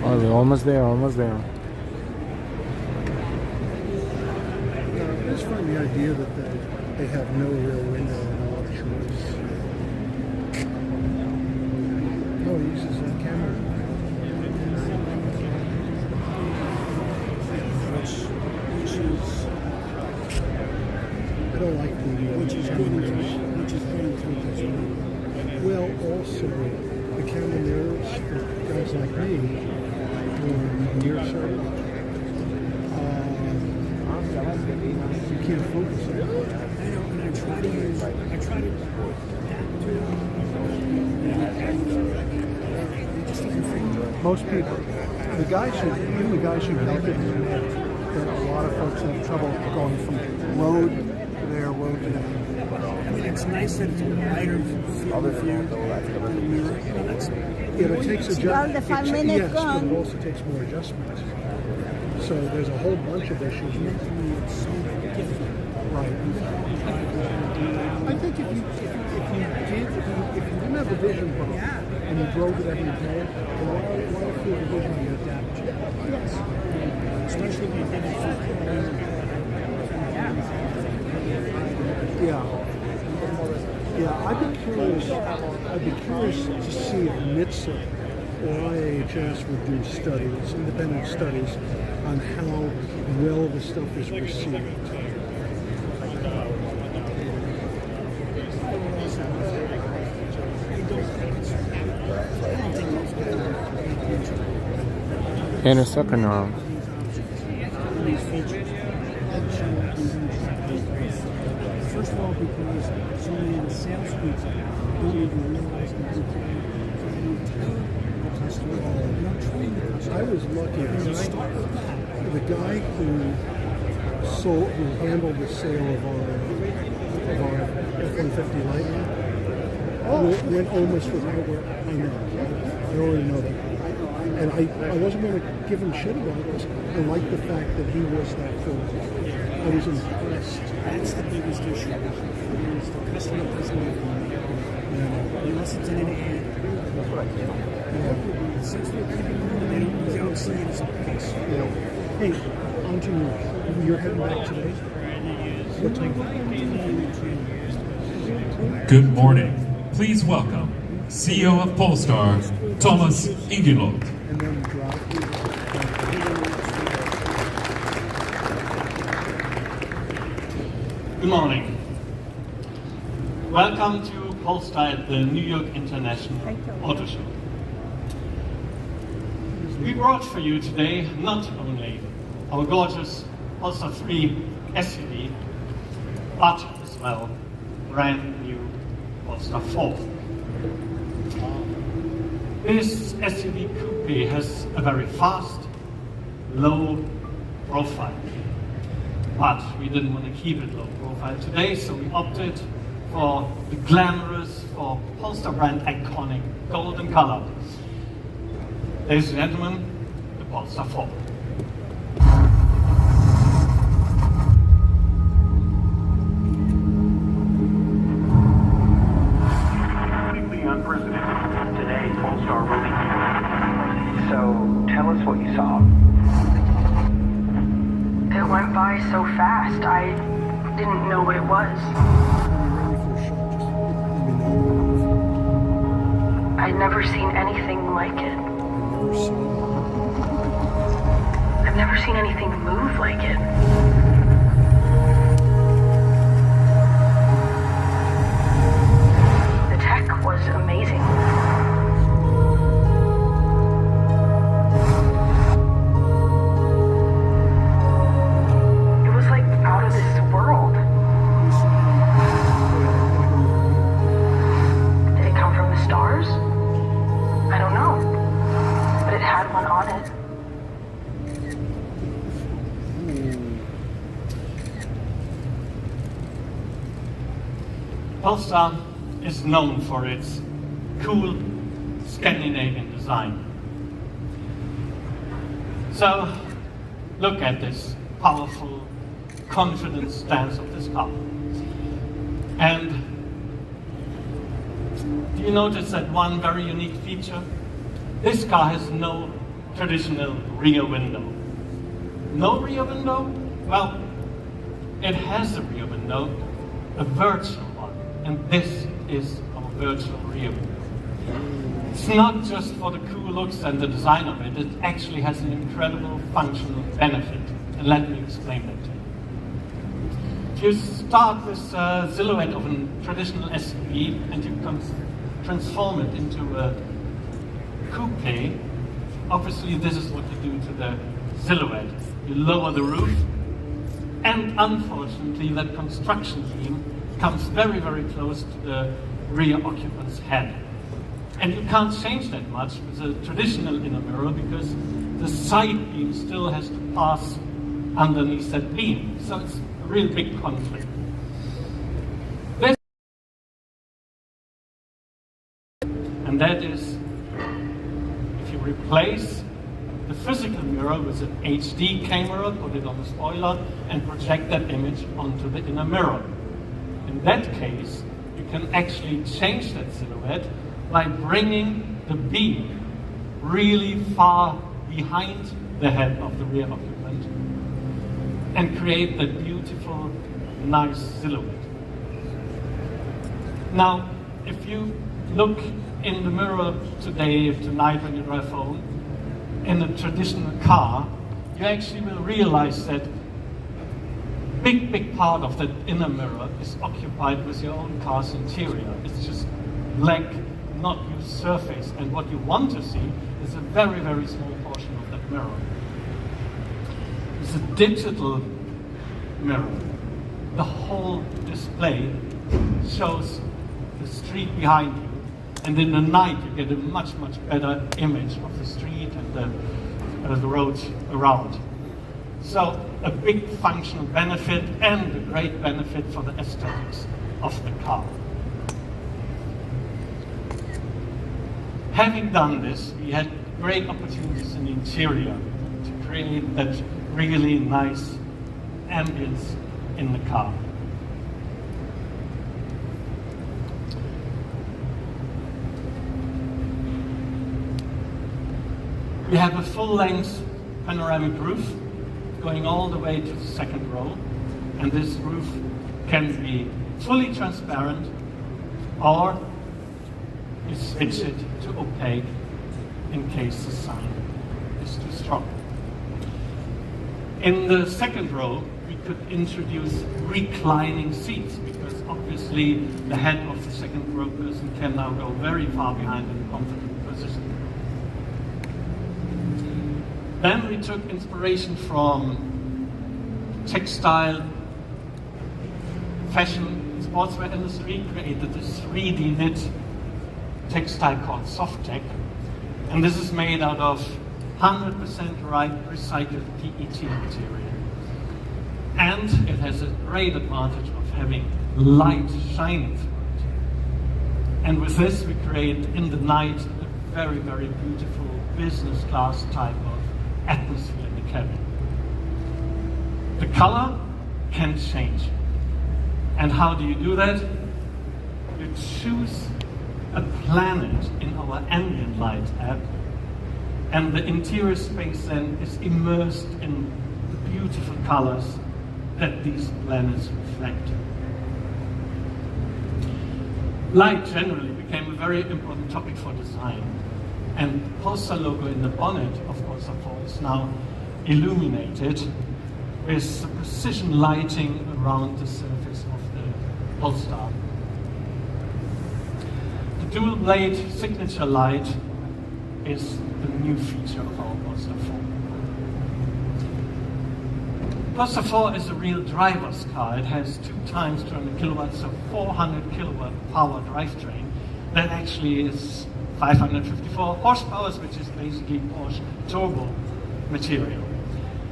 Oh, we're almost there. It's funny. the idea that they have no rear window and all choice. Oh, he uses that camera. Which is, I don't like the which is good through design. Well, also the camera mirrors for guys like me who are nearsighted. You can't focus on it. I know, and I try to most people, the guys who make it, that a lot of folks have trouble going from road to there, road to there. I mean, it's nice that it's a wider field of view. Yeah, it takes Well, the 5 minutes yes, gone. but it also takes more adjustments. So there's a whole bunch of issues. Right. I think if you didn't have the vision problem and you drove it every day, then why if you have the vision you adapt to? Yes. Especially if you did it for Yeah, I'd be curious to see if NHTSA or IHS would do studies, independent studies, on how well the stuff is received. In a second now. these features. First of all, because so many of the sales people don't even realize that they're trying to tell the customer, you're not trying the customer. I was lucky. The guy who handled the sale of our F-150 Lightning went almost without work. I know. I already know that. And I wasn't going to give him shit about it because I like the fact that he was that cool. I was impressed. That's the biggest issue. Is the customer doesn't have money. Unless it's in an ad. Since we're they don't see it as a piece. Hey, on to you. You're heading back today? What time? Good morning. Please welcome CEO of Polestar, Thomas Ingelot. And then drive. Good morning. Welcome to Polestar at the New York International Auto Show. We brought for you today not only our gorgeous Polestar 3 SUV, but as well brand new Polestar 4. This SUV coupe has a very fast, low profile. But we didn't want to keep it low profile today, so we opted for the glamorous, for Polestar brand iconic golden color. Ladies and gentlemen, the Polestar 4. Unprecedented. Today, Polestar released. So, tell us what you saw. It went by so fast, I didn't know what it was. I'd never seen anything like it. I've never seen anything move like it. The tech was amazing. Out of this world. Did it come from the stars? I don't know. But it had one on it. Polestar is known for its cool Scandinavian design. So, look at this powerful, confident stance of this car. And do you notice that one very unique feature? This car has no traditional rear window. No rear window? Well, it has a rear window, a virtual one, and this is our virtual rear window. It's not just for the cool looks and the design of it, it actually has an incredible functional benefit, and let me explain that to you. If you start with a silhouette of a traditional SUV and you transform it into a coupe, obviously this is what you do to the silhouette. You lower the roof, and unfortunately that construction beam comes very, very close to the rear occupant's head. And you can't change that much with a traditional inner mirror because the side beam still has to pass underneath that beam. So it's a real big conflict. And that is, if you replace the physical mirror with an HD camera, put it on the spoiler, and project that image onto the inner mirror. In that case, you can actually change that silhouette by bringing the beam really far behind the head of the rear occupant and create that beautiful, nice silhouette. Now, if you look in the mirror tonight when you drive home, in a traditional car, you actually will realize that big part of that inner mirror is occupied with your own car's interior. It's just black, not used surface, and what you want to see is a very, very small portion of that mirror. It's a digital mirror. The whole display shows the street behind you, and in the night you get a much better image of the street and the roads around. So a big functional benefit and a great benefit for the aesthetics of the car. Having done this, we had great opportunities in the interior to create that really nice ambience in the car. We have a full-length panoramic roof going all the way to the second row, and this roof can be fully transparent or you switch it to opaque in case the sun is too strong. In the second row, we could introduce reclining seats because obviously the head of the second row person can now go very far behind in a comfortable position. Then we took inspiration from textile, fashion, sportswear industry, created this 3D knit textile called Soft-Tech. And this is made out of 100% recycled PET material. And it has a great advantage of having light shining through it. And with this we create in the night a very, very beautiful business class type of atmosphere in the cabin. The color can change. And how do you do that? You choose a planet in our ambient light app, and the interior space then is immersed in the beautiful colors that these planets reflect. Light generally became a very important topic for design. And the Polestar logo in the bonnet of Polestar 4 is now illuminated with precision lighting around the surface of the Polestar. The dual blade signature light is the new feature of our Polestar 4. Polestar 4 is a real driver's car. It has 2 times 200 kilowatts, so 400 kilowatt power drivetrain. That actually is 554 horsepower, which is basically Porsche turbo material.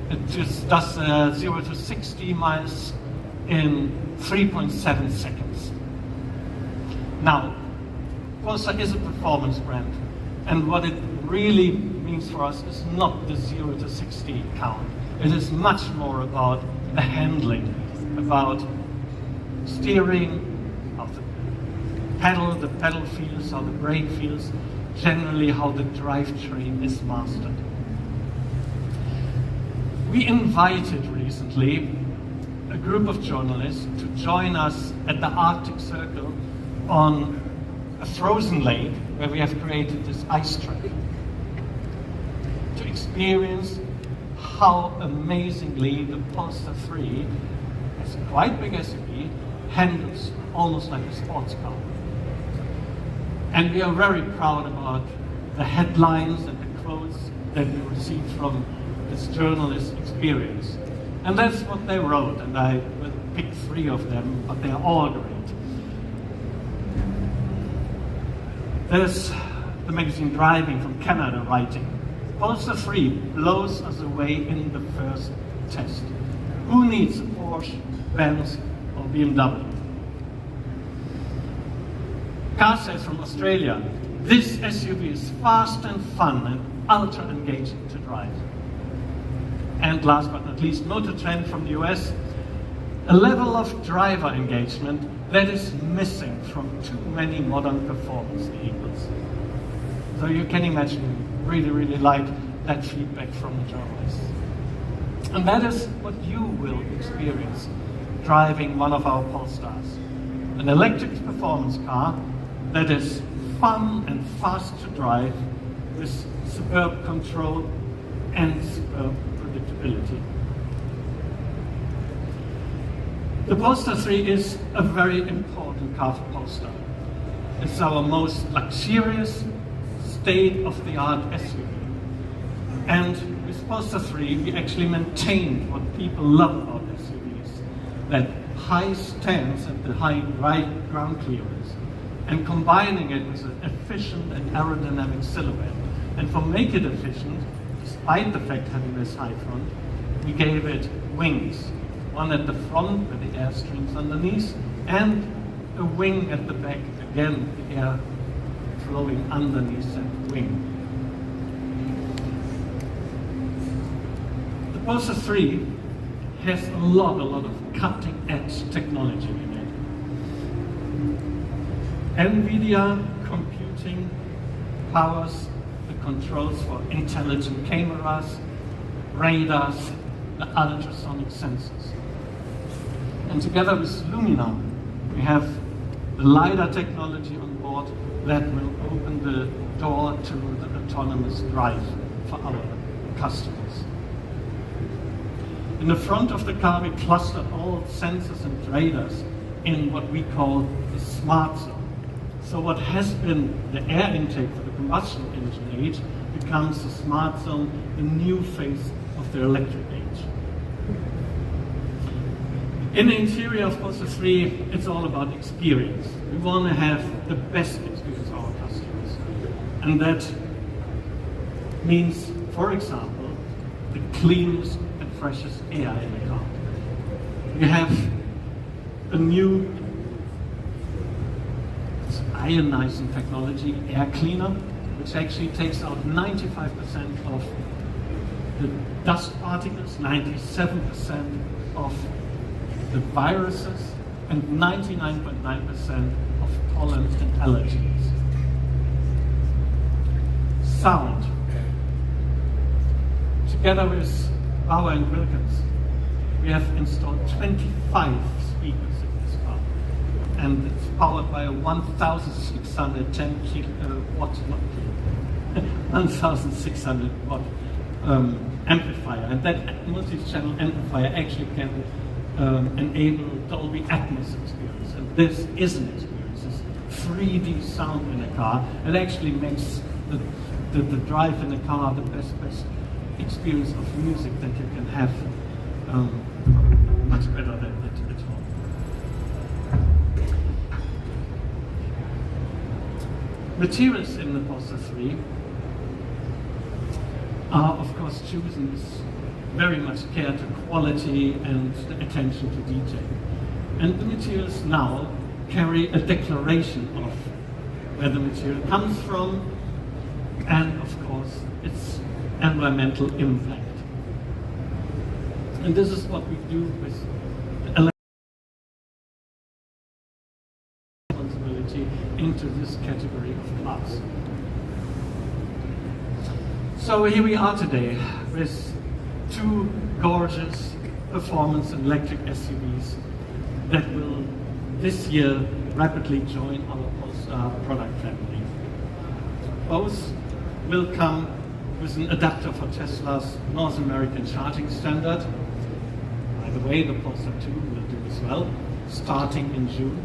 It just does 0 to 60 miles in 3.7 seconds. Now, Polestar is a performance brand, and what it really means for us is not the 0 to 60 count. It is much more about the handling, about steering, of the pedal feels, how the brake feels, generally how the drivetrain is mastered. We invited recently a group of journalists to join us at the Arctic Circle on a frozen lake where we have created this ice track to experience how amazingly the Polestar 3, as a quite big SUV, handles almost like a sports car. And we are very proud about the headlines and the quotes that we received from this journalist experience. And that's what they wrote, and I will pick 3 of them, but they are all great. There's the magazine Driving from Canada writing, Polestar 3 blows us away in the first test. Who needs a Porsche, Benz, or BMW? Car says from Australia, this SUV is fast and fun and ultra engaging to drive. And last but not least, Motor Trend from the US, a level of driver engagement that is missing from too many modern performance vehicles. So you can imagine, really like that feedback from the journalists. And that is what you will experience driving one of our Polestars. An electric performance car that is fun and fast to drive with superb control and superb predictability. The Polestar 3 is a very important car for Polestar. It's our most luxurious, state-of-the-art SUV. And with Polestar 3, we actually maintained what people love about SUVs, that high stance and the high ground clearance, and combining it with an efficient and aerodynamic silhouette. And for make it efficient, despite the fact having this high front, we gave it wings. One at the front where the air streams underneath, and a wing at the back, again, the air flowing underneath that wing. The Polestar 3 has a lot of cutting-edge technology in it. NVIDIA computing powers the controls for intelligent cameras, radars, the ultrasonic sensors. And together with Lumina, we have the LiDAR technology on board that will open the door to the autonomous drive for our customers. In the front of the car, we clustered all sensors and radars in what we call the smart zone. So what has been the air intake for the combustion engine age becomes the smart zone, the new phase of the electric age. In the interior of Polestar 3, it's all about experience. We want to have the best experience for our customers. And that means, for example, the cleanest and freshest air in the car. We have a new ionizing technology, air cleaner, which actually takes out 95% of the dust particles, 97% of the viruses, and 99.9% of pollen and allergens. Sound. Together with Bauer and Wilkins, we have installed 25 speakers in this car. And it's powered by a 1,610 watt, 1,600 watt amplifier. And that multi-channel amplifier actually can enable Dolby Atmos experience. And this is an experience. It's 3D sound in a car. It actually makes the drive in a car the best experience of music that you can have, much better than at home. Materials in the Polestar 3 are, of course, chosen with very much care to quality and the attention to detail. And the materials now carry a declaration of where the material comes from and, of course, its environmental impact. And this is what we do with the responsibility into this category of cars. So here we are today with two gorgeous performance and electric SUVs that will this year rapidly join our Polestar product family. Both will come with an adapter for Tesla's North American charging standard. By the way, the Polestar 2 will do as well, starting in June.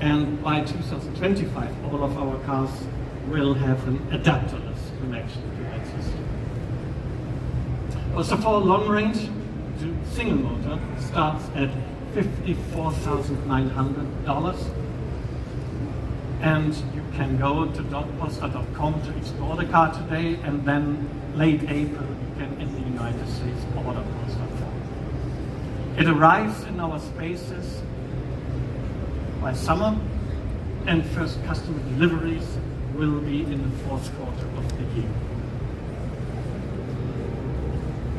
And by 2025, all of our cars will have an adapterless connection to that system. Also for long range, the single motor starts at $54,900. And you can go to polestar.com to explore the car today, and then late April you can in the United States order Polestar 4. It arrives in our spaces by summer, and first customer deliveries will be in the fourth quarter of the year.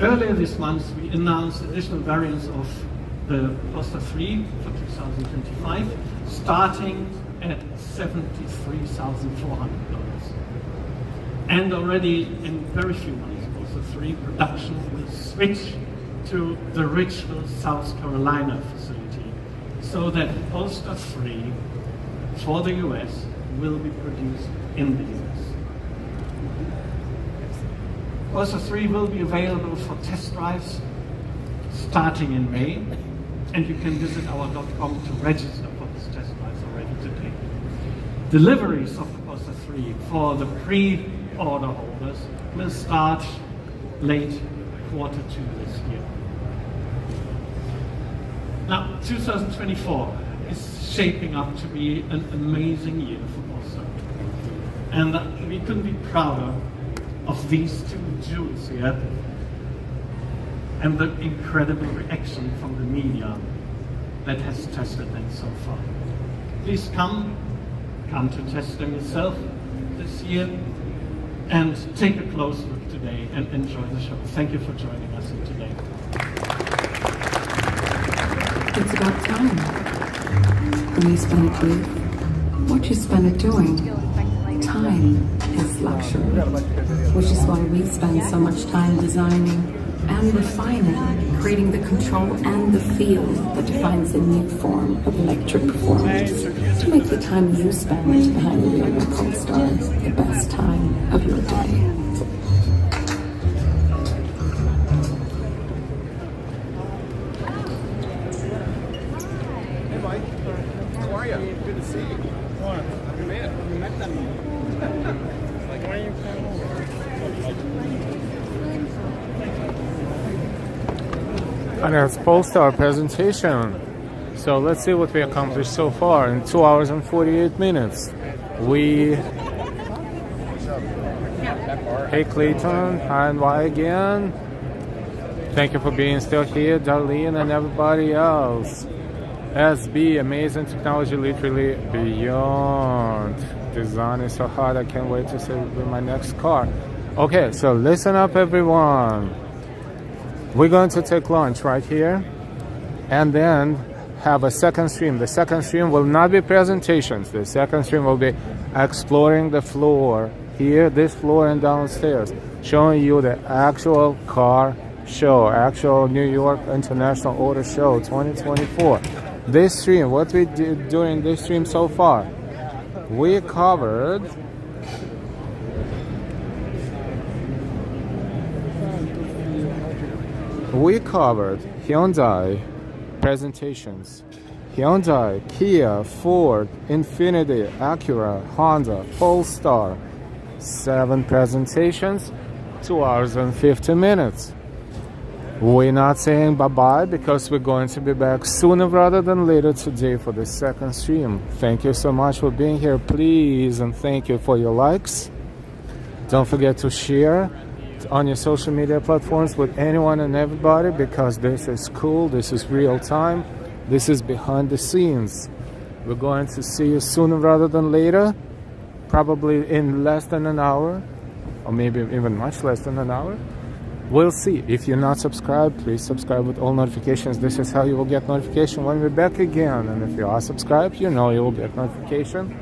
Earlier this month we announced additional variants of the Polestar 3 for 2025, starting at $73,400. And already in very few months, Polestar 3 production will switch to the Ridgeville, South Carolina facility, so that Polestar 3 for the US will be produced in the US. Polestar 3 will be available for test drives starting in May, and you can visit our .com to register for this test drives already today. Deliveries of the Polestar 3 for the pre-order holders will start late quarter 2 this year. Now, 2024 is shaping up to be an amazing year for Polestar. And we couldn't be prouder of these two jewels here and the incredible reaction from the media that has tested them so far. Please come to test them yourself this year and take a close look today and enjoy the show. Thank you for joining us here today. It's about time. When you spend it with, what you spend it doing. Time is luxury, which is why we spend so much time designing and refining, creating the control and the feel that defines a new form of electric performance to make the time you spend behind the wheel of Polestar the best time of your day. Hey Mike, how are you? Good to see you. Good man. We met them. Like, why are you coming over? And it's Polestar Presentation. So let's see what we accomplished so far in 2 hours and 48 minutes. Hey Clayton, hi and why again? Thank you for being still here, Darlene and everybody else. SB, amazing technology, literally beyond. Design is so hard, I can't wait to see it with my next car. Okay, so listen up everyone. We're going to take lunch right here and then have a second stream. The second stream will not be presentations. The second stream will be exploring the floor here, this floor and downstairs, showing you the actual car show, actual New York International Auto Show 2024. This stream, what we did during this stream so far, we covered Hyundai presentations, Hyundai, Kia, Ford, Infiniti, Acura, Honda, Polestar. 7 presentations, 2 hours and 50 minutes. We're not saying bye-bye because we're going to be back sooner rather than later today for the second stream. Thank you so much for being here, please, and thank you for your likes. Don't forget to share on your social media platforms with anyone and everybody, because this is cool, this is real time, this is behind the scenes. We're going to see you sooner rather than later, probably in less than an hour, or maybe even much less than an hour. We'll see. If you're not subscribed, please subscribe with all notifications. This is how you will get notification when we're back again. And if you are subscribed, you know you will get notification.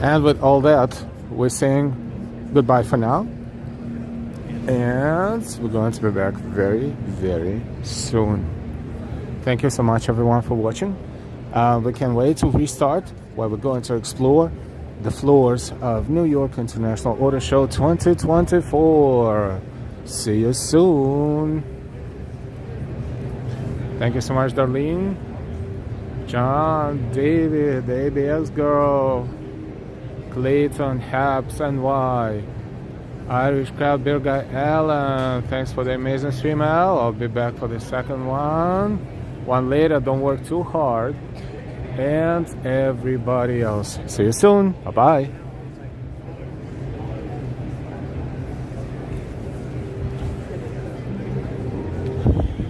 And with all that, we're saying goodbye for now. And we're going to be back very, very soon. Thank you so much, everyone, for watching. We can't wait to restart, where we're going to explore the floors of New York International Auto Show 2024. See you soon. Thank you so much, Darlene, John, David, the ABS girl, Clayton, Haps, NY, Irish Crowd Beer Guy, Alan. Thanks for the amazing stream, Al. I'll be back for the second one. One later, don't work too hard. And everybody else. See you soon. Bye-bye.